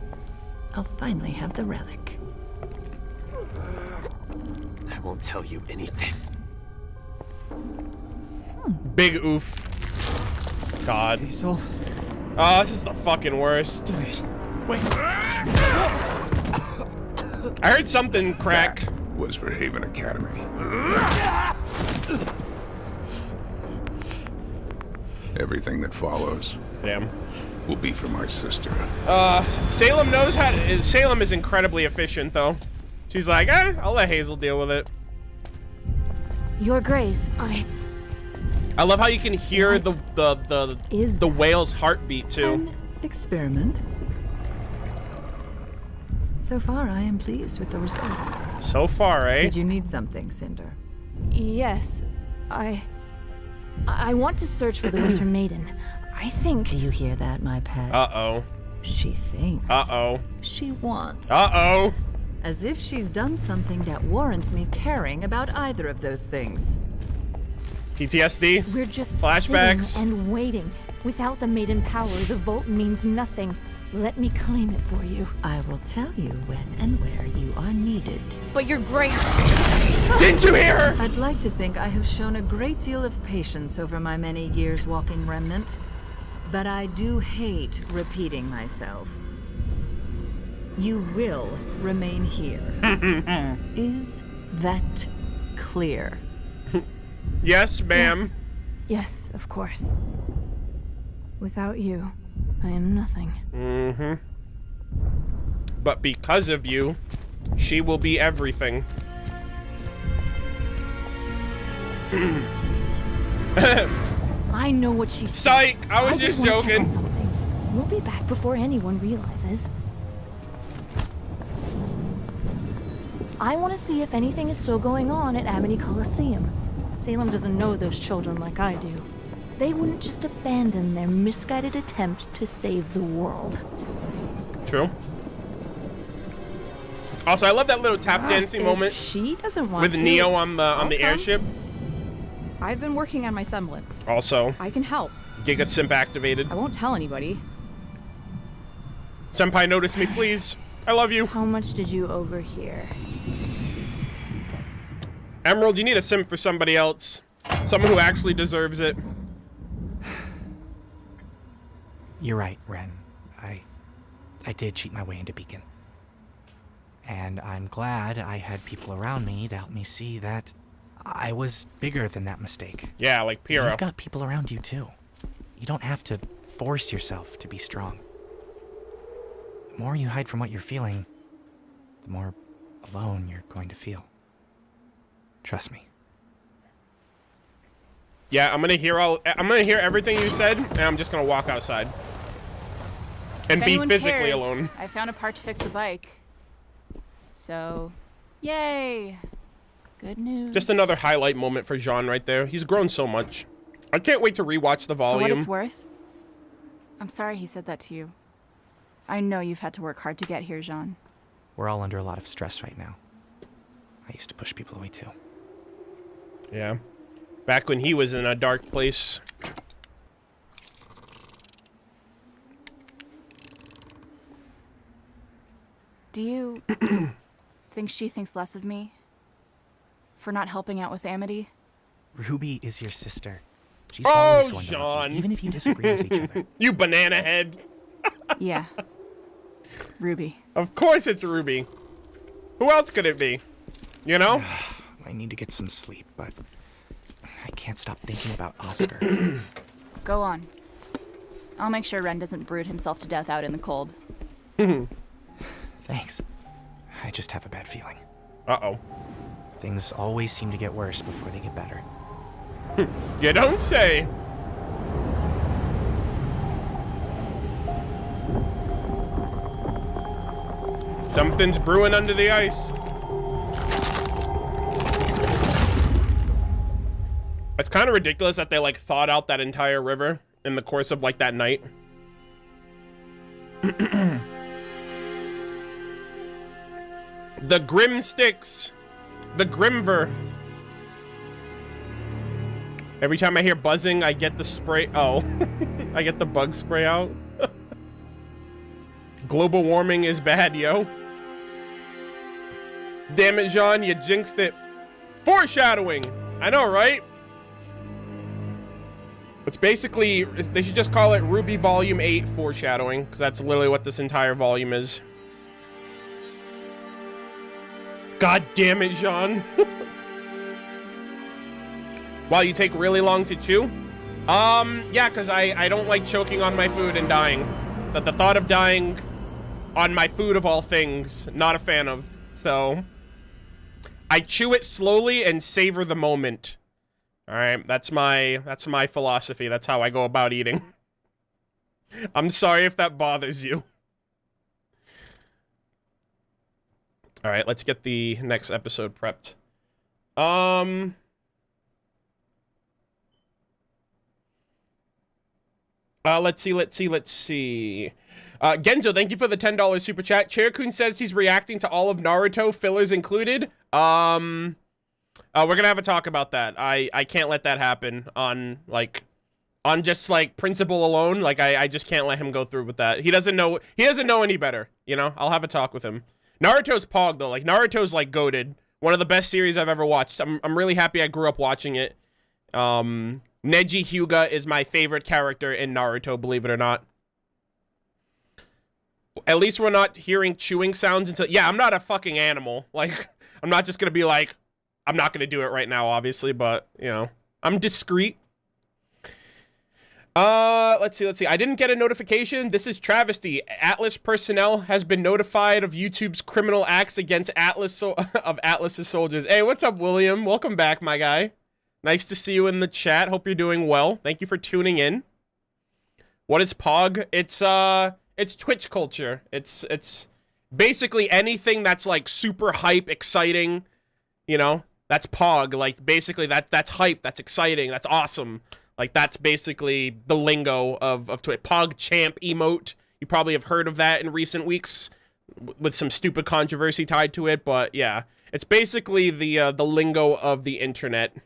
I'll finally have the relic.
I won't tell you anything.
Big oof. God.
Hazel.
Oh, this is the fucking worst.
Wait.
I heard something crack.
That was for Haven Academy. Everything that follows.
Damn.
Will be for my sister.
Salem knows how to. Salem is incredibly efficient, though. She's like, I'll let Hazel deal with it.
Your Grace,
I love how you can hear the whale's heartbeat too.
An experiment. So far, I am pleased with the results.
So far, eh?
Did you need something, Cinder?
yes, I want to search for the Winter Maiden. I think.
Do you hear that, my pet?
Uh-oh.
She thinks.
Uh-oh.
She wants.
Uh-oh.
As if she's done something that warrants me caring about either of those things.
PTSD?
We're just
flashbacks
sitting and waiting. Without the Maiden power, the vault means nothing. Let me claim it for you.
I will tell you when and where you are needed.
But Your Grace...
Didn't you hear her?
I'd like to think I have shown a great deal of patience over my many years walking Remnant. But I do hate repeating myself. You will remain here. Is that clear?
Yes, ma'am.
Yes, of course. Without you, I am nothing.
Mm-hmm. But because of you, she will be everything.
I know what she's
Psych! I was just
wanna check
joking.
on something. We'll be back before anyone realizes. I want to see if anything is still going on at Amity Coliseum. Salem doesn't know those children like I do. They wouldn't just abandon their misguided attempt to save the world.
True. Also, I love that little tap dancing moment.
She doesn't want
with
to.
Neo on the airship.
I've been working on my semblance.
Also,
I can help.
Giga Simp activated.
I won't tell anybody.
Senpai, notice me, please. I love you.
How much did you overhear?
Emerald, you need a simp for somebody else. Someone who actually deserves it.
You're right, Ren. I did cheat my way into Beacon. And I'm glad I had people around me to help me see that I was bigger than that mistake.
Yeah, like Pyro.
You've got people around you too. You don't have to force yourself to be strong. The more you hide from what you're feeling, the more alone you're going to feel. Trust me.
Yeah, I'm gonna hear everything you said, and I'm just gonna walk outside. And
If
be
anyone
physically
cares,
alone.
I found a part to fix the bike. So, yay. Good news.
Just another highlight moment for Jean right there. He's grown so much. I can't wait to rewatch the volume.
For what it's worth, I'm sorry he said that to you. I know you've had to work hard to get here, Jean.
We're all under a lot of stress right now. I used to push people away too.
Yeah. Back when he was in a dark place.
Do you think she thinks less of me for not helping out with Amity?
Ruby is your sister. She's always going to love
Jean.
you, even if you disagree with each other.
You banana head.
Yeah. Ruby.
Of course it's Ruby. Who else could it be? You know?
I need to get some sleep, but I can't stop thinking about Oscar.
Go on. I'll make sure Ren doesn't brood himself to death out in the cold.
Thanks. I just have a bad feeling.
Uh-oh.
Things always seem to get worse before they get better.
You don't say. Something's brewing under the ice. It's kind of ridiculous that they like thawed out that entire river in the course of like that night. The Grim Sticks. The Grimver. Every time I hear buzzing, I get the spray. Oh, I get the bug spray out. Global warming is bad, yo. Damn it, Jean, you jinxed it. Foreshadowing. I know, right? It's basically, they should just call it RWBY Volume 8 Foreshadowing, because that's literally what this entire volume is. God damn it, Jean. Wow, you take really long to chew? Yeah, because I don't like choking on my food and dying. That the thought of dying on my food of all things, not a fan of. So, I chew it slowly and savor the moment. All right, that's my philosophy. That's how I go about eating. I'm sorry if that bothers you. All right, let's get the next episode prepped. Let's see. Genzo, thank you for the $10 super chat. Chair-Kun says he's reacting to all of Naruto, fillers included. We're gonna have a talk about that. I can't let that happen on just like principle alone. Like I just can't let him go through with that. He doesn't know any better, you know? I'll have a talk with him. Naruto's pog though. Like Naruto's like goated. One of the best series I've ever watched. I'm really happy I grew up watching it. Neji Hyuga is my favorite character in Naruto, believe it or not. At least we're not hearing chewing sounds until... Yeah, I'm not a fucking animal. Like, I'm not just gonna be like... I'm not gonna do it right now, obviously, but, you know. I'm discreet. Let's see. I didn't get a notification. This is travesty. Atlas personnel has been notified of YouTube's criminal acts against Atlas's soldiers. Hey, what's up, William? Welcome back, my guy. Nice to see you in the chat. Hope you're doing well. Thank you for tuning in. What is Pog? It's Twitch culture. It's basically anything that's like super hype, exciting, you know? That's Pog. Like basically that's hype, that's exciting, that's awesome. Like that's basically the lingo of Twitch. Pog champ emote. You probably have heard of that in recent weeks with some stupid controversy tied to it, but yeah. It's basically the lingo of the internet.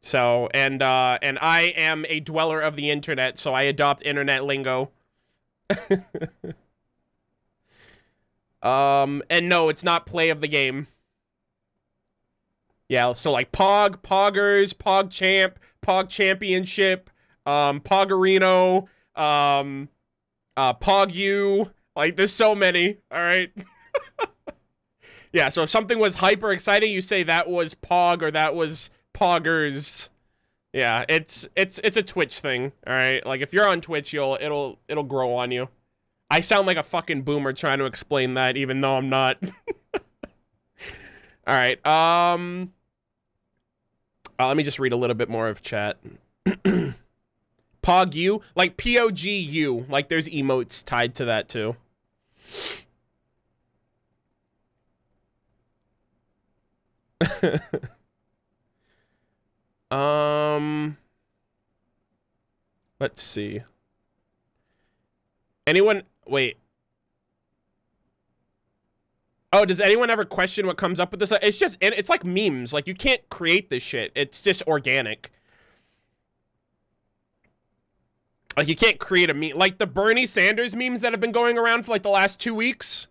So, and I am a dweller of the internet, so I adopt internet lingo. And no, it's not play of the game. Yeah, so like Pog, Poggers, Pog Champ, Pog Championship, Poggerino, Pog U, like there's so many, alright? Yeah, so if something was hyper exciting, you say that was Pog or that was Poggers. Yeah, it's a Twitch thing, all right? Like if you're on Twitch, it'll grow on you. I sound like a fucking boomer trying to explain that even though I'm not. All right. Let me just read a little bit more of chat. PogU, like POGU, like there's emotes tied to that too. Let's see. Anyone, wait. Oh, does anyone ever question what comes up with this? It's just, it's like memes. Like, you can't create this shit. It's just organic. Like, you can't create a meme. Like, the Bernie Sanders memes that have been going around for, like, the last 2 weeks.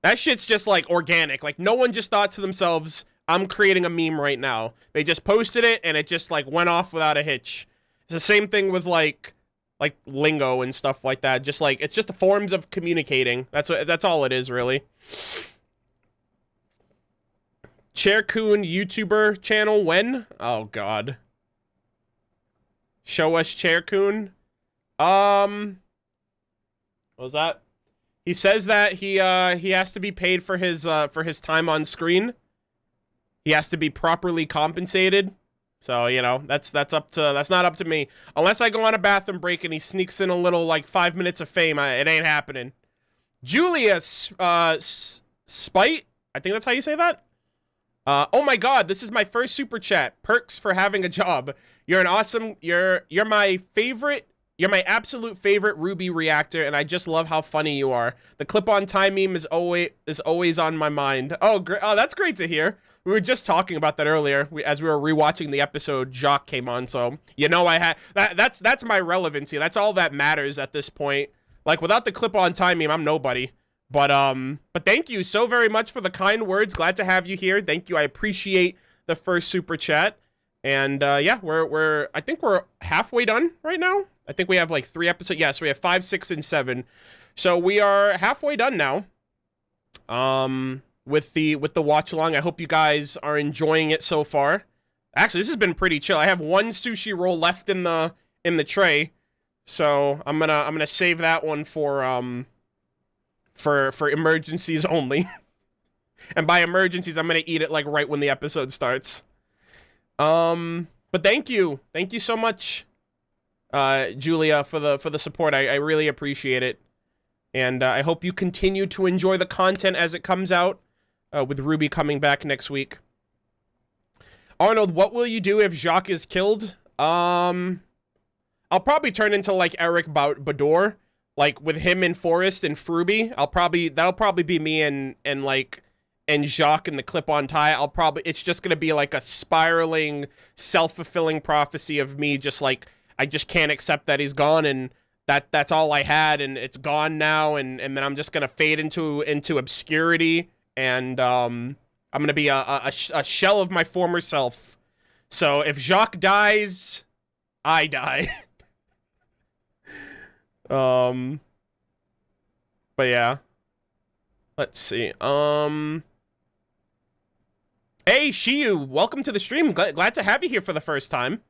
That shit's just, like, organic. Like, no one just thought to themselves, I'm creating a meme right now. They just posted it, and it just, like, went off without a hitch. It's the same thing with, like lingo and stuff like that. Just, like, it's just the forms of communicating. That's all it is, really. Chair-Kun YouTuber channel when? Oh, God. Show us Chair-Kun. What was that? He says that he has to be paid for his time on screen. He has to be properly compensated. So, you know, that's not up to me. Unless I go on a bathroom break and he sneaks in a little, like, 5 minutes of fame, it ain't happening. Julia Spite, I think that's how you say that. Oh my God, this is my first super chat. Perks for having a job. You're an awesome, you're my favorite, you're my absolute favorite RWBY reactor, and I just love how funny you are. The clip-on time meme is always on my mind. Oh, that's great to hear. We were just talking about that earlier as we were rewatching the episode. Jacques came on, so you know I had that's my relevancy. That's all that matters at this point. Like, without the clip-on time meme, I'm nobody. But thank you so very much for the kind words. Glad to have you here. Thank you. I appreciate the first super chat. And yeah, I think we're halfway done right now. I think we have like 3 episodes. Yeah, so we have 5, 6, and 7. So we are halfway done now. With the watch along. I hope you guys are enjoying it so far. Actually, this has been pretty chill. I have 1 sushi roll left in the tray. So I'm gonna save that one for emergencies only. And by emergencies, I'm gonna eat it like right when the episode starts. But thank you so much, Julia, for the support. I really appreciate it, and I hope you continue to enjoy the content as it comes out. With RWBY coming back next week. Arnold, what will you do if Jacques is killed? I'll probably turn into like Eric Bador. Like with him in Forest and Fruby, that'll probably be me and Jacques in the clip-on tie. It's just gonna be like a spiraling, self-fulfilling prophecy of me just like, I just can't accept that he's gone, and that's all I had, and it's gone now, and then I'm just gonna fade into obscurity, and I'm gonna be a shell of my former self. So if Jacques dies, I die. But yeah. Let's see. Hey, Shiyu, welcome to the stream. Glad to have you here for the first time.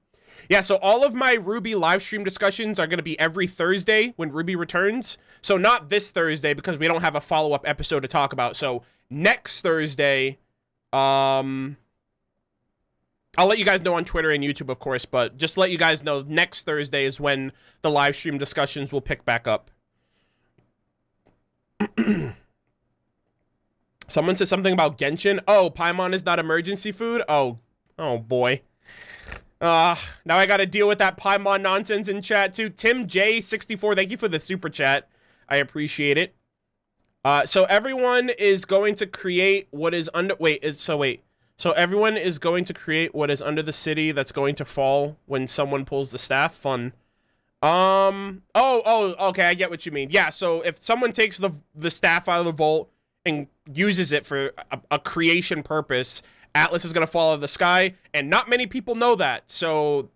Yeah, so all of my RWBY live stream discussions are going to be every Thursday when RWBY returns. So not this Thursday because we don't have a follow-up episode to talk about. So next Thursday, I'll let you guys know on Twitter and YouTube, of course, but just let you guys know next Thursday is when the live stream discussions will pick back up. Someone said something about Genshin. Oh, Paimon is not emergency food? Oh boy. Now I gotta deal with that Paimon nonsense in chat too. Tim J64, thank you for the super chat. I appreciate it. So everyone is going to create what is under... So everyone is going to create what is under the city that's going to fall when someone pulls the staff. Fun. Okay, I get what you mean. Yeah, so if someone takes the staff out of the vault and uses it for a creation purpose, Atlas is going to fall out of the sky, and not many people know that. So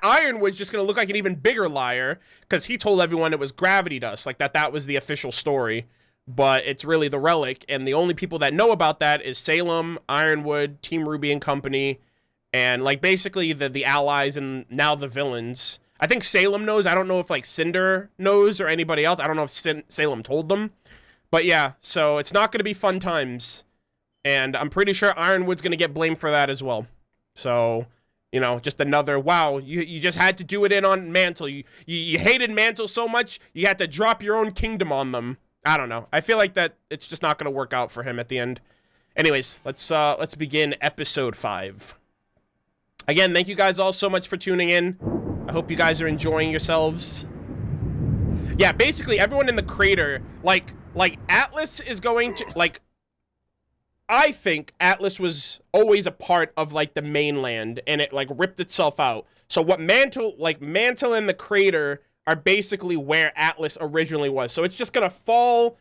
Ironwood's just going to look like an even bigger liar, because he told everyone it was gravity dust, like that was the official story. But it's really the relic, and the only people that know about that is Salem, Ironwood, Team RWBY and company, and like basically the allies and now the villains. I think Salem knows. I don't know if like Cinder knows or anybody else. I don't know if Salem told them. But yeah, so it's not going to be fun times. And I'm pretty sure Ironwood's going to get blamed for that as well. So You know, just another, wow, you just had to do it in on Mantle. You hated Mantle so much, you had to drop your own kingdom on them. I don't know. I feel like that it's just not going to work out for him at the end. Anyways, let's begin episode 5. Again, thank you guys all so much for tuning in. I hope you guys are enjoying yourselves. Yeah, basically everyone in the crater, like Atlas is going to, like, I think Atlas was always a part of, like, the mainland, and it, like, ripped itself out. So what Mantle and the crater are basically where Atlas originally was. So it's just gonna fall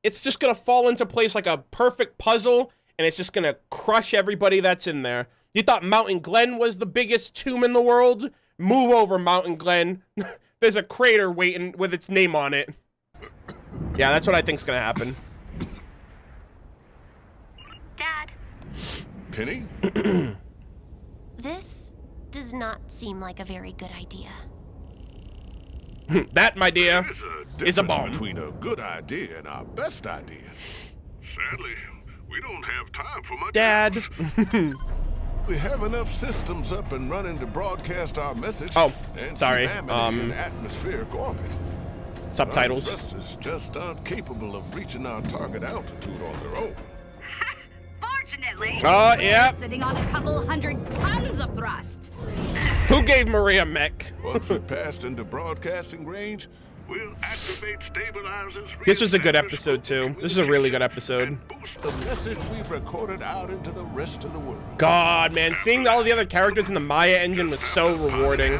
into place like a perfect puzzle, and it's just gonna crush everybody that's in there. You thought Mountain Glen was the biggest tomb in the world? Move over, Mountain Glen. There's a crater waiting with its name on it. Yeah, that's what I think's gonna happen.
Dad.
Penny?
This does not seem like a very good idea.
That, my dear, is a bomb.
Between a good idea and our best idea. Sadly, we don't have time for much
Dad.
We have enough systems up and running to broadcast our message.
Oh,
and
sorry.
in atmospheric orbit.
Subtitles.
Our thrusters just aren't capable of reaching our target altitude on their own.
Fortunately,
yeah.
we're sitting on a couple 100 tons of thrust.
Who gave Maria mech?
Once we're passed into broadcasting range, we'll activate stabilizers.
This was a good episode too. This is a really good episode.
Boost the message we've recorded out into the rest of the world.
God, man, seeing all the other characters in the Maya engine was so rewarding.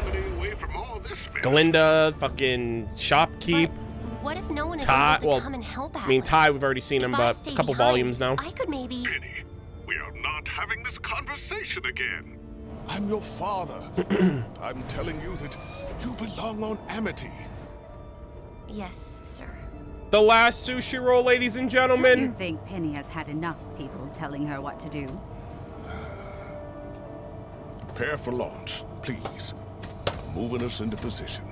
Glinda, fucking Shopkeep.
What if no one is
Ty,
able to come and help Atlas?
I mean, Ty, we've already seen him,
If I
but
stay
a couple
behind,
volumes now.
I could maybe.
Penny, we are not having this conversation again. I'm your father. I'm telling you that you belong on Amity.
Yes, sir.
The last sushi roll, ladies and
Don't you
gentlemen.
think Penny has had enough people telling her what to do?
Prepare for launch, please. Moving us into position.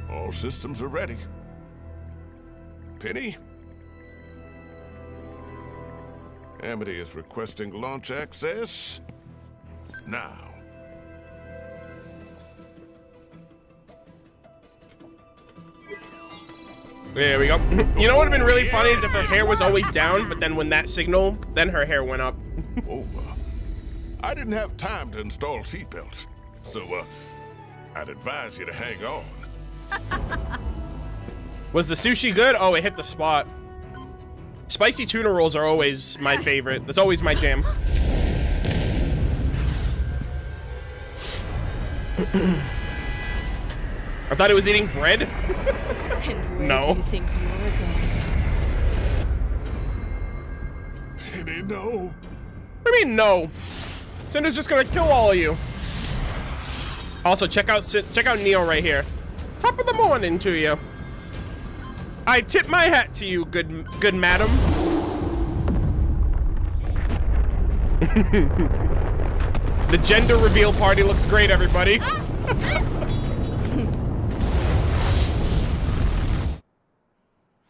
All systems are ready. Penny? Amity is requesting launch access now.
There we go. You know what would have been really funny is if her hair was always down, but then when that signal, then her hair went up.
I didn't have time to install seatbelts, so I'd advise you to hang on.
Was the sushi good? Oh, it hit the spot. Spicy tuna rolls are always my favorite. That's always my jam. I thought it was eating bread.
And where
No.
do you think you're going?
Penny, no.
What do you mean no? Cinder's just gonna kill all of you. Also, check out Neo right here. Top of the morning to you. I tip my hat to you, good madam. The gender reveal party looks great, everybody.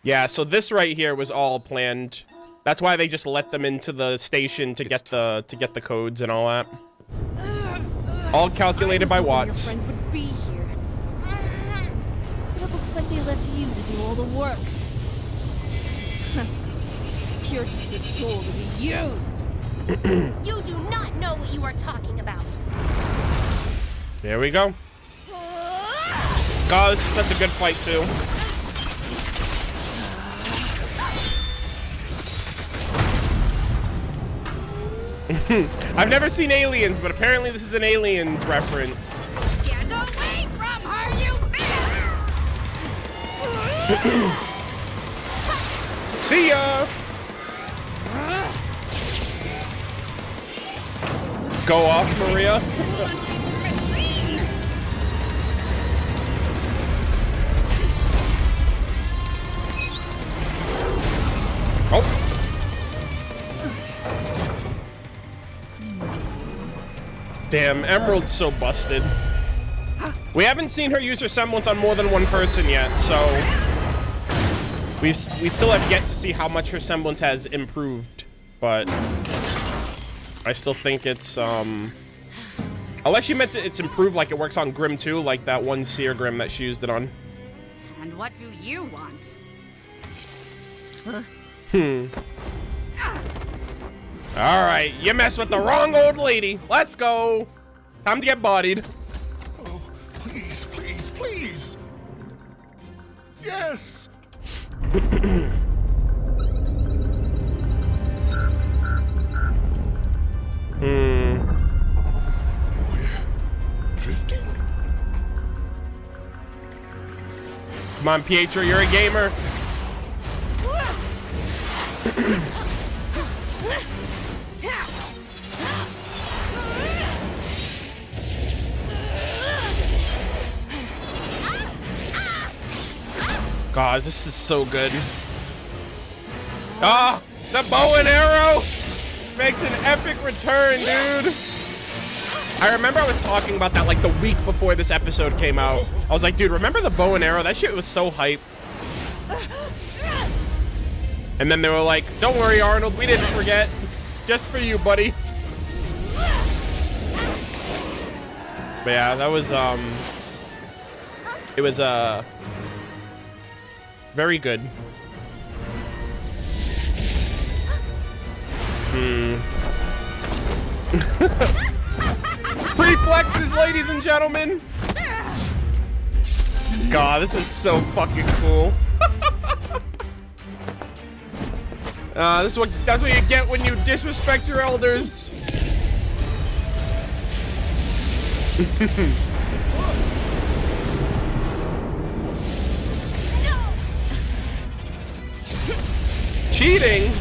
Yeah, so this right here was all planned. That's why they just let them into the station to get the codes and all that. All calculated by Watts.
Your friends would be here. But it looks like they left you to do all the work. You're just a tool to be used.
You do not know what you are talking about.
There we go. God, this is such a good fight too. I've never seen Aliens, but apparently this is an Aliens reference.
Get away from her, you bitch!
See ya! Go off, Maria.
Machine!
Oh. Damn, Emerald's so busted. We haven't seen her use her semblance on more than one person yet, so We still have yet to see how much her semblance has improved, but I still think it's unless you meant it's improved like it works on Grim too, like that one Seer Grim that she used it on.
And what do you want?
All right, you messed with the wrong old lady. Let's go. Time to get bodied.
Oh, please, please, please. Yes.
We're
drifting.
Come on, Pietro, you're a gamer. God, this is so good. Ah, the bow and arrow makes an epic return, dude. I remember I was talking about that like the week before this episode came out. I was like, dude, remember the bow and arrow? That shit was so hype. And then they were like, don't worry, Arnold, we didn't forget. Just for you, buddy. But yeah, that was, it was, very good. Reflexes, ladies and gentlemen. God, this is so fucking cool. That's what you get when you disrespect your elders. Cheating?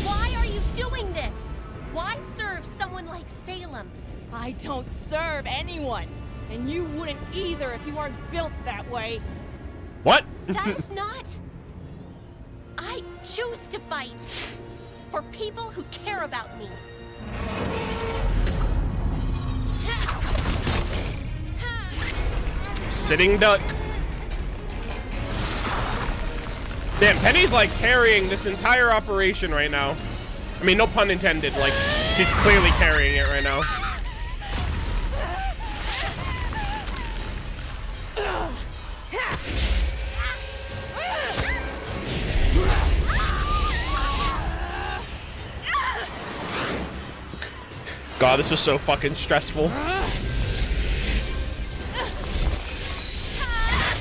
Why are you doing this? Why serve someone like Salem?
I don't serve anyone. And you wouldn't either if you weren't built that way.
What?
That is not... I choose to fight for people who care about me.
Sitting duck. Damn, Penny's like carrying this entire operation right now. I mean, no pun intended, like, she's clearly carrying it right now. God, this was so fucking stressful.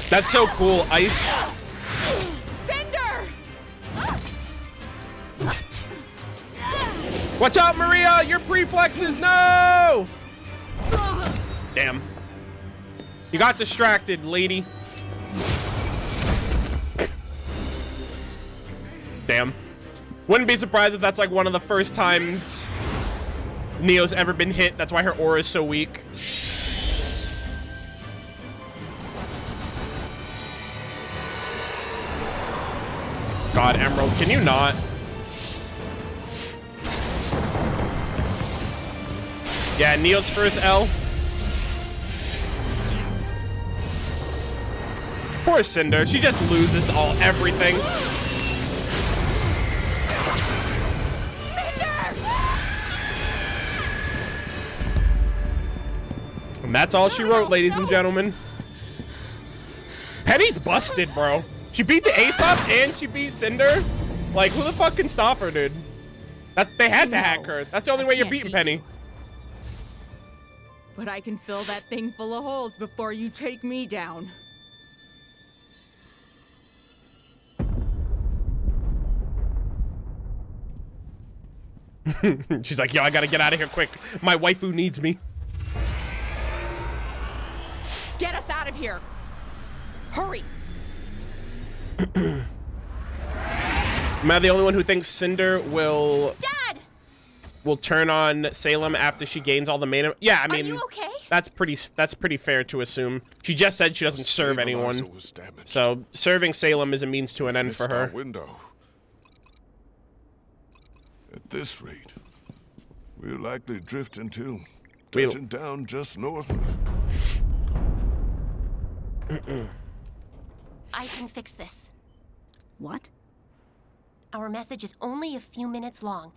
That's so cool, Ice. Watch out, Maria! Your preflexes, no! Damn. You got distracted, lady. Damn. Wouldn't be surprised if that's like one of the first times Neo's ever been hit. That's why her aura is so weak. God, Emerald, can you not? Yeah, Neo's first L. Poor Cinder, she just loses everything. And that's all she wrote, ladies and gentlemen. Penny's busted, bro. She beat the Aesops and she beat Cinder. Like, who the fuck can stop her, dude? They had to hack her. That's the only way you're beating Penny.
But I can fill that thing full of holes before you take me down.
She's like, yo, I gotta get out of here quick. My waifu needs me.
Get us out of here! Hurry!
Am I the only one who thinks Cinder will...
Dad!
Will turn on Salem after she gains all the mana? Yeah, I mean...
Are you okay?
That's pretty fair to assume. She just said she doesn't serve anyone. So, serving Salem is a means to an end for her.
Window. At this rate, we're likely drifting too. Touching down just north of...
I can fix this.
What?
Our message is only a few minutes long.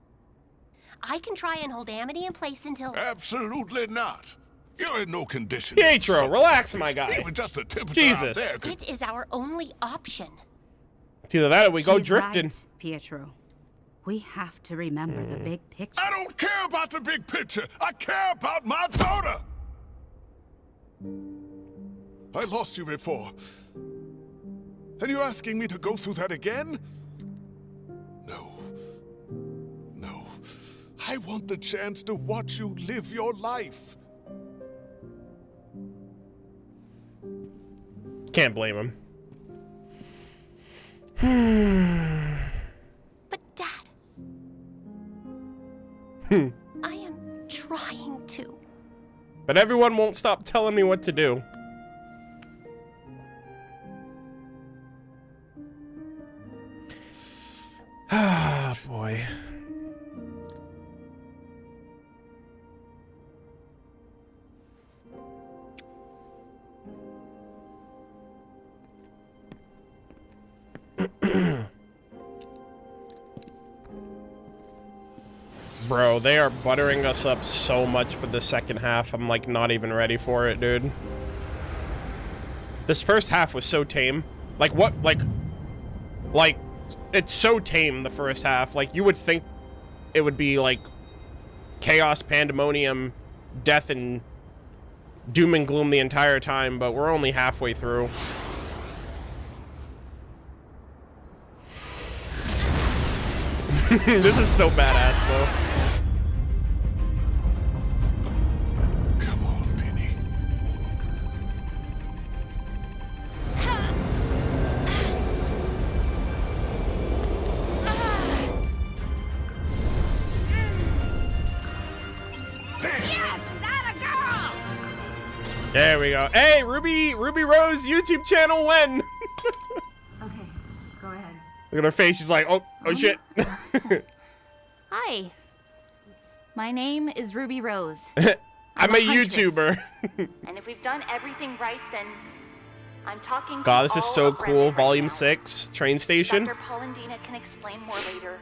I can try and hold Amity in place until...
Absolutely not. You're in no condition.
Pietro, relax, my guy.
Even just a temperature
Jesus.
out there could...
It is our only option.
It's either that or we go
She's
drifting.
right, Pietro. We have to remember the big picture.
I don't care about the big picture. I care about my daughter. I lost you before. And you're asking me to go through that again? No. No. I want the chance to watch you live your life.
Can't blame him.
But Dad... I am trying to.
But everyone won't stop telling me what to do. Ah, boy. Bro, they are buttering us up so much for the second half. I'm like not even ready for it, dude. This first half was so tame. Like what? Like it's so tame, the first half. Like you would think it would be like chaos, pandemonium, death, and doom and gloom the entire time, but we're only halfway through. This is so badass, though.
Come on, Penny.
Yes, that a girl!
There we go. Hey, RWBY YouTube channel when?
Okay, go ahead.
Look at her face. She's like, oh shit.
Hi. My name is RWBY.
I'm a YouTuber.
And if we've done everything right, then I'm talking to
God, this is
all
so
of
cool.
Remnant
Volume
right
6, train station.
Dr. Polendina can explain more later.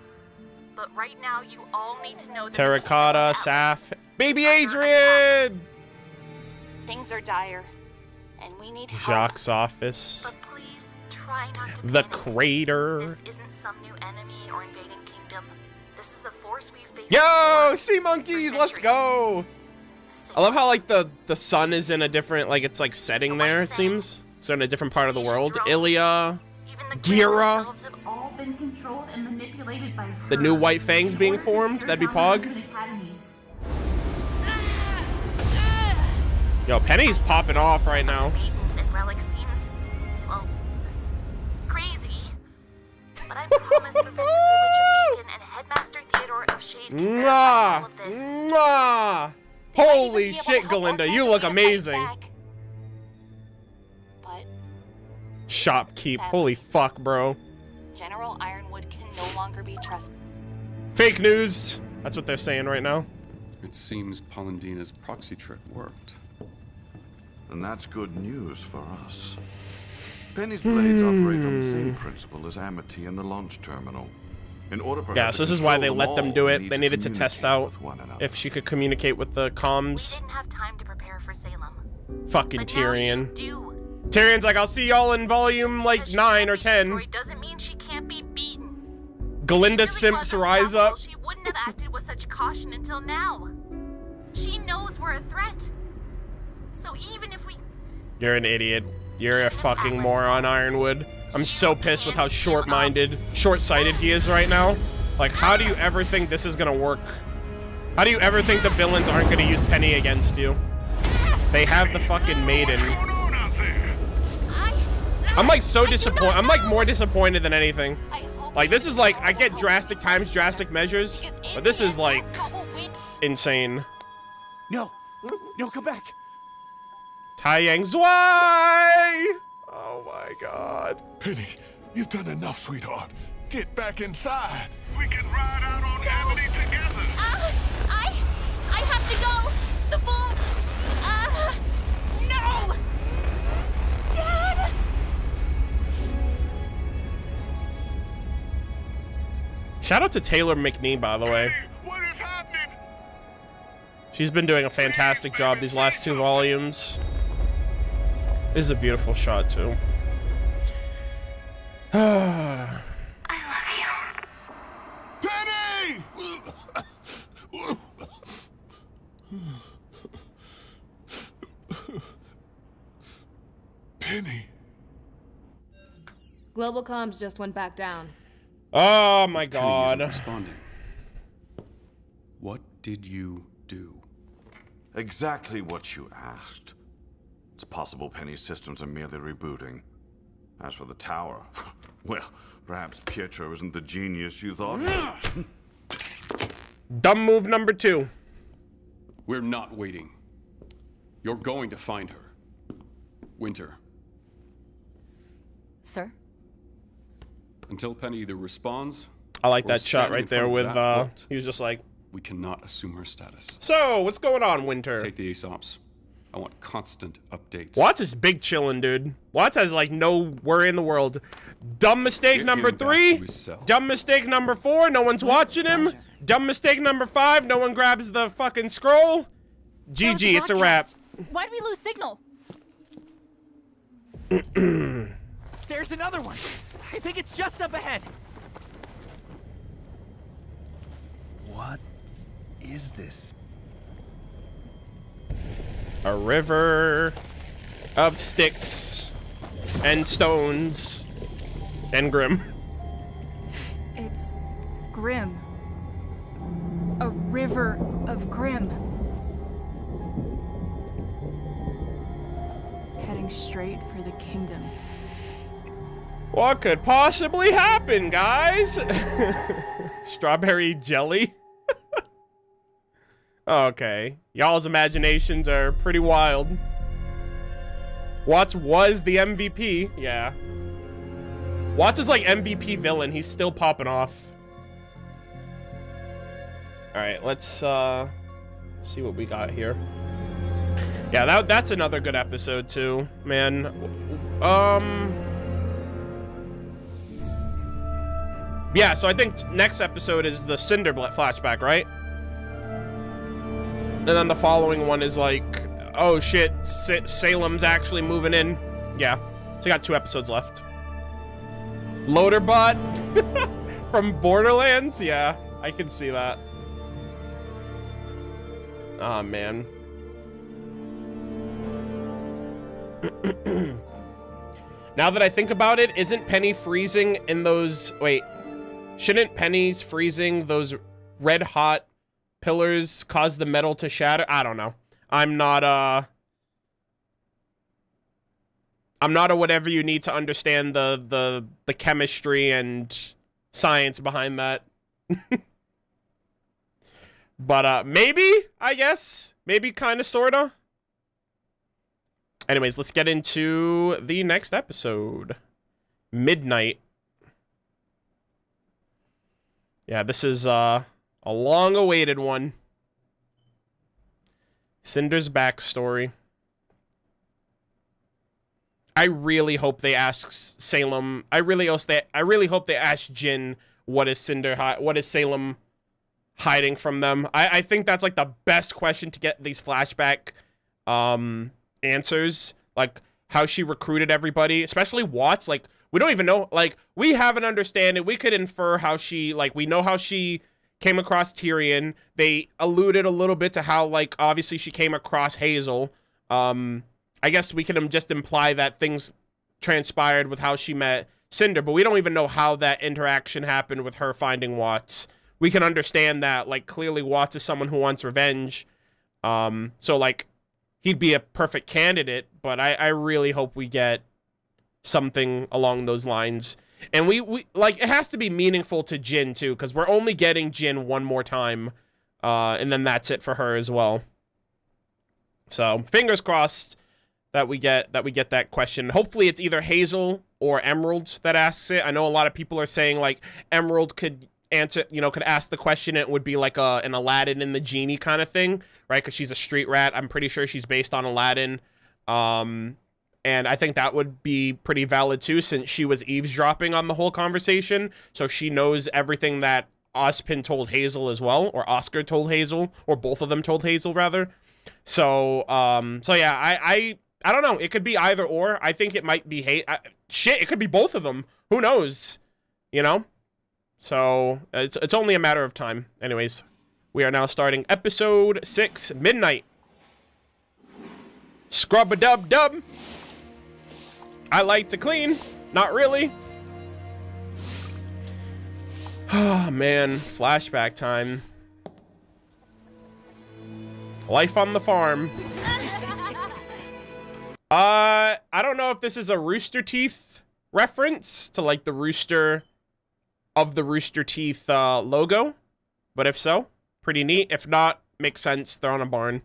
But right now, you all need to know that
Terracotta, Saf. Baby Adrian!
things are dire, and we need help.
Jacques' office.
But please, try not to
The
panic.
crater.
This isn't some new enemy or invading kingdom. This is a force we've faced
Yo, sea monkeys, let's go. I love how like the sun is in a different, like it's like setting there, it seems. So in a different part of the world. Ilya, Gira,
have all been controlled and manipulated by her.
the new white fangs being formed. That'd be Pog. Yo, Penny's popping off right now.
Maintenance and relic seems, well, crazy. But I promise Professor Goodwitch of Beacon and Headmaster Theodore of Shade can verify all of this.
Mwah! Holy shit, Galinda, you look amazing.
But
Shopkeep, holy fuck, bro.
General Ironwood can no longer be trusted.
Fake news. That's what they're saying right now.
It seems Polendina's proxy trick worked.
And that's good news for us. Penny's blades operate on the same principle as Amity and the launch terminal. In order for her
Yeah,
to
so this is why they
control
let
them
them
all,
do
we
it.
need
They
to
needed to test
communicate
out
with one another.
if she could communicate with the comms.
Didn't have time to prepare for Salem.
Fucking Tyrion.
Do.
Tyrion's like, I'll see y'all in volume like 9 or 10.
Doesn't mean she can't be beaten.
Galinda simps rise up.
She wouldn't have acted with such caution until now. She knows we're a threat. So even if we...
You're an idiot. You're a fucking moron, Ironwood. I'm so pissed with how short-minded, short-sighted he is right now. Like, how do you ever think this is gonna work? How do you ever think the villains aren't gonna use Penny against you? They have the fucking maiden. I'm like so disappointed. I'm like more disappointed than anything. Like, this is like, I get drastic times, drastic measures, but this is like insane.
No, come back.
Tai Yang Zwei! Oh my god.
Penny, you've done enough, sweetheart. Get back inside.
We can ride out on Amity together.
I have to go. The bolt. No. Dad.
Shout out to Taylor McNee, by the way. She's been doing a fantastic job these last 2 volumes. This is a beautiful shot, too.
Penny! Penny.
Global comms just went back down.
Oh my
Penny
god.
isn't responding. What did you do?
Exactly what you asked. It's possible Penny's systems are merely rebooting. As for the tower, well, perhaps Pietro isn't the genius you thought.
Dumb move number 2.
We're not waiting. You're going to find her. Winter.
Sir?
Until Penny either responds,
I like
or
that
is
shot
standing
right
in
there
front of
with,
that vault,
he was just like...
we cannot assume her status.
So, what's going on, Winter?
Take the Aesops. I want constant updates.
Watts is big chillin', dude. Watts has, like, no worry in the world. Dumb mistake
Get
number
him back
3.
to his cell.
Dumb mistake number 4. No one's watching him. Dumb mistake number 5. No one grabs the fucking scroll. GG, it's a wrap.
Why did we lose signal?
There's another one. I think it's just up ahead.
What is this?
A river of sticks and stones and grim.
It's grim. A river of grim. Heading straight for the kingdom.
What could possibly happen, guys? Strawberry jelly? Okay. Y'all's imaginations are pretty wild. Watts was the MVP. Yeah. Watts is like MVP villain. He's still popping off. Alright, let's see what we got here. Yeah, that's another good episode too, man. Yeah, so I think next episode is the Cinder flashback, right? And then the following one is like, oh shit, Salem's actually moving in. Yeah, so we got 2 episodes left. Loaderbot from Borderlands? Yeah, I can see that. Oh, man. Now that I think about it, isn't Penny freezing in those... Wait. Shouldn't Penny's freezing those red hot pillars cause the metal to shatter? I don't know. I'm not a whatever you need to understand the chemistry and science behind that. But maybe, I guess. Maybe kind of sorta. Anyways, let's get into the next episode. Midnight. Yeah, this is a long-awaited one. Cinder's backstory. I really hope they ask Salem. I really hope they ask Jin what is Salem hiding from them. I think that's like the best question to get these flashback answers. Like how she recruited everybody, especially Watts. Like we don't even know. Like we have an understanding. We could infer how she we know how she came across Tyrion. They alluded a little bit to how like obviously she came across Hazel. I guess we can just imply that things transpired with how she met Cinder, but we don't even know how that interaction happened with her finding Watts. We can understand that, like, clearly Watts is someone who wants revenge. So, like, he'd be a perfect candidate, but I really hope we get something along those lines. And we like, it has to be meaningful to Jin, too, because we're only getting Jin one more time, and then that's it for her as well. So, fingers crossed that we get that question. Hopefully it's either Hazel or Emerald that asks it. I know a lot of people are saying like Emerald could answer, could ask the question. It would be like an Aladdin and the Genie kind of thing, right? Because she's a street rat. I'm pretty sure she's based on Aladdin. And I think that would be pretty valid too, since she was eavesdropping on the whole conversation. So she knows everything that Ozpin told Hazel as well, or Oscar told Hazel, or both of them told Hazel rather. So yeah, I don't know. It could be either or. I think it might be shit. It could be both of them. Who knows? You know. So it's only a matter of time. Anyways, we are now starting episode 6, Midnight. Scrub-a-dub-dub. I like to clean. Not really. Oh, man. Flashback time. Life on the farm. I don't know if this is a Rooster Teeth reference to, like, the rooster of the Rooster Teeth logo. But if so, pretty neat. If not, makes sense. They're on a barn.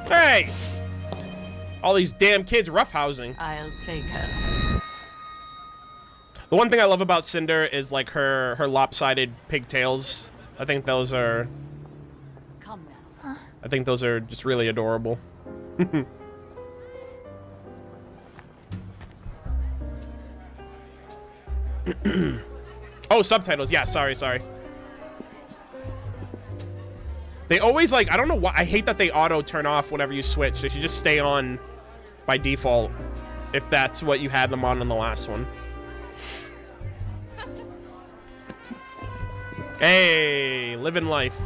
Hey! All these damn kids roughhousing.
I'll take her.
The one thing I love about Cinder is like her lopsided pigtails. I think those are...
Come now.
I think those are just really adorable. Oh, subtitles. Yeah, sorry. They always, like, I don't know why. I hate that they auto turn off whenever you switch. They should just stay on by default if that's what you had them on the last one. Hey, living life.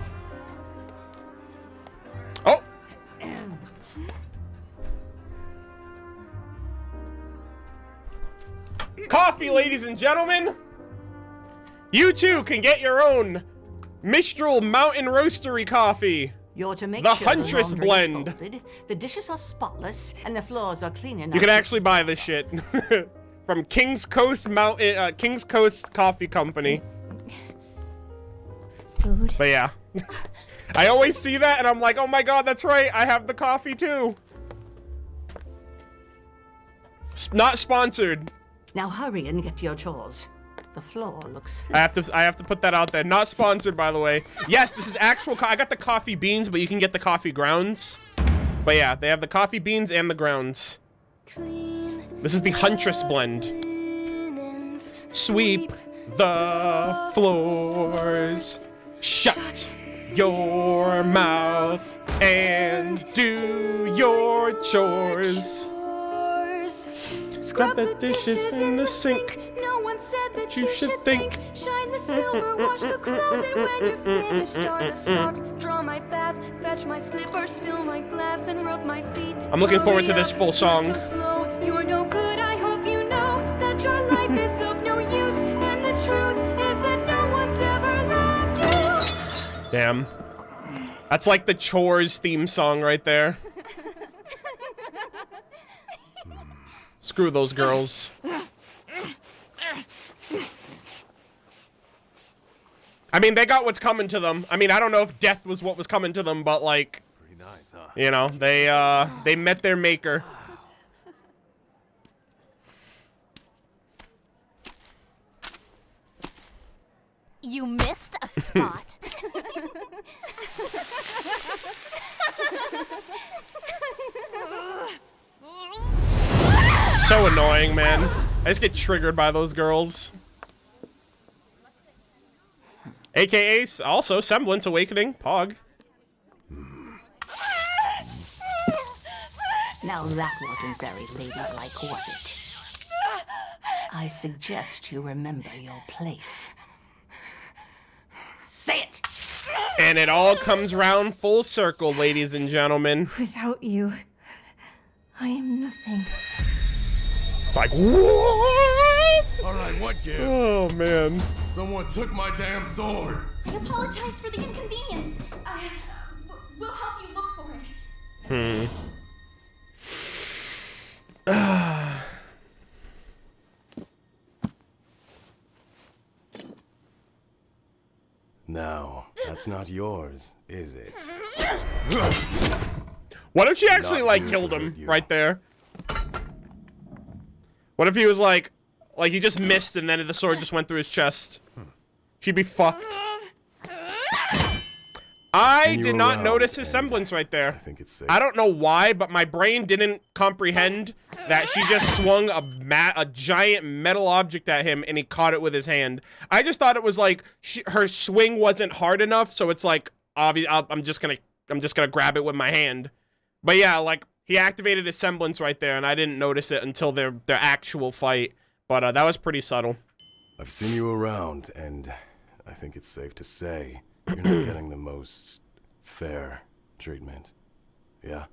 Oh! Coffee, ladies and gentlemen! You too can get your own Mistral Mountain Roastery coffee.
You're to make
the
sure
Huntress
the laundry is
blend.
folded, the dishes are spotless, and the floors are clean enough.
You can actually buy this shit from Kings Coast Mountain, Kings Coast Coffee Company.
Food.
But yeah, I always see that and I'm like, oh my god, that's right. I have the coffee too. Not sponsored.
Now hurry and get to your chores. The floor looks...
I have to put that out there. Not sponsored, by the way. Yes, this is actual I got the coffee beans, but you can get the coffee grounds. But yeah, they have the coffee beans and the grounds. This is the Huntress blend. Sweep the floors. Shut your mouth and do your chores. Scrub the dishes in the sink.
No one said that
you should think.
Shine the silver, wash the clothes, and when you're finished, dry the socks, draw my bath, fetch my slippers, fill my glass, and rub my feet.
I'm looking forward to this full song.
You're so slow, you're no good. I hope you know that your life is of no use, and the truth is that no one's ever loved you.
Damn. That's like the Chores theme song right there. Screw those girls. I mean, they got what's coming to them. I mean, I don't know if death was what was coming to them, but like, pretty nice, huh? You know, they met their maker.
You missed a spot.
So annoying, man. I just get triggered by those girls. AKA also Semblance Awakening, Pog.
Now that wasn't very ladylike, was it? I suggest you remember your place. Say it!
And it all comes round full circle, ladies and gentlemen.
Without you, I am nothing.
It's like, what?
All right, what gives?
Oh, man.
Someone took my damn sword.
I apologize for the inconvenience. We'll help you look for it.
No, that's not yours, is it?
What if she actually,
Not
like,
here
killed
to
him
hurt you.
right there? What if he was like he just missed and then the sword just went through his chest? She'd be fucked. I did not notice his semblance right there.
I think it's safe.
I don't know why, but my brain didn't comprehend that she just swung a giant metal object at him and he caught it with his hand. I just thought it was like her swing wasn't hard enough, so it's like obvious. I'm just gonna grab it with my hand. But yeah, like he activated his semblance right there, and I didn't notice it until their actual fight. But that was pretty subtle.
I've seen you around, and I think it's safe to say you're not getting the most fair treatment. Yeah?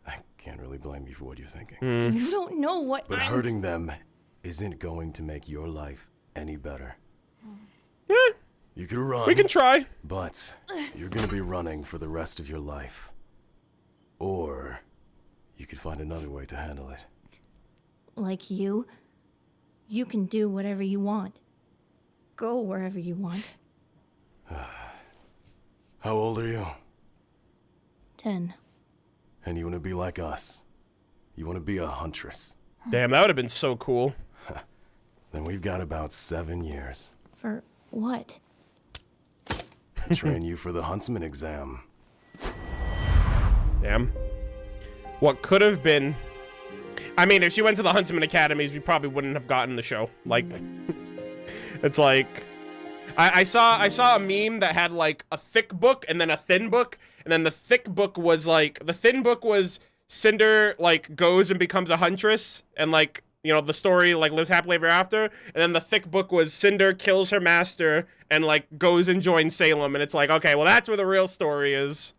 I can't really blame you for what you're thinking.
You don't know what
But hurting them isn't going to make your life any better. You could run.
We can try.
But you're gonna be running for the rest of your life. Or you could find another way to handle it.
Like you can do whatever you want. Go wherever you want.
How old are you?
10.
And you want to be like us. You want to be a huntress.
Damn, that would have been so cool.
Then we've got about 7 years.
For what?
To train you for the huntsman exam.
Damn. What could have been... I mean, if she went to the Huntsman Academies, we probably wouldn't have gotten the show. Like, it's like... I saw a meme that had, like, a thick book and then a thin book. And then the thick book was, like... The thin book was Cinder, like, goes and becomes a huntress. And, like, you know, the story, like, lives happily ever after. And then the thick book was Cinder kills her master and, like, goes and joins Salem. And it's like, okay, well, that's where the real story is.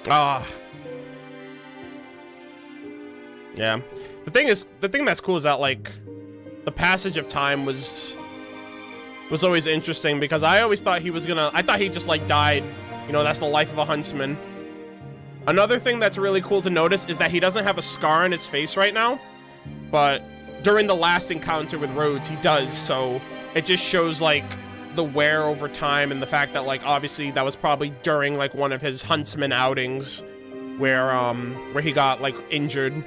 Ah. Yeah. The thing that's cool is that, like, the passage of time was always interesting because I always thought I thought he just, like, died. You know, that's the life of a huntsman. Another thing that's really cool to notice is that he doesn't have a scar on his face right now, but during the last encounter with Rhodes, he does, so it just shows, like, the wear over time and the fact that, like, obviously that was probably during, like, one of his huntsman outings where he got, like, injured.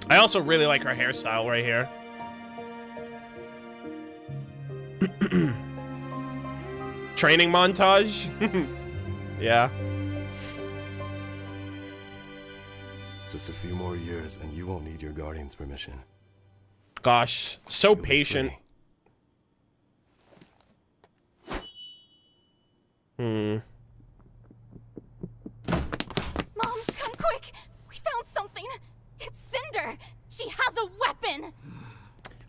I also really like her hairstyle right here. Training montage? Yeah.
Just a few more years and you won't need your guardian's permission.
Gosh, so patient.
Mom, come quick! We found something! It's Cinder! She has a weapon!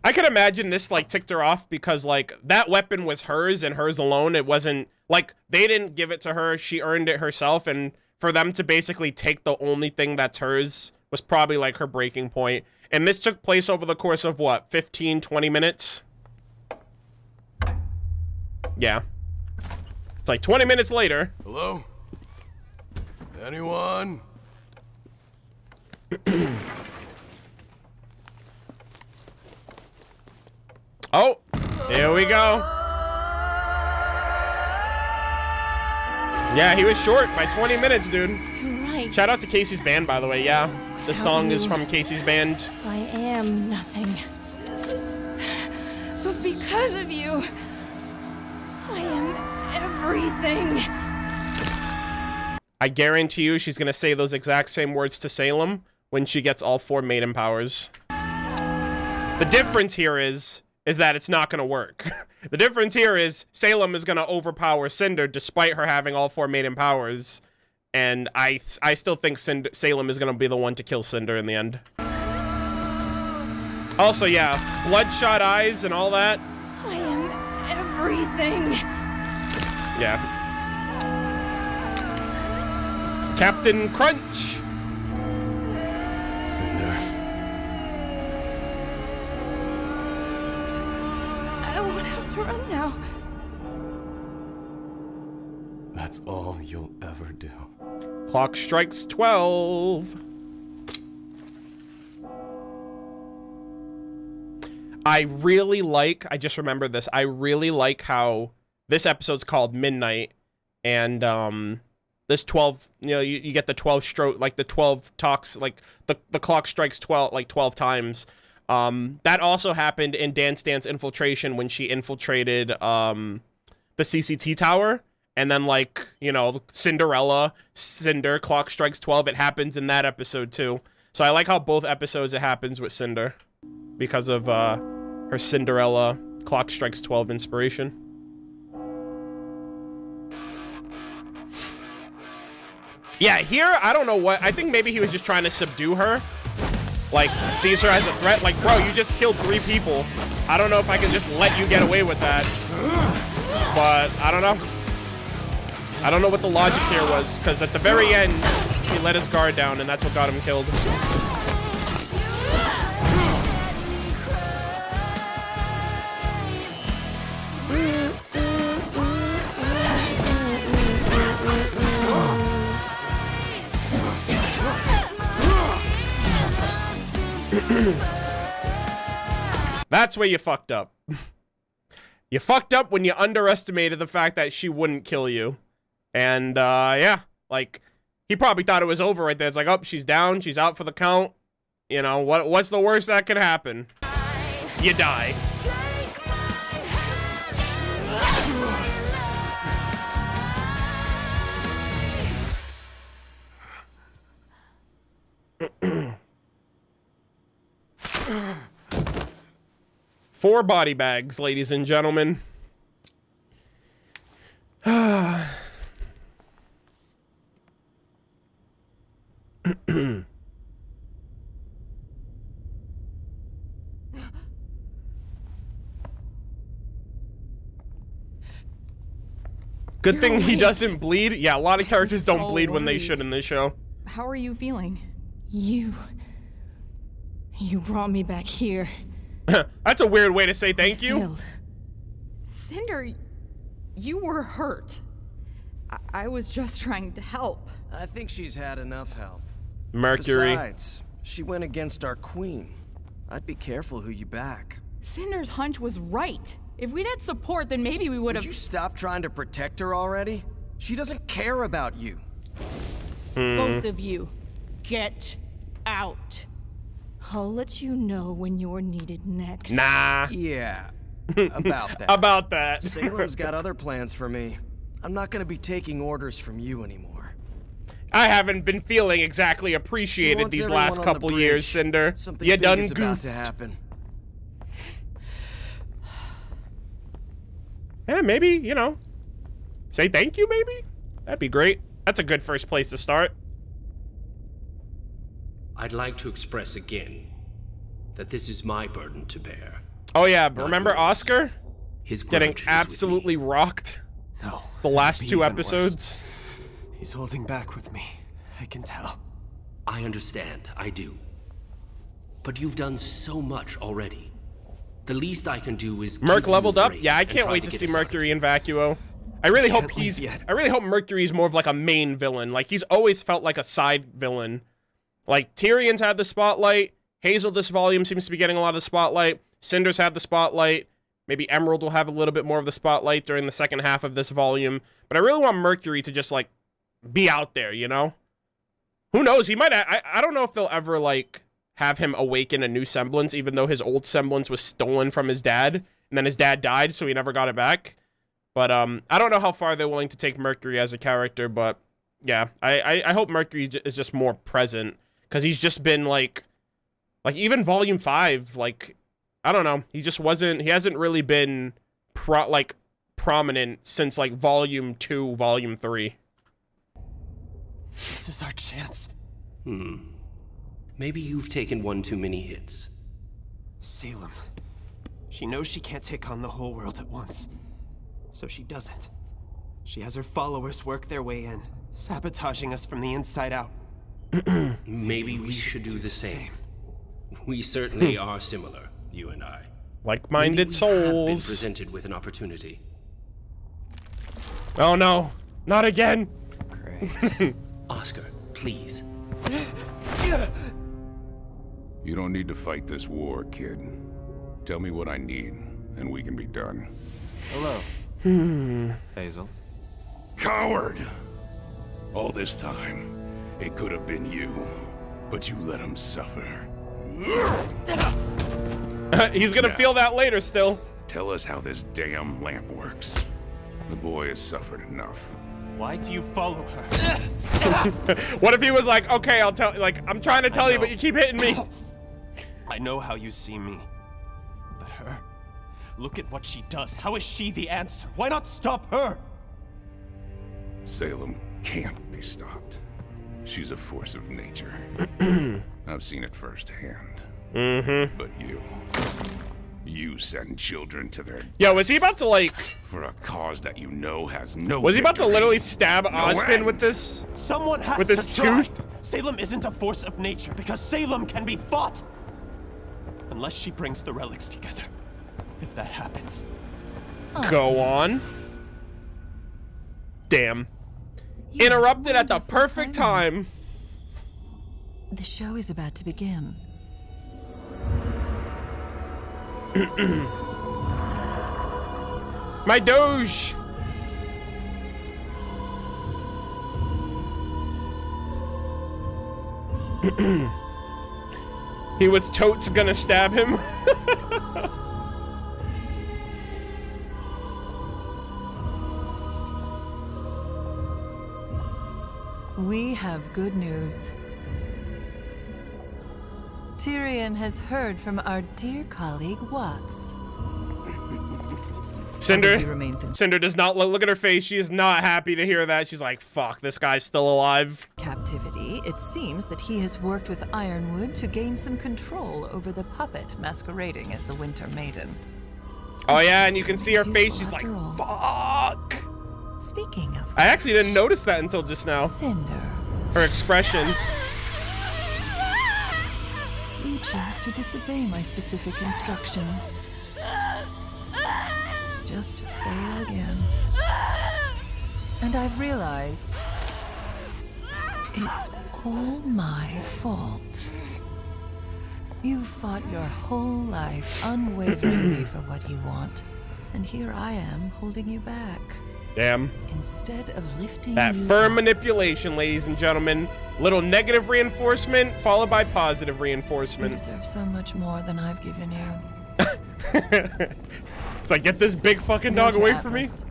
I can imagine this, like, ticked her off because, like, that weapon was hers and hers alone. It wasn't, like, they didn't give it to her. She earned it herself, and for them to basically take the only thing that's hers was probably, like, her breaking point. And this took place over the course of, what, 15, 20 minutes? Yeah. It's like 20 minutes later.
Hello? Anyone?
Oh, here we go. Yeah, he was short by 20 minutes, dude.
Right.
Shout out to Casey's band, by the way. Yeah, the song is from Casey's band.
I am nothing. But because of you, I am everything.
I guarantee you she's gonna say those exact same words to Salem when she gets all 4 maiden powers. The difference here is that it's not gonna work. The difference here is Salem is gonna overpower Cinder despite her having all 4 maiden powers, and I still think Salem is gonna be the one to kill Cinder in the end. Also, yeah, bloodshot eyes and all that.
I am everything.
Yeah. Captain Crunch.
Cinder.
I won't have to run now.
That's all you'll ever do.
Clock strikes 12. I just remembered this. I really like how this episode's called Midnight, and this 12, you know, you get the 12 stroke, like the 12 talks, like the clock strikes 12 times. That also happened in Dance Dance Infiltration when she infiltrated the CCT tower. And then, like, you know, Cinder, Clock Strikes 12, it happens in that episode too. So I like how both episodes it happens with Cinder because of her Cinderella Clock Strikes 12 inspiration. Yeah, here, I don't know what, I think maybe he was just trying to subdue her. Like, sees her as a threat. Like, bro, you just killed 3 people. I don't know if I can just let you get away with that. But, I don't know. I don't know what the logic here was, because at the very end, he let his guard down, and that's what got him killed. That's where you fucked up. You fucked up when you underestimated the fact that she wouldn't kill you. And, yeah, like, he probably thought it was over right there. It's like, oh, she's down, she's out for the count. You know, what's the worst that could happen? You die. Four body bags, ladies and gentlemen. Good thing he doesn't bleed. Yeah, a lot of characters don't bleed when they should in this show.
How are you feeling?
You brought me back here.
That's a weird way to say thank you.
Cinder, you were hurt. I was just trying to help.
I think she's had enough help.
Mercury.
Besides, she went against our queen. I'd be careful who you back.
Cinder's hunch was right. If we'd had support, then maybe we would have—
Would you stop trying to protect her already? She doesn't care about you.
Both of you, get out. I'll let you know when you're needed next.
Nah.
Yeah, about that.
About that.
Salem's got other plans for me. I'm not gonna be taking orders from you anymore.
I haven't been feeling exactly appreciated these last couple years, Cinder.
Something
you
big
done
is about
goofed.
to happen.
Yeah, maybe, you know, say thank you, maybe? That'd be great. That's a good first place to start.
I'd like to express again that this is my burden to bear.
Oh yeah, remember Oscar?
His
getting absolutely rocked.
No.
The last 2 episodes.
He's holding back with me. I can tell.
I understand, I do. But you've done so much already. The least I can do is
Merc leveled up? Yeah, I can't wait to see Mercury and Vacuo. I really hope Mercury's more of like a main villain. Like, he's always felt like a side villain. Like, Tyrion's had the spotlight. Hazel this volume seems to be getting a lot of the spotlight. Cinder's had the spotlight. Maybe Emerald will have a little bit more of the spotlight during the second half of this volume. But I really want Mercury to just, like, be out there, you know? Who knows? He might... I don't know if they'll ever, like, have him awaken a new semblance, even though his old semblance was stolen from his dad. And then his dad died, so he never got it back. But, I don't know how far they're willing to take Mercury as a character, but... Yeah, I hope Mercury is just more present. Because he's just been, like, even Volume 5, like, I don't know. He just wasn't, he hasn't really been, prominent since, like, Volume 2, Volume 3.
This is our chance.
Maybe you've taken one too many hits.
Salem. She knows she can't take on the whole world at once. So she doesn't. She has her followers work their way in, sabotaging us from the inside out.
Maybe we should do the same. We certainly are similar, you and I.
Like-minded souls.
Have been presented with an opportunity.
Oh no, not again.
Great.
Oscar, please.
You don't need to fight this war, kid. Tell me what I need, and we can be done.
Hello. Hazel.
Coward! All this time, it could have been you, but you let him suffer.
He's gonna feel that later still.
Tell us how this damn lamp works. The boy has suffered enough.
Why do you follow her?
What if he was like, okay, I'll tell, like, I'm trying to tell you, but you keep hitting me.
I know how you see me. But her, look at what she does. How is she the answer? Why not stop her?
Salem can't be stopped. She's a force of nature. I've seen it firsthand.
Mm-hmm.
But you send children to their
Yo, was he about to like
for a cause that you know has no
Was he about to
victory,
literally stab
no
Ozpin
end.
with this?
Someone has
with this
to try.
tooth?
Salem isn't a force of nature because Salem can be fought. Unless she brings the relics together. If that happens.
Go on. Damn. Interrupted at the perfect time.
The show is about to begin.
My Doge. He was totes gonna stab him.
We have good news. Tyrion has heard from our dear colleague Watts.
Cinder does not look at her face. She is not happy to hear that. She's like, fuck, this guy's still alive.
Captivity, it seems that he has worked with Ironwood to gain some control over the puppet masquerading as the Winter Maiden.
Oh yeah, and you can see her face. She's like, fuck.
Speaking of,
I actually didn't notice that until just now.
Cinder.
Her expression.
You chose to disobey my specific instructions. Just to fail again. And I've realized it's all my fault. You've fought your whole life unwaveringly for what you want, and here I am holding you back.
Damn.
Instead of lifting
That
you
firm
up.
manipulation, ladies and gentlemen. Little negative reinforcement followed by positive
You
reinforcement.
deserve so much more than I've given you.
It's like, get this big fucking
Go
dog
to
away from me.
Atlas.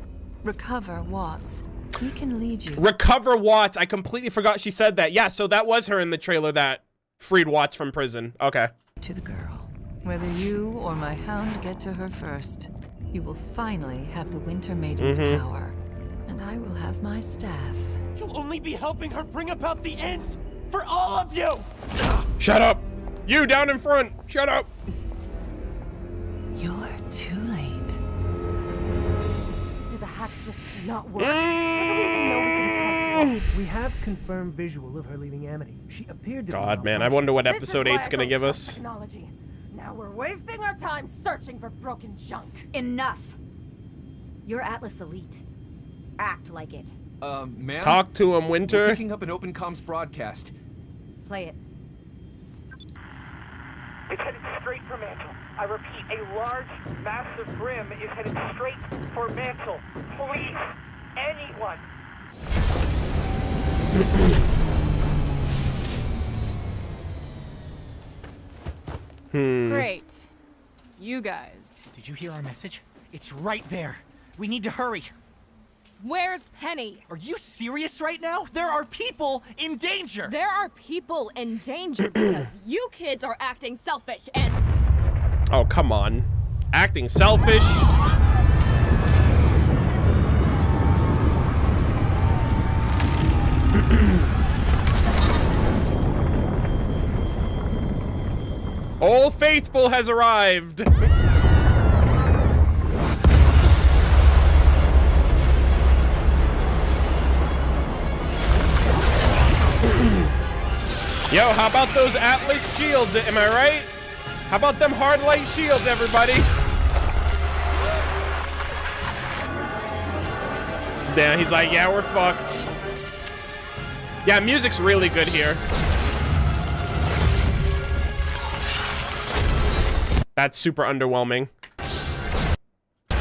Recover Watts. He can lead you.
Recover Watts. I completely forgot she said that. Yeah, so that was her in the trailer that freed Watts from prison. Okay.
To the girl. Whether you or my hound get to her first, you will finally have the Winter Maiden's power. And I will have my staff.
You'll only be helping her bring about the end for all of you.
Shut up. You down in front. Shut up.
You're too late.
Did the hack just not work? We have confirmed visual of her leaving Amity. She appeared to
God, man, I wonder what
This
episode
is why
8's
I
gonna
don't
give
trust
us.
Technology. Now we're wasting our time searching for broken junk.
Enough. You're Atlas Elite. Act like it.
Ma'am?
Talk to him, Winter.
We're picking up an open comms broadcast.
Play it.
It's headed straight for Mantle. I repeat, a large, massive brim is headed straight for Mantle. Please, anyone.
Great. You guys.
Did you hear our message? It's right there. We need to hurry.
Where's Penny?
Are you serious right now? There are people in danger.
There are people in danger because you kids are acting selfish and...
Oh, come on. Acting selfish. Old Faithful has arrived. Yo, how about those Atlas shields? Am I right? How about them hard light shields, everybody? Damn, he's like, yeah, we're fucked. Yeah, music's really good here. That's super underwhelming.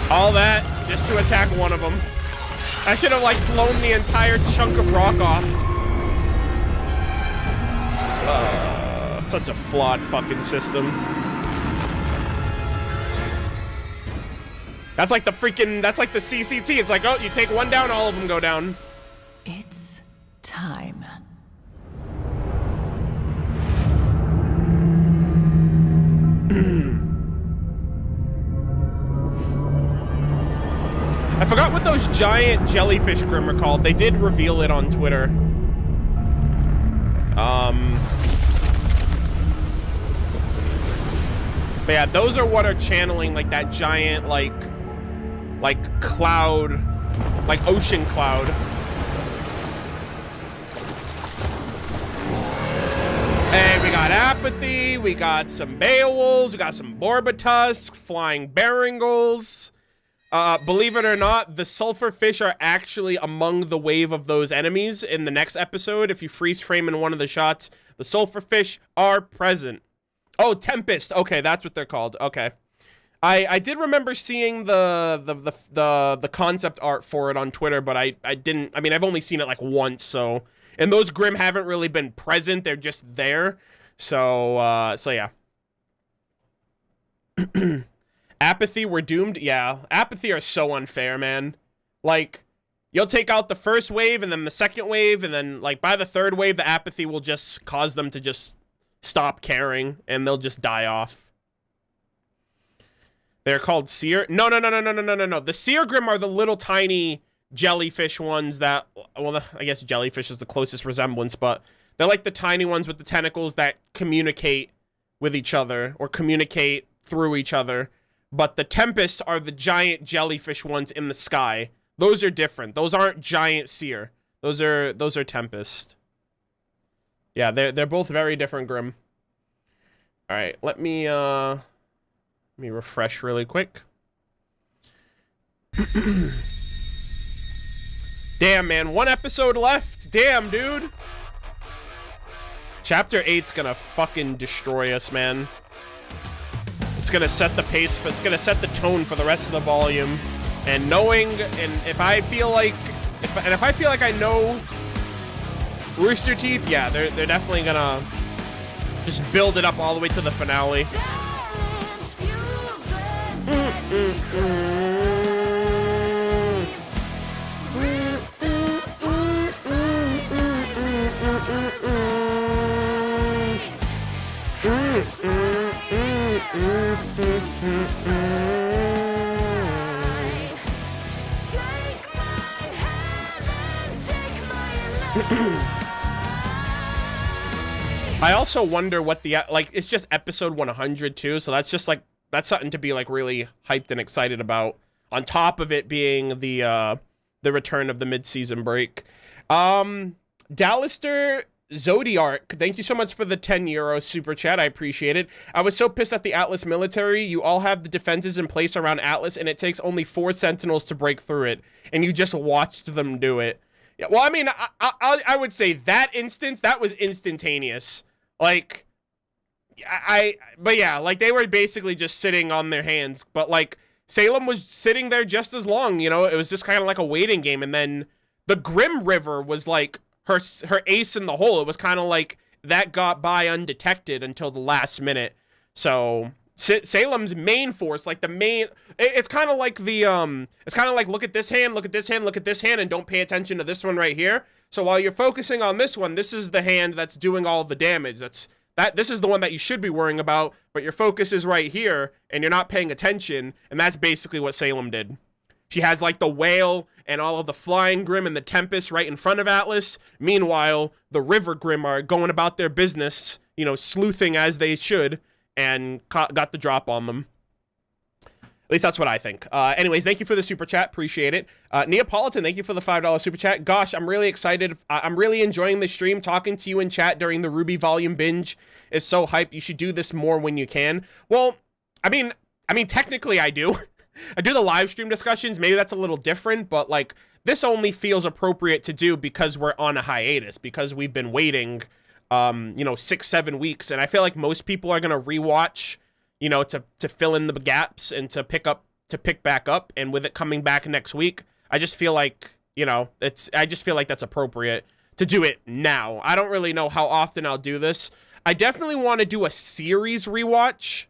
All that just to attack one of them. I should have like blown the entire chunk of rock off. Such a flawed fucking system. That's like the freaking, that's like the CCT. It's like, oh, you take one down, all of them go down.
It's time.
I forgot what those giant jellyfish Grim are called. They did reveal it on Twitter. But yeah, those are what are channeling like that giant like cloud, like ocean cloud. Hey, we got Apathy, we got some Beowulfs, we got some Borbatusks, flying Beringles. Believe it or not, the sulfur fish are actually among the wave of those enemies in the next episode. If you freeze frame in one of the shots, the sulfur fish are present. Oh, Tempest. Okay, that's what they're called. Okay. I did remember seeing the concept art for it on Twitter, but I didn't, I mean, I've only seen it like once, so, and those Grim haven't really been present, they're just there. So yeah. Apathy, we're doomed. Yeah, Apathy are so unfair, man. Like, you'll take out the first wave and then the second wave, and then like by the third wave, the Apathy will just cause them to just stop caring and they'll just die off. They're called Seer. No. The Seer Grim are the little tiny jellyfish ones that, well, I guess jellyfish is the closest resemblance, but they're like the tiny ones with the tentacles that communicate with each other or communicate through each other. But the Tempests are the giant jellyfish ones in the sky. Those are different. Those aren't giant Seer. Those are Tempest. Yeah, they're both very different Grim. All right, let me refresh really quick. Damn, man, one episode left. Damn, dude. Chapter 8's gonna fucking destroy us, man. It's gonna set the pace for, it's gonna set the tone for the rest of the volume. And knowing, and if I feel like I know Rooster Teeth, yeah, they're definitely gonna just build it up all the way to the finale. I also wonder what the, like, it's just episode 100 too, so that's just like, that's something to be like really hyped and excited about, on top of it being the return of the mid-season break. Dallister Zodiark, thank you so much for the €10 super chat. I appreciate it. I was so pissed at the Atlas military. You all have the defenses in place around Atlas, and it takes only 4 Sentinels to break through it, and you just watched them do it. Yeah, well, I mean, I would say that instance, that was instantaneous. Like, but yeah, like, they were basically just sitting on their hands, but, like, Salem was sitting there just as long, you know? It was just kind of like a waiting game, and then the Grim River was, like, her ace in the hole. It was kind of like that got by undetected until the last minute. So Salem's main force, like the main, it's kind of like the it's kind of like, look at this hand, look at this hand, look at this hand, and don't pay attention to this one right here. So while you're focusing on this one, this is the hand that's doing all the damage. This is the one that you should be worrying about, but your focus is right here and you're not paying attention, and that's basically what Salem did. She has like the whale and all of the flying Grim and the Tempest right in front of Atlas. Meanwhile, the River Grim are going about their business, you know, sleuthing as they should, and got the drop on them. At least that's what I think. Anyways, thank you for the super chat. Appreciate it. Neapolitan, thank you for the $5 super chat. Gosh, I'm really excited. I'm really enjoying the stream. Talking to you in chat during the RWBY volume binge is so hype. You should do this more when you can. Well, I mean, technically I do. I do the live stream discussions. Maybe that's a little different, but like, this only feels appropriate to do because we're on a hiatus, because we've been waiting, you know, 6-7 weeks. And I feel like most people are going to rewatch, you know, to fill in the gaps and to pick back up. And with it coming back next week, I just feel like, you know, I just feel like that's appropriate to do it now. I don't really know how often I'll do this. I definitely want to do a series rewatch,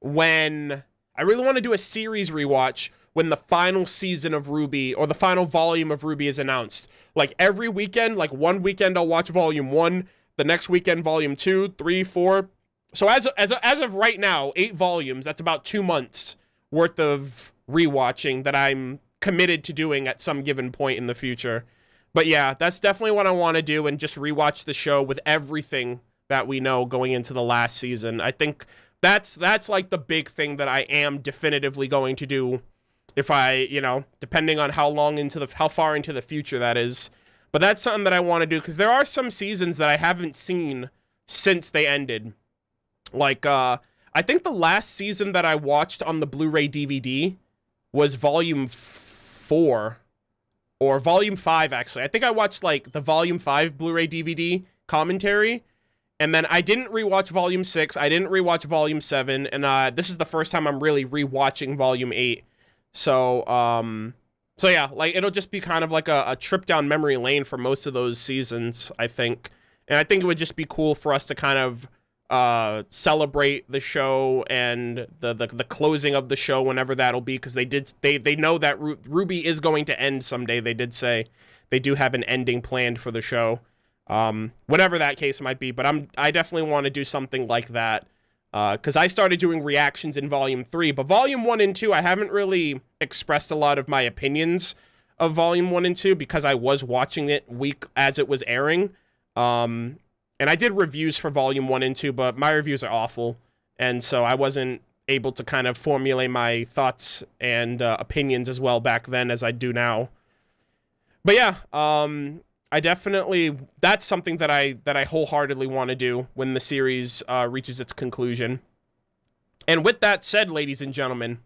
when I really want to do a series rewatch when the final season of RWBY or the final volume of RWBY is announced. Like every weekend, like one weekend I'll watch volume 1, the next weekend volume 2, 3, 4. So as of right now, 8 volumes. That's about 2 months worth of rewatching that I'm committed to doing at some given point in the future. But yeah, that's definitely what I want to do, and just rewatch the show with everything that we know going into the last season. I think that's like the big thing that I am definitively going to do, if I, you know, depending on how far into the future that is. But that's something that I want to do, because there are some seasons that I haven't seen since they ended. Like, I think the last season that I watched on the Blu-ray DVD was volume 4 or volume 5, actually. I think I watched like the volume 5 Blu-ray DVD commentary, and then I didn't rewatch volume 6. I didn't rewatch volume 7, and this is the first time I'm really rewatching volume 8. So yeah, like it'll just be kind of like a trip down memory lane for most of those seasons, I think. And I think it would just be cool for us to kind of celebrate the show and the closing of the show whenever that'll be, because they know that RWBY is going to end someday. They did say they do have an ending planned for the show, whatever that case might be. But I definitely want to do something like that, because I started doing reactions in volume 3, but volume 1 and 2 I haven't really expressed a lot of my opinions of volume 1 and 2, because I was watching it week as it was airing. And I did reviews for volume 1 and 2, but my reviews are awful, and so I wasn't able to kind of formulate my thoughts and opinions as well back then as I do now. But yeah, I definitely, that's something that I wholeheartedly want to do when the series reaches its conclusion. And with that said, ladies and gentlemen,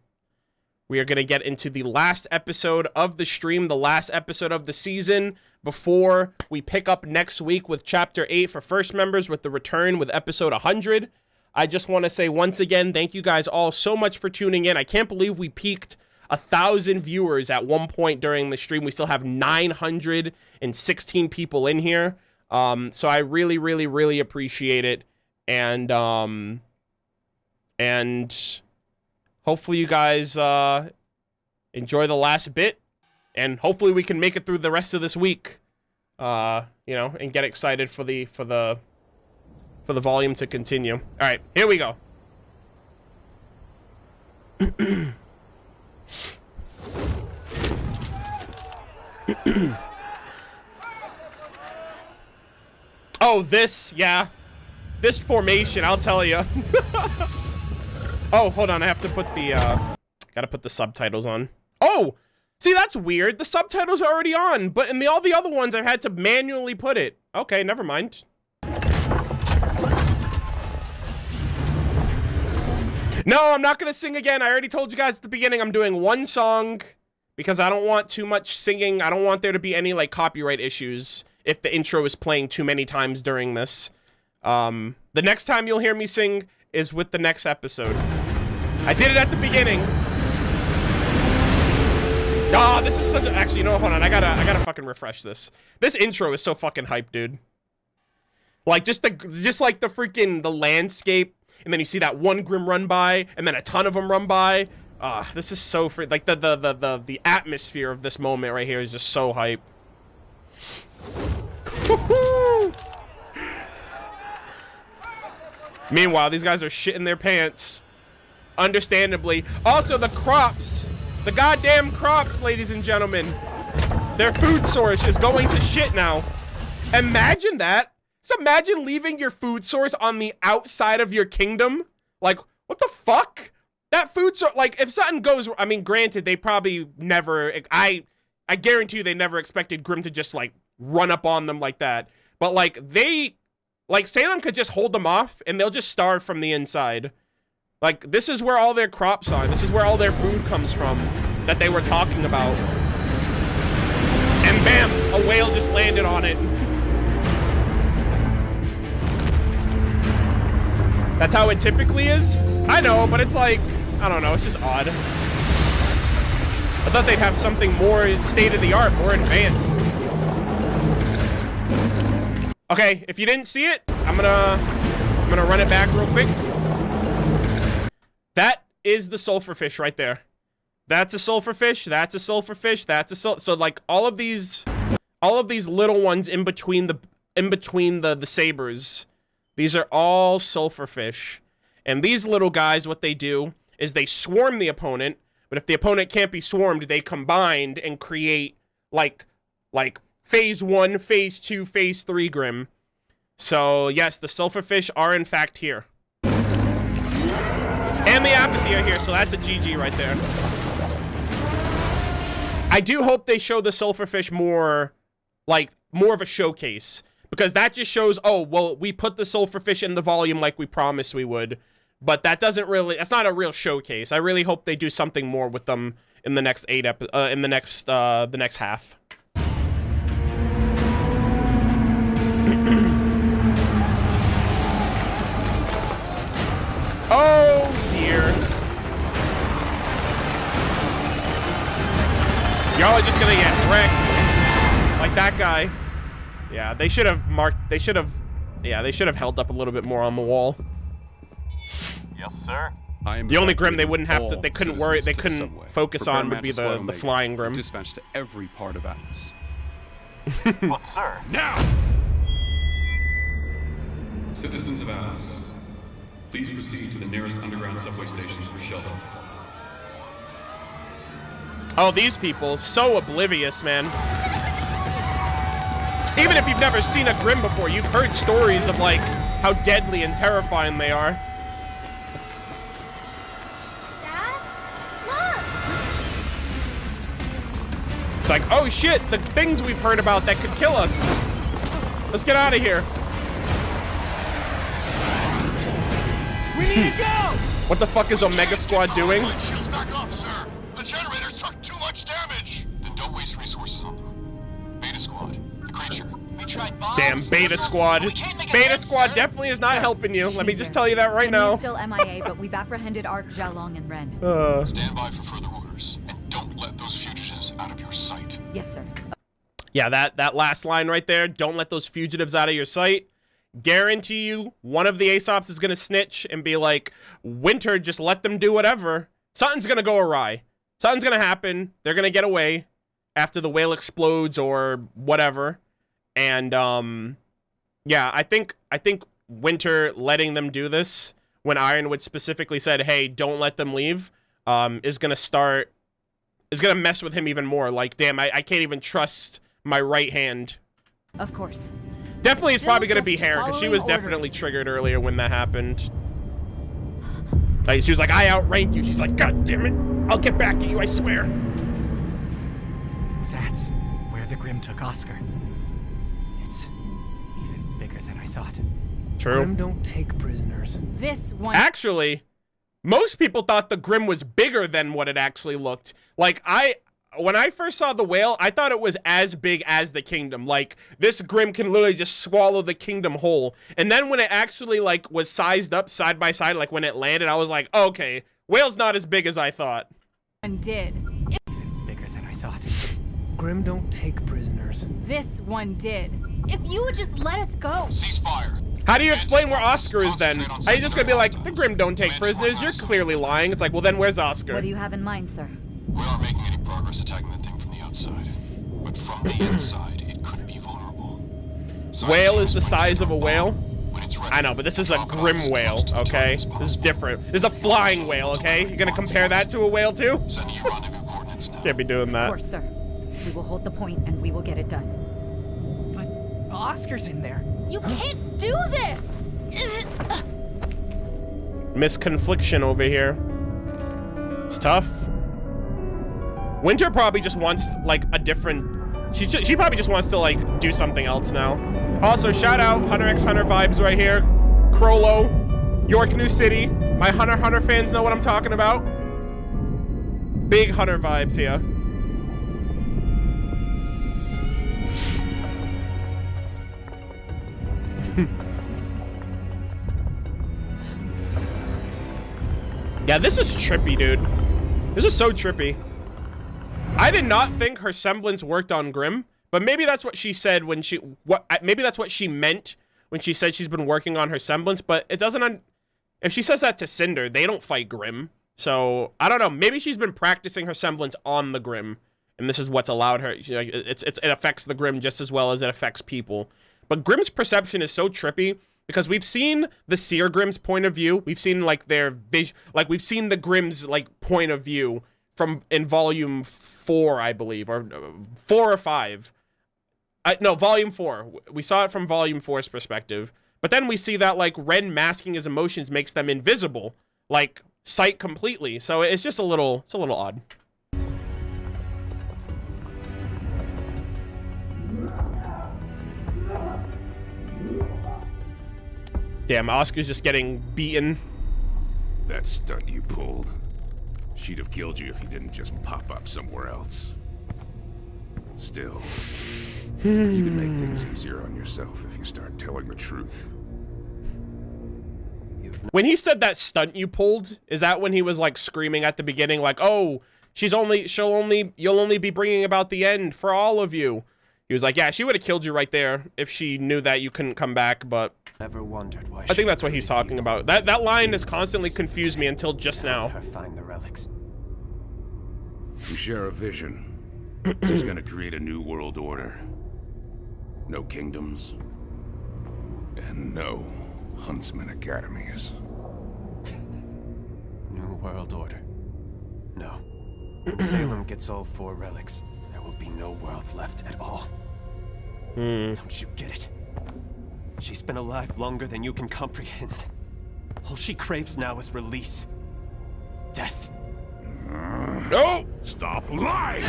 we are going to get into the last episode of the stream, the last episode of the season, before we pick up next week with Chapter 8 for first members with the return with episode 100. I just want to say once again, thank you guys all so much for tuning in. I can't believe we peaked 1,000 viewers at one point during the stream. We still have 916 people in here. So I really, really, really appreciate it. And hopefully you guys enjoy the last bit, and hopefully we can make it through the rest of this week, you know, and get excited for the volume to continue. All right, here we go. Oh, this formation, I'll tell you. Oh, hold on, I have to put the, gotta put the subtitles on. Oh, see, that's weird. The subtitles are already on, but in all the other ones, I've had to manually put it. Okay, never mind. No, I'm not gonna sing again. I already told you guys at the beginning I'm doing one song because I don't want too much singing. I don't want there to be any, like, copyright issues if the intro is playing too many times during this. The next time you'll hear me sing is with the next episode. I did it at the beginning. Ah, this is such a... Actually, you know what? Hold on. I gotta fucking refresh this. This intro is so fucking hype, dude. Like, just like the freaking... the landscape, and then you see that one Grim run by, and then a ton of them run by. This is so... like, the atmosphere of this moment right here is just so hype. Woohoo! Meanwhile, these guys are shitting their pants. Understandably. Also, the crops. The goddamn crops, ladies and gentlemen. Their food source is going to shit now. Imagine that. Just imagine leaving your food source on the outside of your kingdom. Like, what the fuck? That food source, like, if something goes... I mean, granted, they probably never... I guarantee you they never expected Grimm to just, like, run up on them like that. But, like, they... Like, Salem could just hold them off, and they'll just starve from the inside. Like, this is where all their crops are. This is where all their food comes from that they were talking about. And bam! A whale just landed on it. That's how it typically is? I know, but it's like, I don't know, it's just odd. I thought they'd have something more state-of-the-art, more advanced. Okay, if you didn't see it, I'm gonna run it back real quick. That is the sulfurfish right there. That's a sulfurfish. That's a sulfurfish. That's a so like all of these little ones in between the sabers. These are all sulfurfish. And these little guys, what they do is they swarm the opponent, but if the opponent can't be swarmed, they combined and create like phase 1, phase 2, phase 3 Grim. So yes, the sulfurfish are in fact here. And the Apathy are here, so that's a GG right there. I do hope they show the sulfurfish more of a showcase. Because that just shows, oh, well, we put the sulfurfish in the volume like we promised we would. But that doesn't really, that's not a real showcase. I really hope they do something more with them in the next the next half. Oh dear. Y'all are just gonna get wrecked. Like that guy. Yeah, they should have held up a little bit more on the wall.
Yes, sir.
The only Grim they wouldn't have to, they couldn't focus on would be the flying Grim.
Dispatched to every part of Atlas.
But sir.
Now!
Citizens of Atlas, please proceed to the nearest underground subway stations for shelter.
Oh, these people, so oblivious, man. Even if you've never seen a Grim before, you've heard stories of, like, how deadly and terrifying they are.
Dad? Look!
It's like, oh shit, the things we've heard about that could kill us. Let's get out of here.
We need to go!
What the fuck is Omega Squad doing?
Shields back up, sir. The generators took too much damage. Then don't waste resources on them. Beta Squad, the creature. We tried bombs.
Damn, Beta Squad. Beta Squad definitely is not helping you. Let me just tell you that right now.
He's still MIA, but we've apprehended Ark, Xiaolong, and Ren.
Stand by for further orders, and don't let those fugitives out of your sight.
Yes, sir.
Yeah, that last line right there. Don't let those fugitives out of your sight. Guarantee you, one of the Aesops is gonna snitch and be like, Winter, just let them do whatever. Something's gonna go awry. Something's gonna happen. They're gonna get away after the whale explodes or whatever. And yeah, I think Winter letting them do this when Ironwood specifically said, "Hey, don't let them leave," is gonna mess with him even more. Like, damn, I can't even trust my right hand.
Of course.
Definitely, it's
Still
probably gonna be
just
Hair because she was
following
definitely
orders.
triggered earlier when that happened. Like, she was like, "I outranked you." She's like, "God damn it, I'll get back at you, I swear."
That's where the Grim took Oscar. It's even bigger than I thought.
True.
Grim don't take prisoners.
This one.
Actually, most people thought the Grim was bigger than what it actually looked. Like, when I first saw the whale, I thought it was as big as the kingdom. Like, this Grim can literally just swallow the kingdom whole. And then when it actually, like, was sized up side by side, like when it landed, I was like, okay, whale's not as big as I thought.
One did.
Even bigger than I thought.
Grim don't take prisoners.
This one did.
If you would just let us go.
Ceasefire.
How do you explain where Oscar is then? Are you just gonna be like, the Grim don't take prisoners? You're clearly lying. It's like, well, then where's Oscar?
What do you have in mind, sir?
We aren't making any progress attacking that thing from the outside. But from the inside, it could be vulnerable.
Whale is the size of a whale? I know, but this is a Grim whale, okay? This is different. This is a flying whale, okay? You're gonna compare that to a whale too? Can't be doing that.
Of course, sir. We will hold the point and we will get it done.
But Oscar's in there.
You can't do this!
Misconfliction over here. It's tough. Winter probably just wants, like, a different... She probably just wants to, like, do something else now. Also, shout out Hunter x Hunter vibes right here. Crollo, York New City. My Hunter x Hunter fans know what I'm talking about. Big Hunter vibes here. Yeah, this is trippy, dude. This is so trippy. I did not think her semblance worked on Grim, but maybe that's what she said when she... maybe that's what she meant when she said she's been working on her semblance, but it doesn't... if she says that to Cinder, they don't fight Grim. So I don't know. Maybe she's been practicing her semblance on the Grim, and this is what's allowed her. It affects the Grim just as well as it affects people. But Grim's perception is so trippy because we've seen the Seer Grim's point of view. We've seen like their vision, like we've seen the Grim's like point of view from in volume 4, I believe, or 4 or 5. No, volume 4. We saw it from volume 4's perspective. But then we see that like Ren masking his emotions makes them invisible, like sight completely. So it's just a little odd. Damn, Oscar's just getting beaten.
That stunt you pulled, she'd have killed you if you didn't just pop up somewhere else. Still, you can make things easier on yourself if you start telling the truth.
When he said that stunt you pulled, is that when he was like screaming at the beginning, like, "Oh, you'll only be bringing about the end for all of you"? He was like, "Yeah, she would have killed you right there if she knew that you couldn't come back." But
never wondered why.
I think that's what he's talking about. That line has constantly confused me until just now.
Her find the relics.
We share a vision. She's gonna create a new world order. No kingdoms. And no Huntsman Academies.
New world order. No. When Salem gets all 4 relics, there will be no worlds left at all. Don't you get it? She's been alive longer than you can comprehend. All she craves now is release. Death.
No! Stop lying!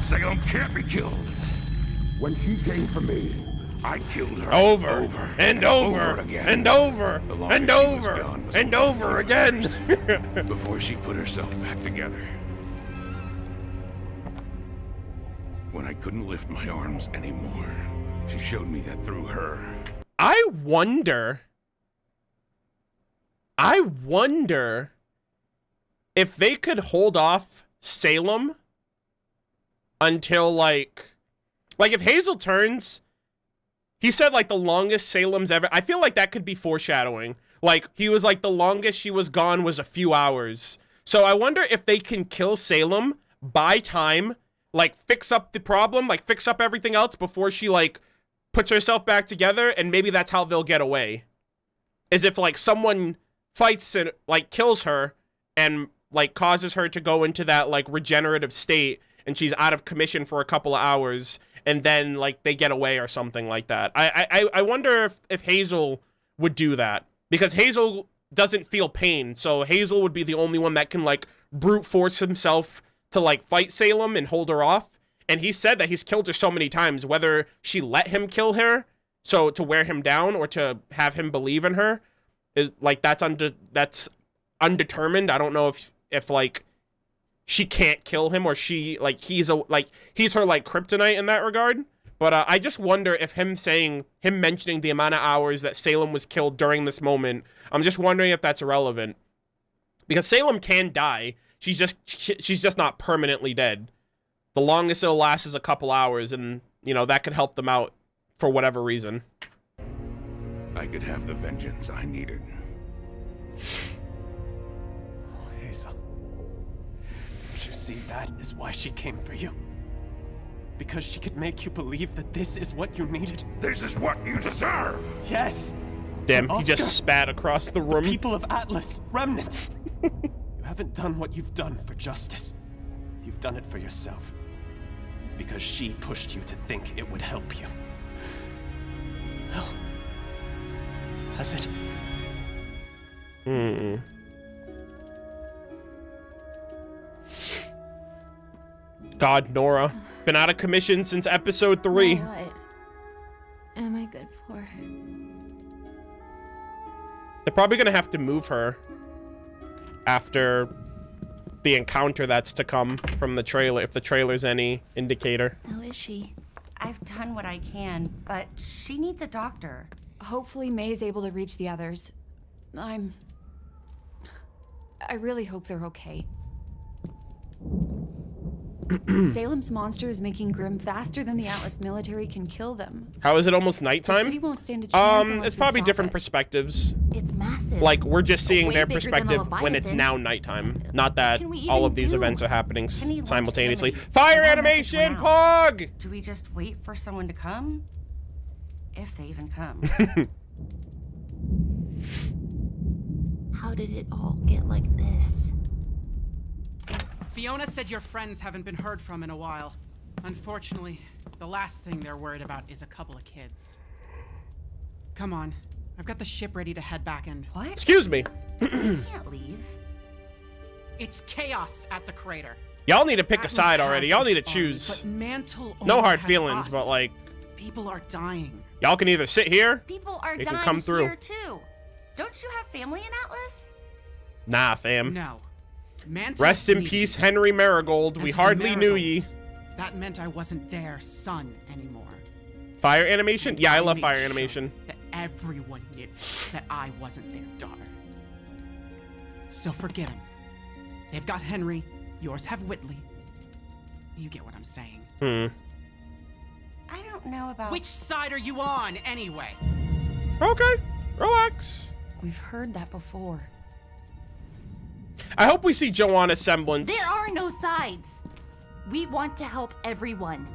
Salem can't be killed. When she came for me, I killed her.
Over and over
again.
and over and over and over again.
Before she put herself back together. When I couldn't lift my arms anymore, she showed me that through her.
I wonder if they could hold off Salem until like if Hazel turns, he said like the longest Salem's ever. I feel like that could be foreshadowing. Like he was like the longest she was gone was a few hours. So I wonder if they can kill Salem, buy time, like fix up the problem, like fix up everything else before she like puts herself back together, and maybe that's how they'll get away. Is if like someone fights and like kills her and like causes her to go into that like regenerative state and she's out of commission for a couple of hours and then like they get away or something like that. I wonder if Hazel would do that, because Hazel doesn't feel pain, so Hazel would be the only one that can like brute force himself to like fight Salem and hold her off. And he said that he's killed her so many times, whether she let him kill her, so to wear him down, or to have him believe in her, is like that's undetermined. I don't know if like she can't kill him, or she like he's her like kryptonite in that regard. But I just wonder if him mentioning the amount of hours that Salem was killed during this moment, I'm just wondering if that's irrelevant, because Salem can die. She's just not permanently dead. The longest it'll last is a couple hours, and you know that could help them out for whatever reason.
I could have the vengeance I needed.
Oh, Hazel. Don't you see that is why she came for you? Because she could make you believe that this is what you needed.
This is what you deserve!
Yes!
Damn,
Oscar,
he just spat across the room.
The people of Atlas, Remnant. You haven't done what you've done for justice. You've done it for yourself. Because she pushed you to think it would help you. Well, has it?
God, Nora. Been out of commission since episode 3.
What am I good for?
They're probably gonna have to move her after the encounter that's to come from the trailer, if the trailer's any indicator.
How is she?
I've done what I can, but she needs a doctor.
Hopefully May's able to reach the others. I really hope they're okay. Salem's monster is making Grim faster than the Atlas military can kill them.
How is it almost nighttime?
The city won't stand a chance unless
it's
we
probably
stop
different
it.
perspectives.
It's massive.
Like, we're just seeing
Way
their
bigger than a
perspective when it's
Leviathan.
now nighttime. Not that
can we
all
even
of these
do?
events are happening
Can he launch
simultaneously.
Amity?
Fire
That message
animation,
went out.
Pog!
Do we just wait for someone to come? If they even come.
How did it all get like this?
Fiona said your friends haven't been heard from in a while. Unfortunately, the last thing they're worried about is a couple of kids. Come on. I've got the ship ready to head back in.
What?
Excuse me.
You can't leave.
It's chaos at the crater.
Y'all need to pick a
Atlas
side
has
already. Y'all need to
its
choose.
army, but Mantle
No
only
hard
has
feelings,
us.
but like,
People are dying.
y'all can either sit here,
People are
you
dying
can come through.
here too. Don't you have family in Atlas?
Nah, fam.
No. Mantle
Rest in
needed
peace,
me.
Henry Marigold.
And
We
to the
hardly knew ye.
Marigolds, That meant I wasn't their son anymore.
Fire animation?
And
Yeah, I love
made
fire
sure
animation.
That everyone knew that I wasn't their daughter. So forget him. They've got Henry. Yours have Whitley. You get what I'm saying.
I don't know about.
Which side are you on, anyway?
Okay, relax.
We've heard that before.
I hope we see Joanna's semblance.
There are no sides. We want to help everyone.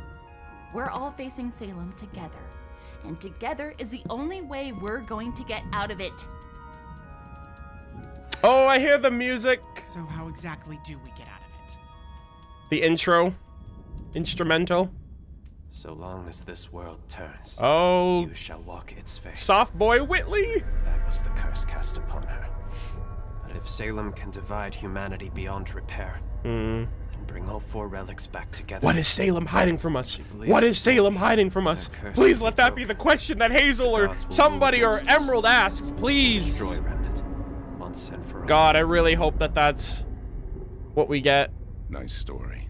We're all facing Salem together. And together is the only way we're going to get out of it.
Oh, I hear the music.
So how exactly do we get out of it?
The intro. Instrumental.
So long as this world turns,
Oh.
you shall walk its face.
Soft boy Whitley.
That was the curse cast upon her. But if Salem can divide humanity beyond repair, and bring all 4 relics back together.
What is Salem hiding from us? What is Salem hiding from us? Please let that be the question that Hazel or somebody or Emerald asks, please.
Destroy Remnant, once and for all.
God, I really hope that that's what we get.
Nice story.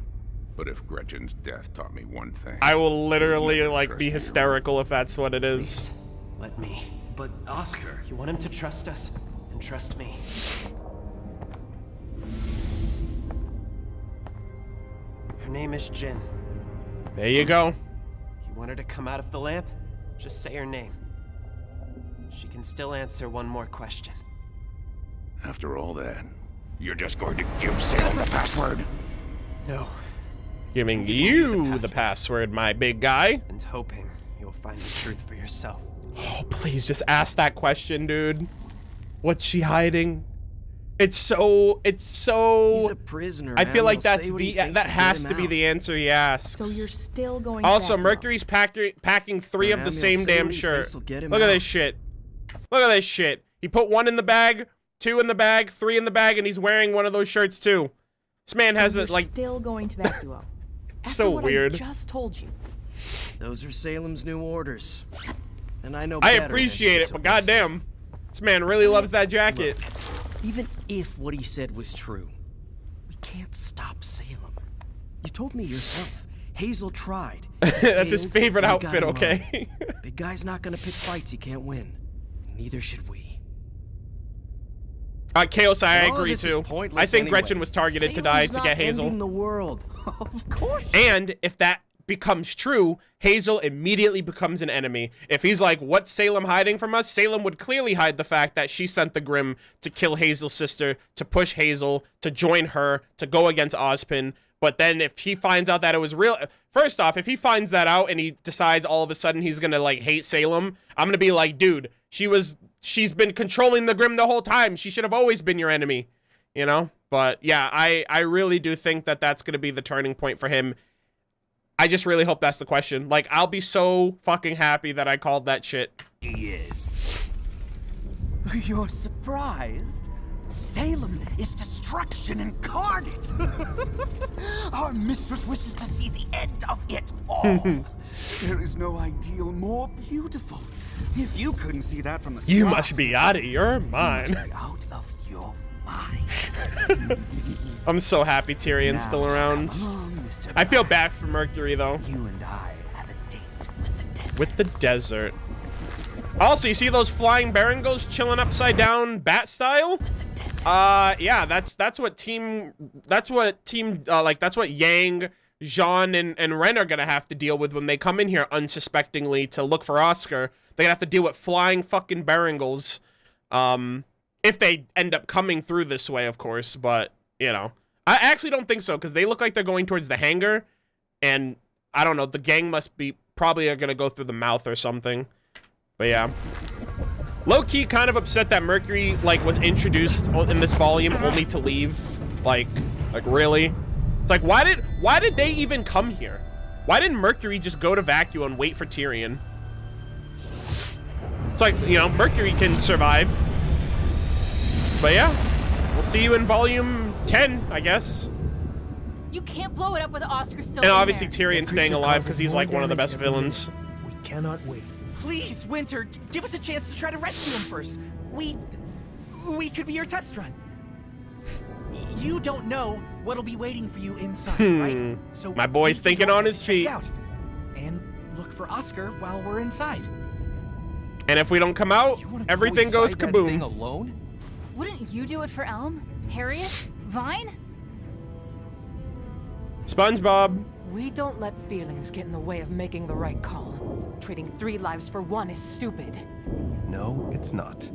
But if Gretchen's death taught me one thing,
I will literally like
trust
be
you.
hysterical if that's what it is.
Let me.
But Oscar,
You want him to trust us, and trust me. Her name is Jin.
There you go.
You want her to come out of the lamp? Just say her name. She can still answer one more question.
after all that, you're just going to give Salem the password?
No.
Giving you the password, my big guy.
And hoping you'll find the truth for yourself.
Oh, please just ask that question, dude. What's she hiding? It's so.
He's a prisoner.
I feel
man.
like
He'll
that's
say what he
the
thinks
that
to get
has
him
to be
out.
the answer he asks.
So you're still going
Also,
back,
Mercury's packing 3 of
Man,
the
he'll
same
say
damn
what he
shirt.
thinks will get him
Look at
out.
this shit. Look at this shit. He put 1 in the bag, 2 in the bag, 3 in the bag, and he's wearing one of those shirts too. This man has it like.
Still going to back you up.
It's so weird.
I just told you.
Those are Salem's new orders. And I know
I
better
appreciate
than
it, but goddamn, this man really loves that jacket.
Even if what he said was true, we can't stop Salem. You told me yourself. Hazel tried.
That's his
Failed,
favorite
and got
outfit,
him
okay?
on. Big guy's not gonna pick fights he can't win. Neither should we.
Chaos, I
And all of
agree
this is
too.
pointless
I think
anyway.
Gretchen was targeted to
Salem's
die to
not
get Hazel.
ending the world. Of course.
And if that becomes true, Hazel immediately becomes an enemy. If he's like, what's Salem hiding from us? Salem would clearly hide the fact that she sent the Grimm to kill Hazel's sister, to push Hazel, to join her, to go against Ozpin. But then if he finds out that it was real, first off, if he finds that out and he decides all of a sudden he's gonna like hate Salem, I'm gonna be like, dude, she's been controlling the Grimm the whole time. She should have always been your enemy, you know? But yeah, I really do think that that's gonna be the turning point for him. I just really hope that's the question. Like, I'll be so fucking happy that I called that shit.
Yes. You're surprised? Salem is destruction incarnate. Our mistress wishes to see the end of it all. There is no ideal more beautiful. If you couldn't see that from the start,
You must be out of your mind.
you must be out of your mind.
I'm so happy Tyrion's still around.
Come on, Mr.
I feel bad for Mercury, though.
You and I have a date with the desert.
With the desert. Also, you see those flying Barangos chilling upside down bat style? Yeah, that's what Yang, Jean, and Ren are gonna have to deal with when they come in here unsuspectingly to look for Oscar. They're gonna have to deal with flying fucking Barangos. If they end up coming through this way, of course, but, you know. I actually don't think so, because they look like they're going towards the hangar, and, I don't know, the gang must be, probably are gonna go through the mouth or something. But yeah. Low-key kind of upset that Mercury, like, was introduced in this volume only to leave. Like really? It's like, why did they even come here? Why didn't Mercury just go to Vacuum and wait for Tyrion? It's like, you know, Mercury can survive. But yeah, we'll see you in volume 10, I guess.
You can't blow it up with Oscar still.
And obviously Tyrion staying alive because he's like one of the best villains.
We cannot wait.
Please, Winter, give us a chance to try to rescue him first. We could be your test run. You don't know what'll be waiting for you inside, right? So
my boy's thinking on his feet.
And look for Oscar while we're inside.
And if we don't come out, everything goes kaboom.
Alone?
Wouldn't you do it for Elm, Harriet, Vine?
SpongeBob.
We don't let feelings get in the way of making the right call. Trading 3 lives for 1 is stupid.
No, it's not.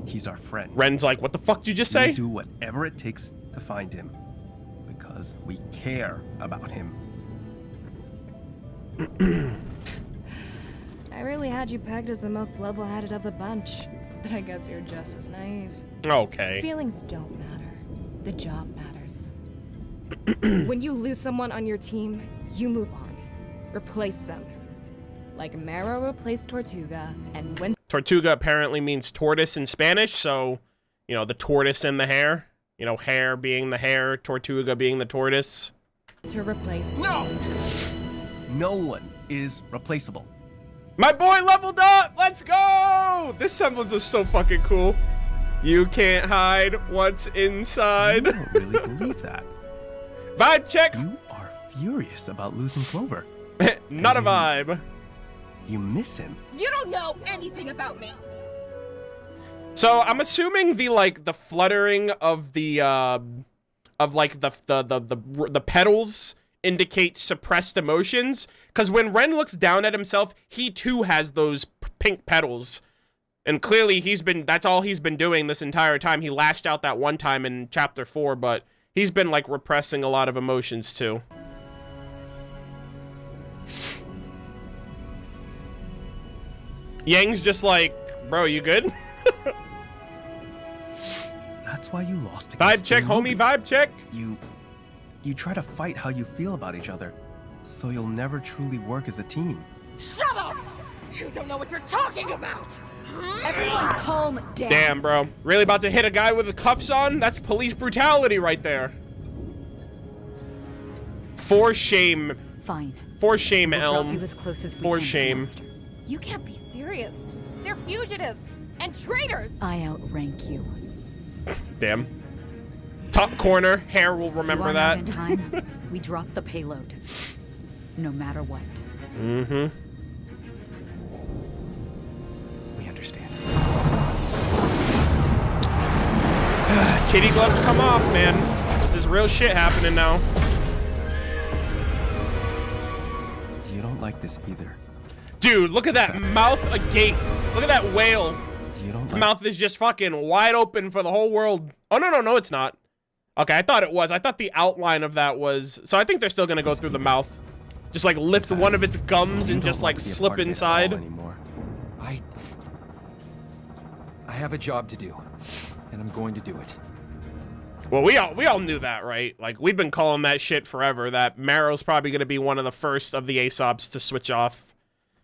He's our friend.
Ren's like, what the fuck did you just say?
We'll do whatever it takes to find him. Because we care about him.
I really had you pegged as the most level-headed of the bunch. But I guess you're just as naive.
Okay.
Feelings don't matter. The job matters. When you lose someone on your team, you move on. Replace them. Like Marrow replaced Tortuga, and when
Tortuga apparently means tortoise in Spanish, so, you know, the tortoise in the hair. You know, hair being the hair, Tortuga being the tortoise.
To replace.
No! No one is replaceable.
My boy leveled up! Let's go! This semblance is so fucking cool. You can't hide what's inside.
You don't really believe that.
Vibe check!
You are furious about losing Clover.
Not a vibe.
You miss him.
You don't know anything about me.
So I'm assuming the fluttering of the the petals indicates suppressed emotions, because when Ren looks down at himself, he too has those pink petals, and clearly that's all he's been doing this entire time. He lashed out that one time in chapter 4, but he's been like repressing a lot of emotions too. Yang's just like, bro, you good?
That's why you lost.
Vibe check, homie, vibe check.
You try to fight how you feel about each other, so you'll never truly work as a team.
Shut up! You don't know what you're talking about! Everyone calm down.
Damn, bro. Really about to hit a guy with the cuffs on? That's police brutality right there. For shame.
Fine.
For shame,
We'll
Elm.
drop you as close as we
For
can to the
shame.
monster.
You can't be serious. They're fugitives and traitors.
I outrank you.
Damn. Top corner. Hair will remember
If you are
that.
not in time, we drop the payload. No matter what.
Mm-hmm.
We understand.
Kitty gloves come off, man. This is real shit happening now.
You don't like this either.
Dude, look at that mouth agape. Look at that whale.
You don't
Its
like
mouth is just fucking wide open for the whole world. Oh, no, it's not. Okay, I thought it was. I thought the outline of that was... So I think they're still gonna go through the mouth. Just like lift one of its gums and just like slip inside.
I have a job to do, and I'm going to do it.
Well, we all knew that, right? Like, we've been calling that shit forever, that Marrow's probably gonna be one of the first of the Aesops to switch off.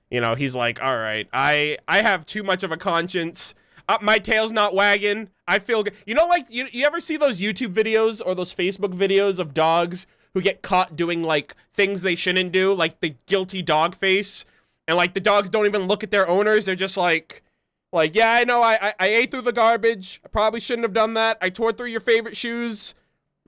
You know, he's like, all right, I have too much of a conscience. My tail's not wagging. I feel good. You know, like, you ever see those YouTube videos or those Facebook videos of dogs who get caught doing, like, things they shouldn't do, like the guilty dog face, and, like, the dogs don't even look at their owners. They're just like, yeah, I know, I ate through the garbage. I probably shouldn't have done that. I tore through your favorite shoes.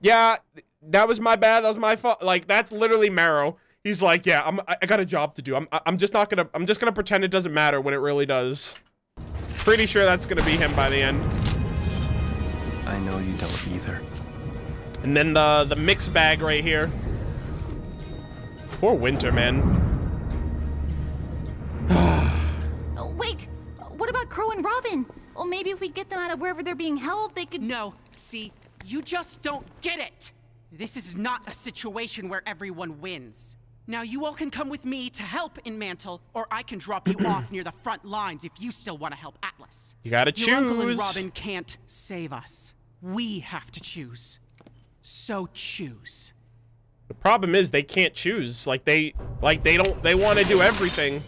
Yeah, that was my bad. That was my fault. Like, that's literally Marrow. He's like, yeah, I got a job to do. I'm just gonna pretend it doesn't matter when it really does. Pretty sure that's gonna be him by the end.
I know you don't either.
And then the mix bag right here. Poor Winter, man.
Oh, wait! What about Crow and Robin?
Well, maybe if we get them out of wherever they're being held, they could...
No, see, you just don't get it! This is not a situation where everyone wins. Now you all can come with me to help in Mantle, or I can drop you off near the front lines if you still want to help Atlas.
You gotta
Your uncle and
choose.
Robin can't save us. We have to choose. So choose.
The problem is they can't choose. Like they want to do everything.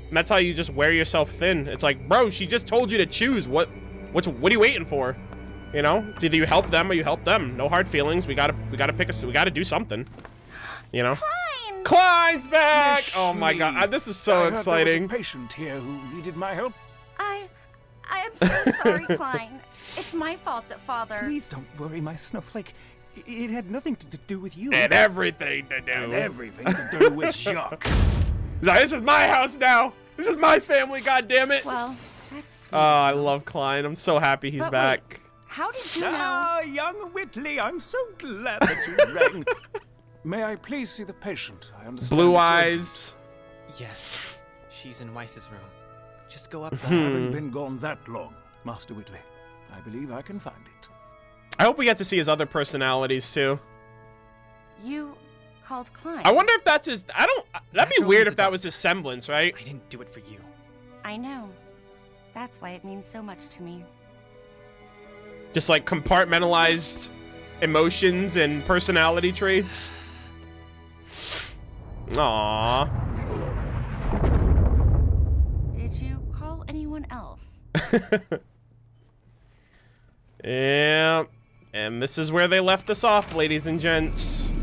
And that's how you just wear yourself thin. It's like, bro, she just told you to choose. What are you waiting for? You know, it's either you help them or you help them. No hard feelings. We gotta do something. You know. Klein's back! Oh my god, this is so exciting.
There was a patient here who needed my help.
I am so sorry, Klein. It's my fault that Father...
Please don't worry, my snowflake. It had nothing to do with you.
And everything to do.
And everything to do with Jacques.
This is my house now. This is my family, goddammit.
Well, that's...
Oh, I love Klein. I'm so happy he's back.
Wait, how did you know?
Ah, young Whitley, I'm so glad that you rang. May I please see the patient? I understand.
Blue eyes.
Yes, she's in Weiss's room. Just go up
I
there.
haven't been gone that long, Master Whitley. I believe I can find it.
I hope we get to see his other personalities too.
You called Klein.
I wonder if that's his... That'd be weird if that was his semblance, right?
I didn't do it for you.
I know. That's why it means so much to me.
Just like compartmentalized emotions and personality traits. Aww.
Did you call anyone else?
Yeah. And this is where they left us off, ladies and gents.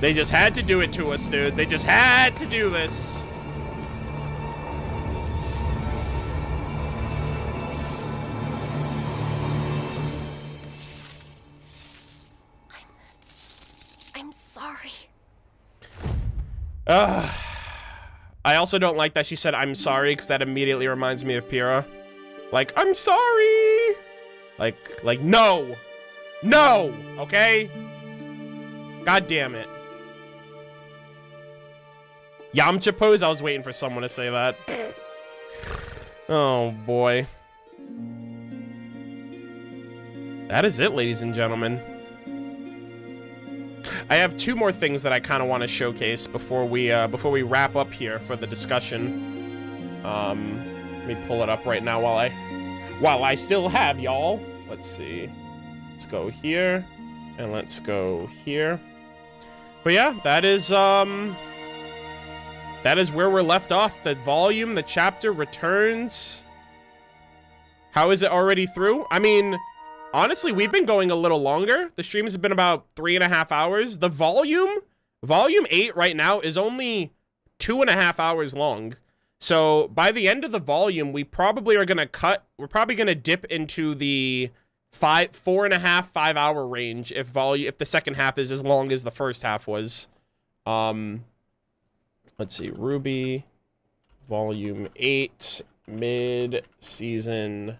They just had to do it to us, dude. They just had to do this.
I'm sorry.
I also don't like that she said, I'm sorry, because that immediately reminds me of Pyrrha. Like, I'm sorry! Like, no! No! Okay? God damn it. Yamcha pose? I was waiting for someone to say that. Oh, boy. That is it, ladies and gentlemen. I have two more things that I kind of want to showcase before we wrap up here for the discussion. Let me pull it up right now while I still have y'all. Let's see. Let's go here and let's go here. But yeah, that is where we're left off. The volume, the chapter returns. How is it already through? I mean, honestly, we've been going a little longer. The stream has been about 3.5 hours. The volume 8 right now is only 2.5 hours long. So by the end of the volume, we probably are gonna we're probably gonna dip into the 4.5, 5 hour range if the second half is as long as the first half was. Let's see, RWBY, volume 8, mid-season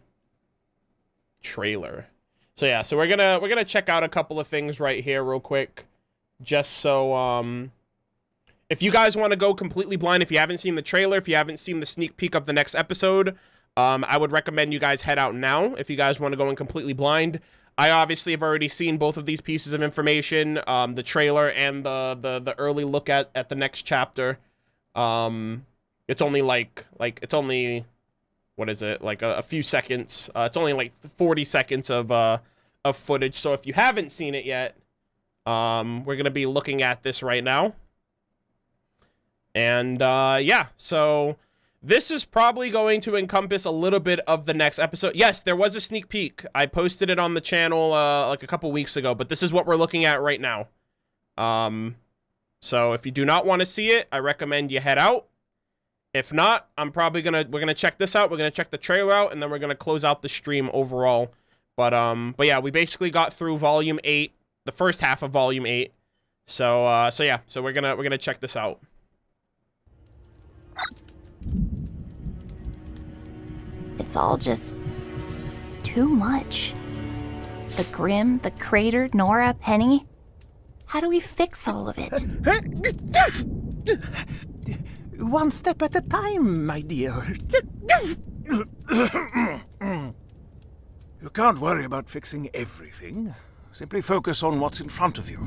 trailer. So yeah, so we're gonna check out a couple of things right here real quick, just so if you guys want to go completely blind, if you haven't seen the trailer, if you haven't seen the sneak peek of the next episode, I would recommend you guys head out now if you guys want to go in completely blind. I obviously have already seen both of these pieces of information, the trailer and the early look at the next chapter. It's only it's only, what is it, like a few seconds. It's only like 40 seconds of footage. So if you haven't seen it yet, we're gonna be looking at this right now. And yeah, so this is probably going to encompass a little bit of the next episode. Yes, there was a sneak peek. I posted it on the channel like a couple weeks ago, but this is what we're looking at right now. So if you do not want to see it, I recommend you head out. If not, we're gonna check this out. We're gonna check the trailer out, and then we're gonna close out the stream overall. But yeah, we basically got through volume 8, the first half of volume 8. So yeah, so we're gonna check this out.
It's all just too much. The Grim, the Crater, Nora, Penny. How do we fix all of it?
One step at a time, my dear. You can't worry about fixing everything. Simply focus on what's in front of you.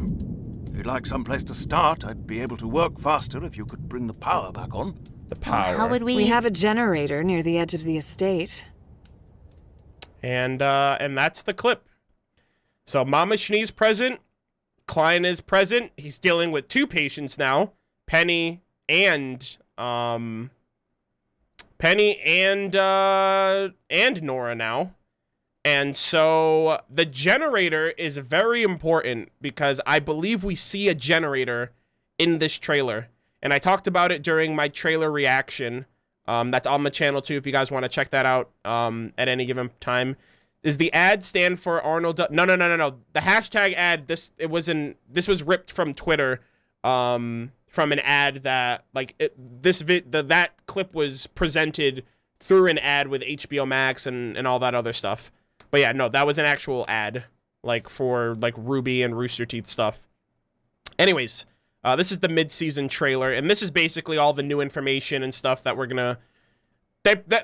If you'd like some place to start, I'd be able to work faster if you could bring the power back on.
The power.
How would we...
We have a generator near the edge of the estate.
And that's the clip. So Mama Shnee's present. Klein is present. He's dealing with 2 patients now. Penny and Nora now. And so the generator is very important because I believe we see a generator in this trailer. And I talked about it during my trailer reaction. That's on the channel too if you guys want to check that out at any given time. Is the ad stand for Arnold? No. The hashtag ad, this was ripped from Twitter from an ad that that clip was presented through an ad with HBO Max and all that other stuff. But yeah, no, that was an actual ad, like for like RWBY and Rooster Teeth stuff. Anyways, this is the mid-season trailer, and this is basically all the new information and stuff that we're gonna.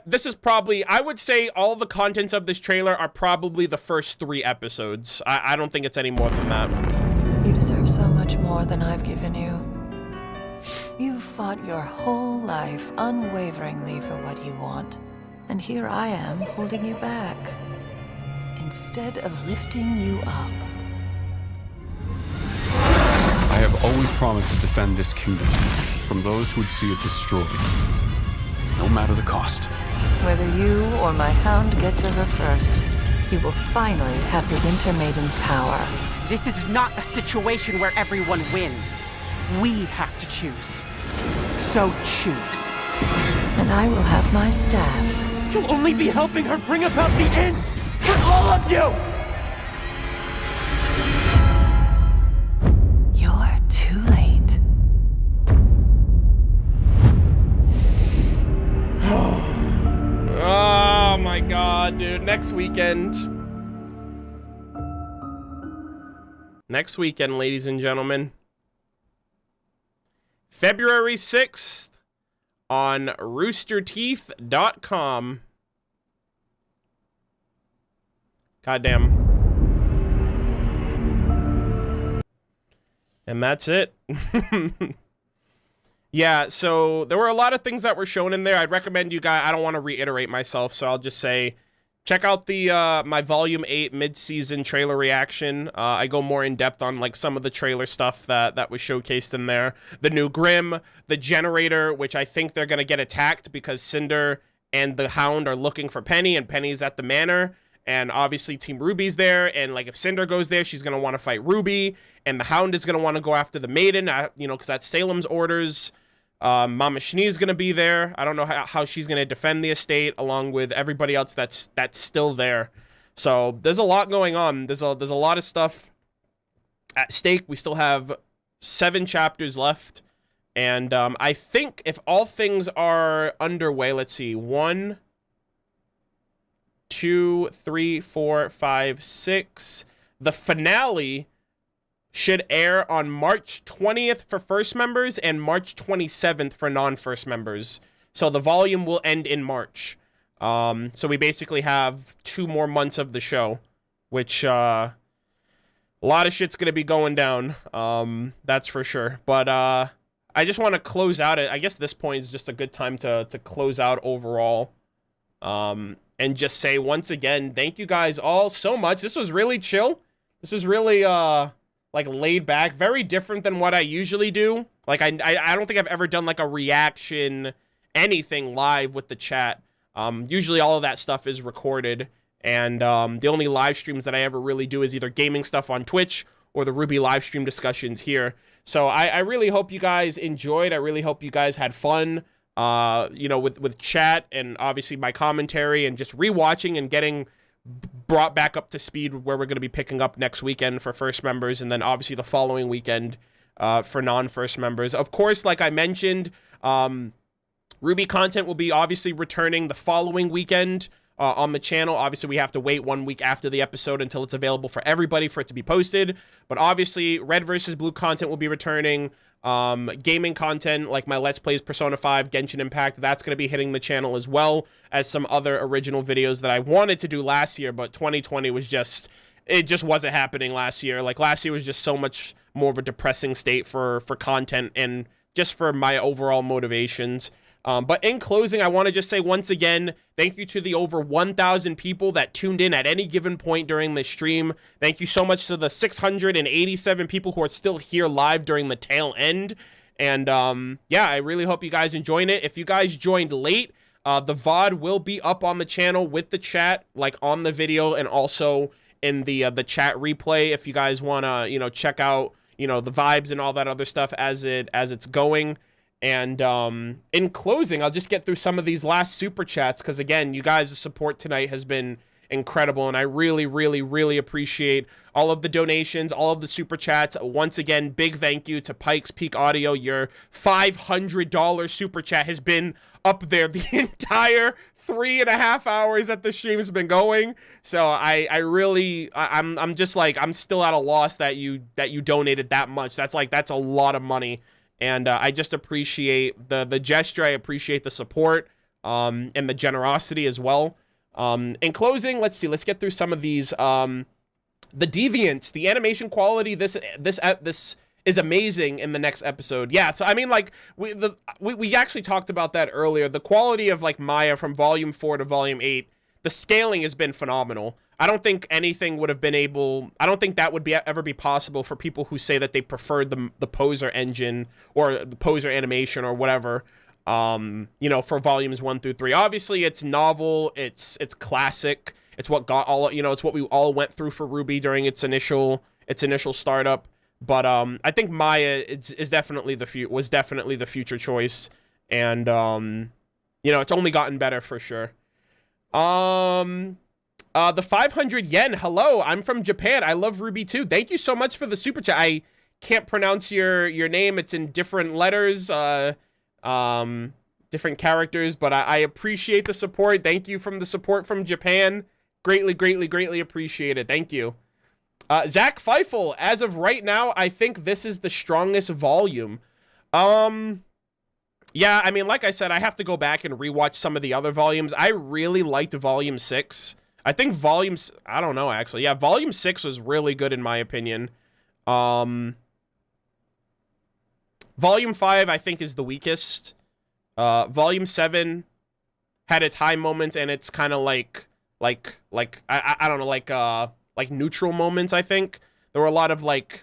This is probably, I would say, all the contents of this trailer are probably the first 3 episodes. I don't think it's any more than that.
You deserve so much more than I've given you. You've fought your whole life unwaveringly for what you want, and here I am holding you back. Instead of lifting you up.
I have always promised to defend this kingdom from those who would see it destroyed, no matter the cost.
Whether you or my hound get to her first, you will finally have the Winter Maiden's power.
This is not a situation where everyone wins. We have to choose. So choose.
And I will have my staff.
You'll only be helping her bring about the end for all of you!
You're too late.
Oh my god, dude. Next weekend, ladies and gentlemen. February 6th on roosterteeth.com. Goddamn. And that's it. Yeah, so there were a lot of things that were shown in there. I'd recommend you guys, I don't want to reiterate myself, so I'll just say, check out the my Volume 8 mid-season trailer reaction. I go more in-depth on like some of the trailer stuff that was showcased in there. The new Grim, the generator, which I think they're going to get attacked because Cinder and the Hound are looking for Penny, and Penny's at the manor. And obviously Team RWBY's there, and like if Cinder goes there, she's going to want to fight RWBY, and the Hound is going to want to go after the Maiden, you know, because that's Salem's orders. Mama Shnee's going to be there. I don't know how she's going to defend the estate along with everybody else that's still there. So there's a lot going on. There's a lot of stuff at stake. We still have 7 chapters left. And I think if all things are underway, let's see, 1, 2, 3, 4, 5, 6. The finale should air on March 20th for first members and March 27th for non-first members. So the volume will end in March. So we basically have 2 more months of the show, which a lot of shit's going to be going down. That's for sure. But I just want to close out it. I guess this point is just a good time to close out overall. And just say once again, thank you guys all so much. This was really chill. This was really like laid back, very different than what I usually do. Like I don't think I've ever done like a reaction, anything live with the chat. Usually all of that stuff is recorded, and the only live streams that I ever really do is either gaming stuff on Twitch or the RWBY live stream discussions here. So I really hope you guys enjoyed. I really hope you guys had fun. You know, with chat and obviously my commentary and just rewatching and getting brought back up to speed where we're going to be picking up next weekend for first members, and then obviously the following weekend for non-first members. Of course, like I mentioned, RWBY content will be obviously returning the following weekend on the channel. Obviously, we have to wait 1 week after the episode until it's available for everybody for it to be posted. But obviously, Red versus Blue content will be returning. Gaming content like my Let's Plays Persona 5, Genshin Impact, that's going to be hitting the channel as well as some other original videos that I wanted to do last year, but 2020 was just, it just wasn't happening last year. Like last year was just so much more of a depressing state for content and just for my overall motivations. But in closing, I want to just say once again, thank you to the over 1,000 people that tuned in at any given point during the stream. Thank you so much to the 687 people who are still here live during the tail end. And yeah, I really hope you guys enjoyed it. If you guys joined late, the VOD will be up on the channel with the chat, like on the video and also in the chat replay. If you guys want to, you know, check out, you know, the vibes and all that other stuff as it's going. And in closing, I'll just get through some of these last super chats because again, you guys' support tonight has been incredible, and I really, really, really appreciate all of the donations, all of the super chats. Once again, big thank you to Pikes Peak Audio. Your $500 super chat has been up there the entire 3.5 hours that the stream has been going. So I'm just like, I'm still at a loss that you donated that much. That's a lot of money. And I just appreciate the gesture. I appreciate the support and the generosity as well. In closing, let's see. Let's get through some of these. The deviants, the animation quality. This is amazing in the next episode. Yeah. So I mean, like we actually talked about that earlier. The quality of like Maya from Volume 4 to Volume 8. The scaling has been phenomenal. I don't think anything would have been able. I don't think that would ever be possible for people who say that they preferred the poser engine or the poser animation or whatever. You know, for volumes 1 through 3. Obviously, it's novel. It's classic. It's what got all. You know, it's what we all went through for RWBY during its initial startup. But I think Maya is definitely was definitely the future choice, and you know, it's only gotten better for sure. The 500 yen. Hello, I'm from Japan. I love RWBY too. Thank you so much for the super chat. I can't pronounce your name. It's in different letters, different characters, but I appreciate the support. Thank you from the support from Japan. Greatly, greatly, greatly appreciate it. Thank you. Zach Feifel, as of right now, I think this is the strongest volume. Yeah, I mean, like I said, I have to go back and rewatch some of the other volumes. I really liked Volume 6. I think I don't know, actually. Yeah, Volume 6 was really good in my opinion. Volume 5, I think, is the weakest. Volume 7 had its high moments, and it's kind of like I don't know, like neutral moments, I think. There were a lot of like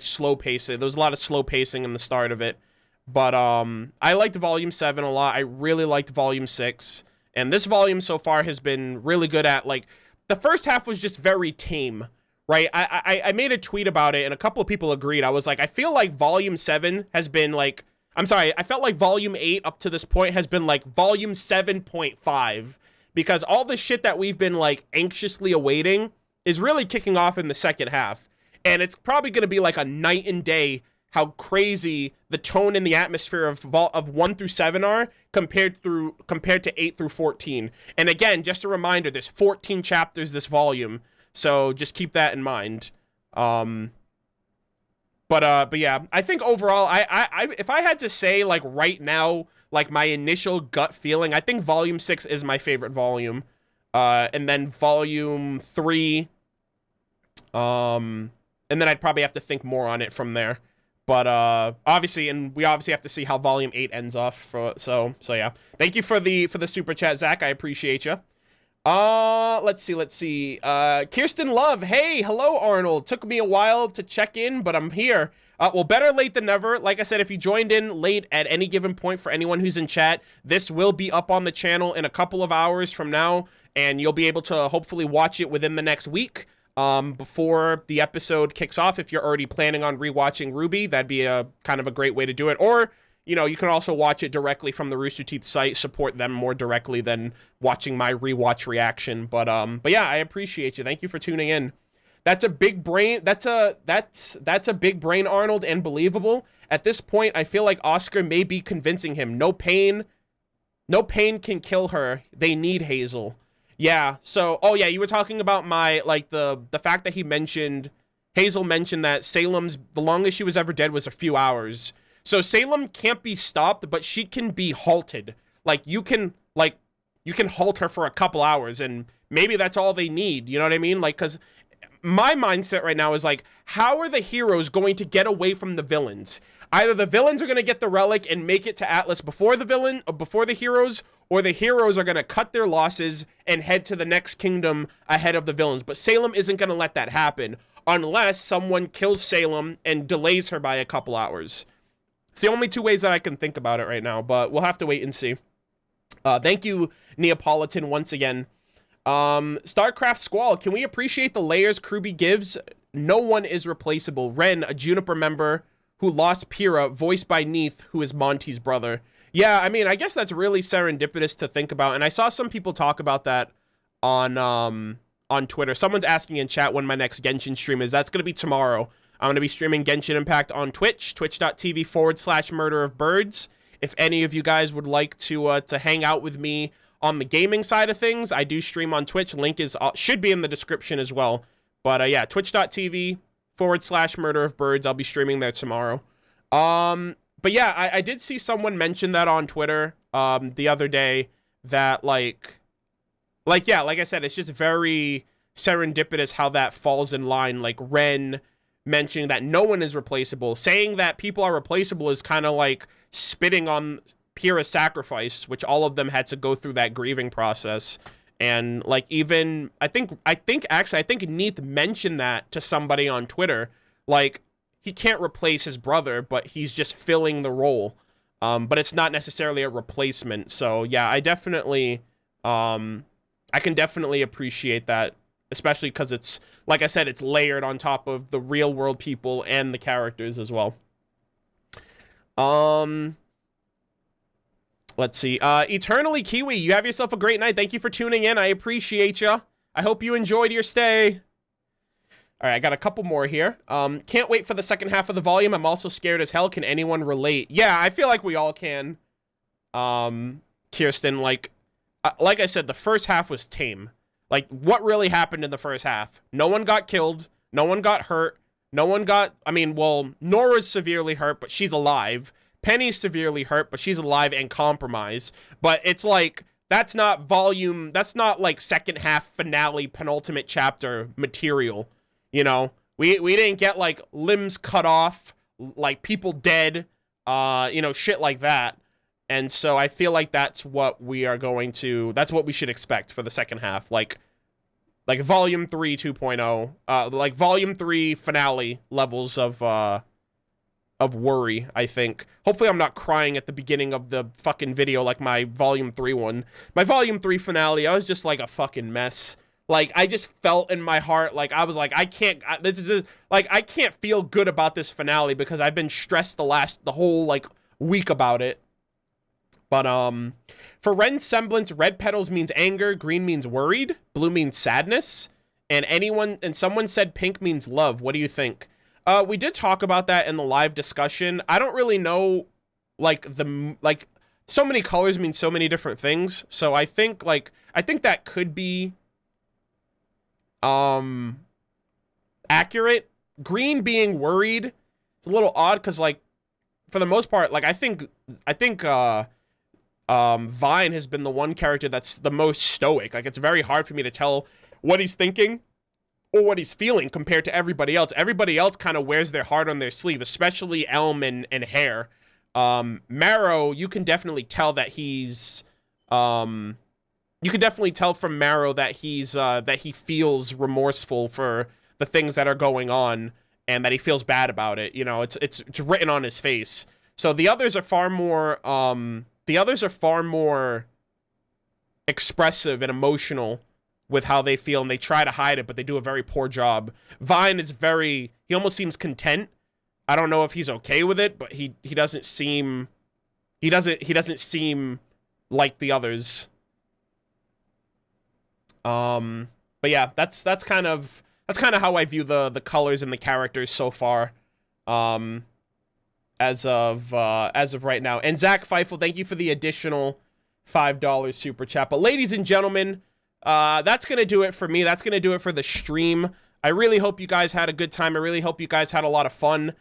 slow pacing. There was a lot of slow pacing in the start of it. But I liked Volume 7 a lot. I really liked Volume 6. And this volume so far has been really good at, like, the first half was just very tame, right? I made a tweet about it, and a couple of people agreed. I was like, I feel like Volume 7 has been, like, I'm sorry, I felt like Volume 8 up to this point has been, like, Volume 7.5. Because all the shit that we've been, like, anxiously awaiting is really kicking off in the second half. And it's probably going to be, like, a night and day how crazy the tone and the atmosphere of 1 through 7 are compared to 8 through 14. And again, just a reminder, there's 14 chapters this volume, so just keep that in mind. But yeah, I think overall, I if I had to say, like, right now, like, my initial gut feeling, I think Volume 6 is my favorite volume. And then Volume 3, and then I'd probably have to think more on it from there. But obviously, and we obviously have to see how Volume 8 ends off. So yeah. Thank you for the super chat, Zach. I appreciate you. Let's see. Kirsten Love. Hey, hello, Arnold. Took me a while to check in, but I'm here. Well, better late than never. Like I said, if you joined in late at any given point, for anyone who's in chat, this will be up on the channel in a couple of hours from now, and you'll be able to hopefully watch it within the next week. Before the episode kicks off. If you're already planning on rewatching RWBY, that'd be a kind of a great way to do it. Or, you know, you can also watch it directly from the Rooster Teeth site, support them more directly than watching my rewatch reaction. But yeah, I appreciate you. Thank you for tuning in. That's a big brain. That's a big brain, Arnold, and believable. At this point, I feel like Oscar may be convincing him. No pain can kill her. They need Hazel. Yeah, so, oh yeah, you were talking about my, like, the fact that Hazel mentioned that the longest she was ever dead was a few hours. So Salem can't be stopped, but she can be halted. Like, you can halt her for a couple hours, and maybe that's all they need, you know what I mean? Like, because my mindset right now is, like, how are the heroes going to get away from the villains? Either the villains are going to get the relic and make it to Atlas before the heroes, or the heroes are going to cut their losses and head to the next kingdom ahead of the villains. But Salem isn't going to let that happen unless someone kills Salem and delays her by a couple hours. It's the only two ways that I can think about it right now, but we'll have to wait and see. Thank you, Neapolitan, once again. StarCraft Squall, can we appreciate the layers Kruby gives? No one is replaceable. Ren, a Juniper member who lost Pyrrha, voiced by Neith, who is Monty's brother. Yeah, I mean, I guess that's really serendipitous to think about, and I saw some people talk about that on Twitter. Someone's asking in chat when my next Genshin stream is. That's going to be tomorrow. I'm going to be streaming Genshin Impact on Twitch, twitch.tv/MurderofBirds. If any of you guys would like to hang out with me on the gaming side of things, I do stream on Twitch. Link should be in the description as well. But yeah, twitch.tv/MurderofBirds. I'll be streaming there tomorrow. But yeah, I did see someone mention that on Twitter the other day that like I said, it's just very serendipitous how that falls in line. Like Ren mentioning that no one is replaceable. Saying that people are replaceable is kind of like spitting on Pyrrha's sacrifice, which all of them had to go through that grieving process. And like even I think Neith mentioned that to somebody on Twitter. Like, he can't replace his brother, but he's just filling the role. But it's not necessarily a replacement. So yeah, I can definitely appreciate that, especially because it's, like I said, it's layered on top of the real world people and the characters as well. Let's see. Eternally Kiwi, you have yourself a great night. Thank you for tuning in. I appreciate you. I hope you enjoyed your stay. All right, I got a couple more here. Can't wait for the second half of the volume. I'm also scared as hell. Can anyone relate? Yeah, I feel like we all can. Kirsten, like I said, the first half was tame. Like, what really happened in the first half? No one got killed. No one got hurt. No one got... I mean, well, Nora's severely hurt, but she's alive. Penny's severely hurt, but she's alive and compromised. But it's like, that's not like second half finale, penultimate chapter material. You know? We didn't get, like, limbs cut off, like, people dead, you know, shit like that. And so I feel like that's what we should expect for the second half. Like Volume 3 2.0, like Volume 3 finale levels of worry, I think. Hopefully I'm not crying at the beginning of the fucking video like my Volume 3 one. My Volume 3 finale, I was just like a fucking mess. Like, I just felt in my heart, like, I was like, I can't feel good about this finale because I've been stressed the whole, like, week about it. But, for Ren's semblance, red petals means anger, green means worried, blue means sadness, and someone said pink means love. What do you think? We did talk about that in the live discussion. I don't really know, like, so many colors mean so many different things, so I think that could be, accurate. Green being worried, it's a little odd, because, like, for the most part, like, I think, Vine has been the one character that's the most stoic. Like, it's very hard for me to tell what he's thinking or what he's feeling compared to everybody else. Everybody else kind of wears their heart on their sleeve, especially Elm and Hare. Marrow, you can definitely tell that he's, you can definitely tell from Marrow that that he feels remorseful for the things that are going on and that he feels bad about it. You know, it's written on his face. So the others are far more, expressive and emotional with how they feel, and they try to hide it, but they do a very poor job. Vine is he almost seems content. I don't know if he's okay with it, but he doesn't seem like the others. But yeah, that's kind of how I view the colors and the characters so far. As of right now. And Zach Feifel, thank you for the additional $5 super chat. But ladies and gentlemen, that's going to do it for me. That's going to do it for the stream. I really hope you guys had a good time. I really hope you guys had a lot of fun.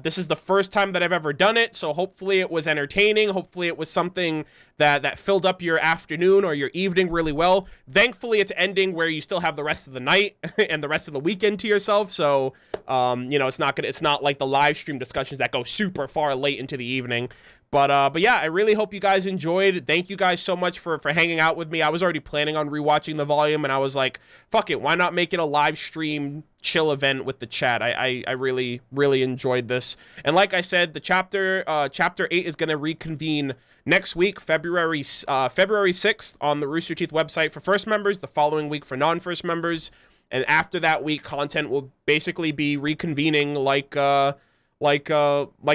This is the first time that I've ever done it, so hopefully it was entertaining. Hopefully it was something that filled up your afternoon or your evening really well. Thankfully, it's ending where you still have the rest of the night and the rest of the weekend to yourself. So, you know, it's not like the live stream discussions that go super far late into the evening. But yeah, I really hope you guys enjoyed. Thank you guys so much for hanging out with me. I was already planning on rewatching the volume, and I was like, fuck it, why not make it a live stream chill event with the chat? I really, really enjoyed this. And like I said, the chapter 8 is going to reconvene next week, February 6th on the Rooster Teeth website for first members, the following week for non-first members. And after that week, content will basically be reconvening like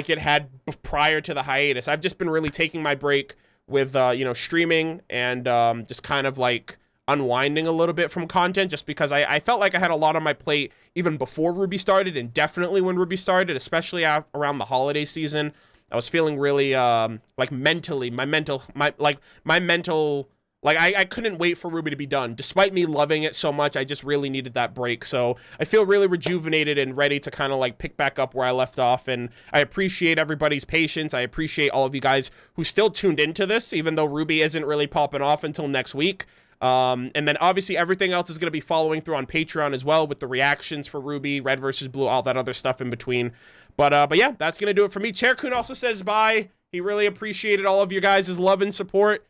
it had prior to the hiatus. I've just been really taking my break with, you know, streaming and just kind of like unwinding a little bit from content, just because I felt like I had a lot on my plate even before RWBY started, and definitely when RWBY started, especially around the holiday season. I was feeling really like mentally, I couldn't wait for RWBY to be done. Despite me loving it so much, I just really needed that break. So I feel really rejuvenated and ready to kind of like pick back up where I left off. And I appreciate everybody's patience. I appreciate all of you guys who still tuned into this, even though RWBY isn't really popping off until next week. And then obviously everything else is going to be following through on Patreon as well, with the reactions for RWBY, Red versus Blue, all that other stuff in between. But yeah, that's going to do it for me. Chair-Kun also says bye. He really appreciated all of you guys' love and support.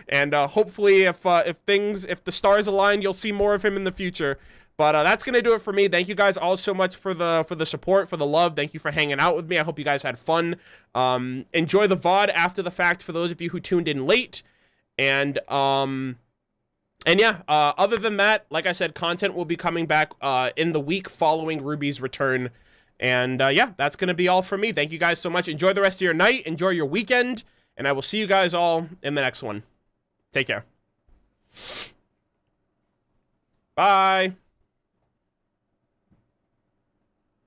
And hopefully if the stars align, you'll see more of him in the future. But that's going to do it for me. Thank you guys all so much for the support, for the love. Thank you for hanging out with me. I hope you guys had fun. Enjoy the VOD after the fact for those of you who tuned in late. And yeah, other than that, like I said, content will be coming back in the week following RWBY's return. And yeah, that's going to be all for me. Thank you guys so much. Enjoy the rest of your night. Enjoy your weekend. And I will see you guys all in the next one. Take care. Bye.